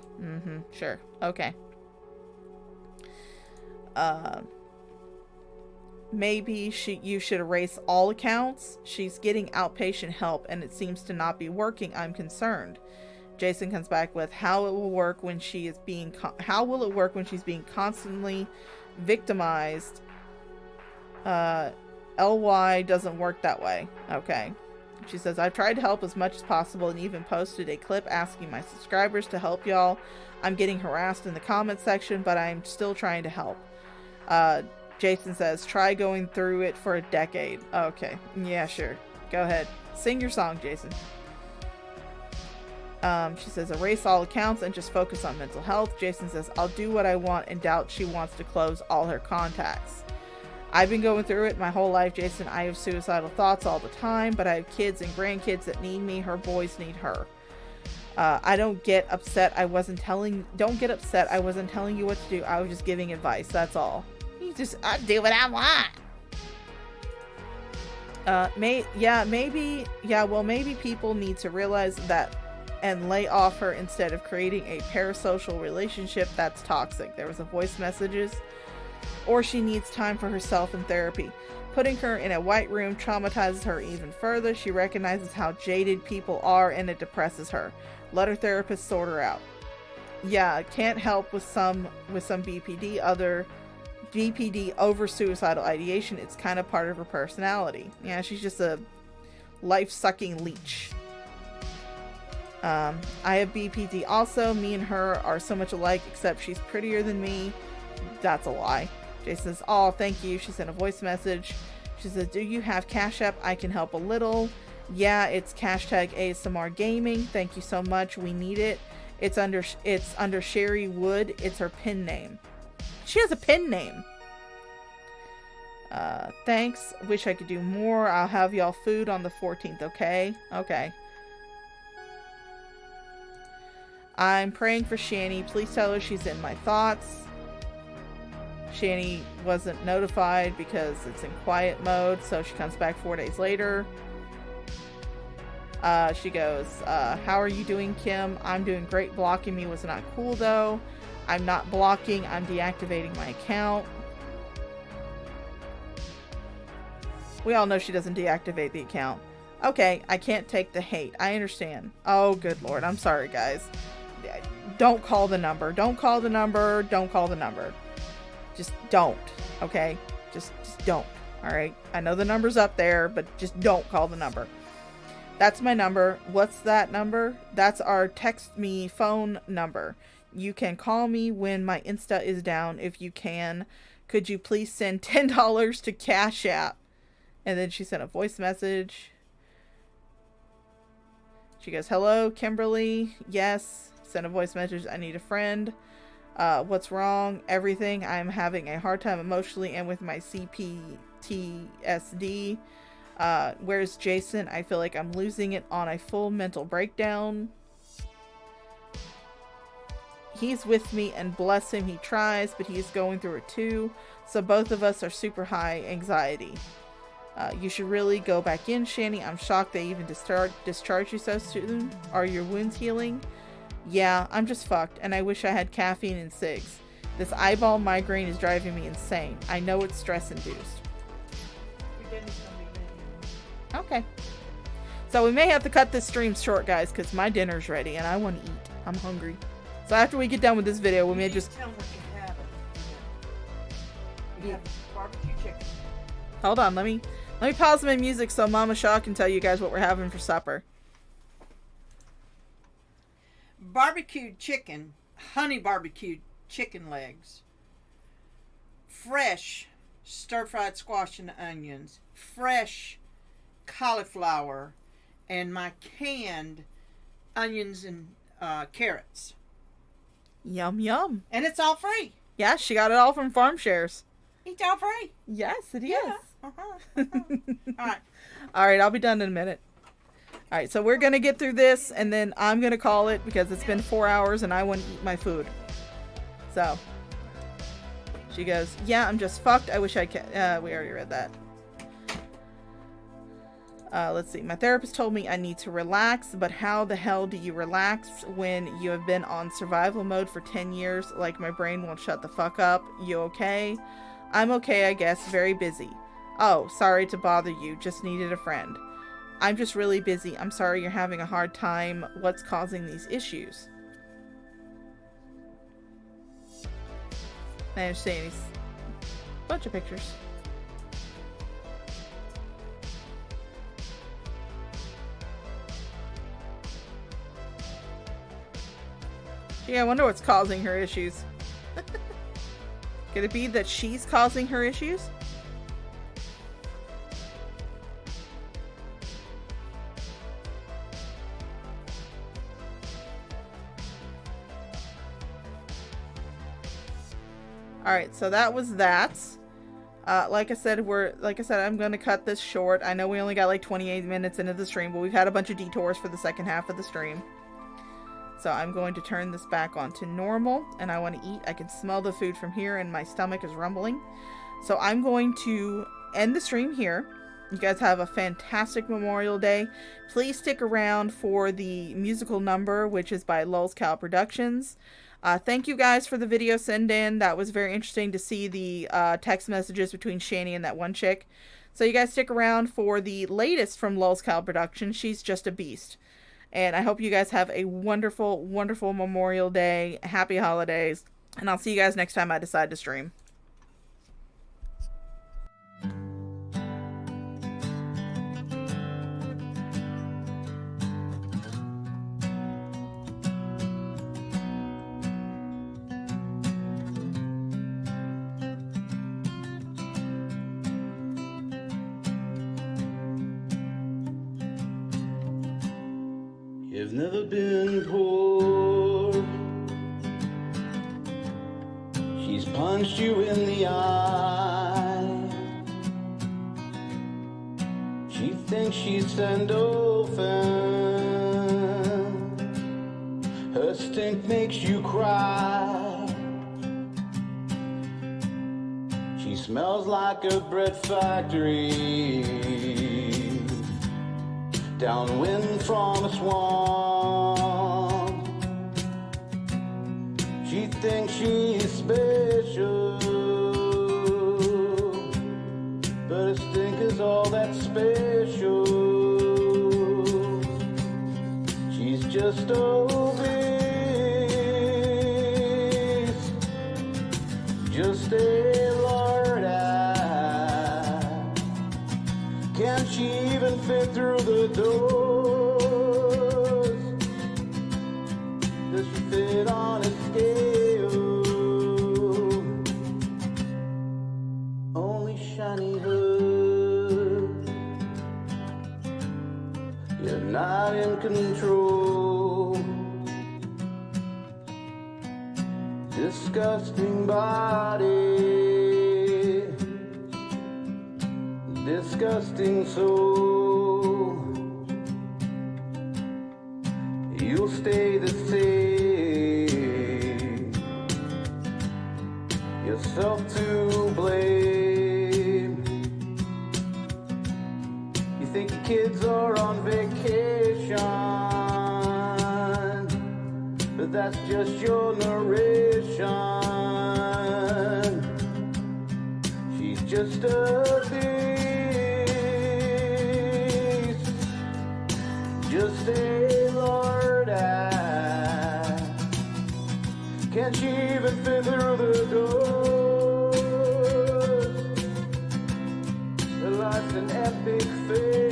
Sure. Okay. Maybe you should erase all accounts. She's getting outpatient help and it seems to not be working. I'm concerned. Jason comes back with how it will work when she is being how will it work when she's being constantly victimized. LY doesn't work that way. Okay. She says, I've tried to help as much as possible and even posted a clip asking my subscribers to help y'all. I'm getting harassed in the comment section, but I'm still trying to help. Jason says, try going through it for a decade. Okay. Yeah, sure. Go ahead. Sing your song, Jason. She says, erase all accounts and just focus on mental health. Jason says, I'll do what I want and doubt she wants to close all her contacts. I've been going through it my whole life, Jason. I have suicidal thoughts all the time, but I have kids and grandkids that need me. Her boys need her. I don't get upset. Don't get upset. I wasn't telling you what to do. I was just giving advice. That's all. You just, I do what I want. Maybe people need to realize that and lay off her instead of creating a parasocial relationship that's toxic. There was a voice messages. Or she needs time for herself in therapy. Putting her in a white room traumatizes her even further. She recognizes how jaded people are and it depresses her. Let her therapist sort her out. Yeah, can't help with some BPD over suicidal ideation. It's kind of part of her personality. Yeah, she's just a life-sucking leech. I have BPD also. Me and her are so much alike, except she's prettier than me. That's a lie. Jason says, oh, thank you. She sent a voice message. She says, do you have Cash App? I can help a little. Yeah, it's hashtag ASMR Gaming. Thank you so much. We need it. It's under Sherry Wood. It's her pin name. She has a pin name. Thanks. Wish I could do more. I'll have y'all food on the 14th, okay? Okay. I'm praying for Shanny. Please tell her she's in my thoughts. Shanny wasn't notified because it's in quiet mode, so she comes back 4 days later. She goes, how are you doing, Kim? I'm doing great. Blocking me was not cool, though. I'm not blocking. I'm deactivating my account. We all know she doesn't deactivate the account. Okay, I can't take the hate. I understand. Oh, good lord. I'm sorry, guys. Don't call the number. Don't call the number. Don't call the number. Just don't. Okay? Just don't. Alright? I know the number's up there, but just don't call the number. That's my number. What's that number? That's our text me phone number. You can call me when my Insta is down if you can. Could you please send $10 to Cash App? And then she sent a voice message. She goes, hello, Kimberly. Yes. Send a voice message. I need a friend. What's wrong? Everything. I'm having a hard time emotionally and with my CPTSD. Where's Jason? I feel like I'm losing it on a full mental breakdown. He's with me and bless him, he tries, but he's going through it too. So both of us are super high anxiety. You should really go back in, Shanny. I'm shocked they even discharged you so soon. Are your wounds healing? Yeah, I'm just fucked, and I wish I had caffeine and cigs. This eyeball migraine is driving me insane. I know it's stress-induced. Okay. So we may have to cut this stream short, guys, because my dinner's ready, and I want to eat. I'm hungry. So after we get done with this video, we may just... Tell them what you have. You have barbecue chicken. Hold on, let me pause my music so Mama Shaw can tell you guys what we're having for supper. Barbecued chicken, honey barbecued chicken legs, fresh stir-fried squash and onions, fresh cauliflower, and my canned onions and carrots. Yum, yum. And it's all free. Yeah, she got it all from Farm Shares. It's all free. Yes, it is. Yeah. All right. All right, I'll be done in a minute. All right, so we're going to get through this, and then I'm going to call it because it's been 4 hours and I want to eat my food. So, she goes, yeah, I'm just fucked. I wish I could. We already read that. Let's see. My therapist told me I need to relax, but how the hell do you relax when you have been on survival mode for 10 years? Like, my brain won't shut the fuck up. You okay? I'm okay, I guess. Very busy. Oh, sorry to bother you. Just needed a friend. I'm just really busy. I'm sorry you're having a hard time. What's causing these issues? I understand. Bunch of pictures. Gee, I wonder what's causing her issues. Could it be that she's causing her issues? Alright, so that was that. Like I said, I'm going to cut this short. I know we only got like 28 minutes into the stream, but we've had a bunch of detours for the second half of the stream. So I'm going to turn this back on to normal, and I want to eat. I can smell the food from here, and my stomach is rumbling. So I'm going to end the stream here. You guys have a fantastic Memorial Day. Please stick around for the musical number, which is by Lulz Cal Productions. Thank you guys for the video send-in. That was very interesting to see the text messages between Shanny and that one chick. So you guys stick around for the latest from Lulz Cal Productions. She's just a beast. And I hope you guys have a wonderful, wonderful Memorial Day. Happy holidays. And I'll see you guys next time I decide to stream. You've never been poor. She's punched you in the eye. She thinks she's Sandolphin. Her stink makes you cry. She smells like a bread factory, downwind from a swamp. She thinks she's special, but her stink is all that's special. She's just obese, just a lard ass. Can't she even fit through the doors? Does she fit on a scale? Only shiny hood. You're not in control. Disgusting body, disgusting soul. You'll stay the same. Yourself to blame. You think your kids are on vacation, but that's just your narration. She's just a beast, just a lard ass. Can't she even fit through the doors? Her life's an epic fail.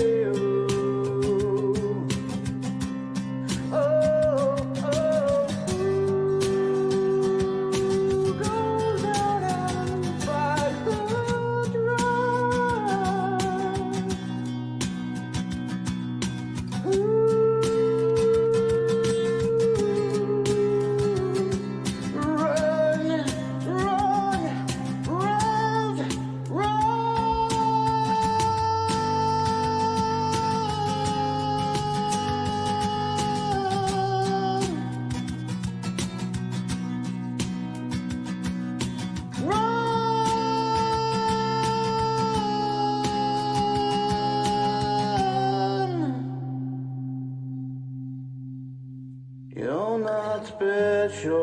You're not special.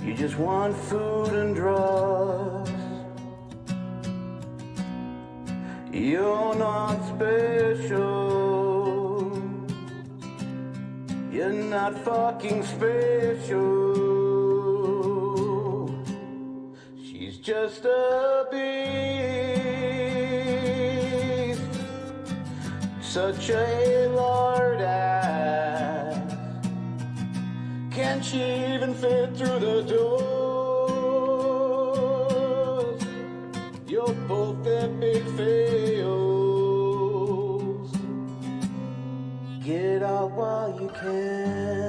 You just want food and drugs. You're not special. You're not fucking special. She's just a beast, such a lard ass. Can't she even fit through the doors? You're both epic fails. Get out while you can.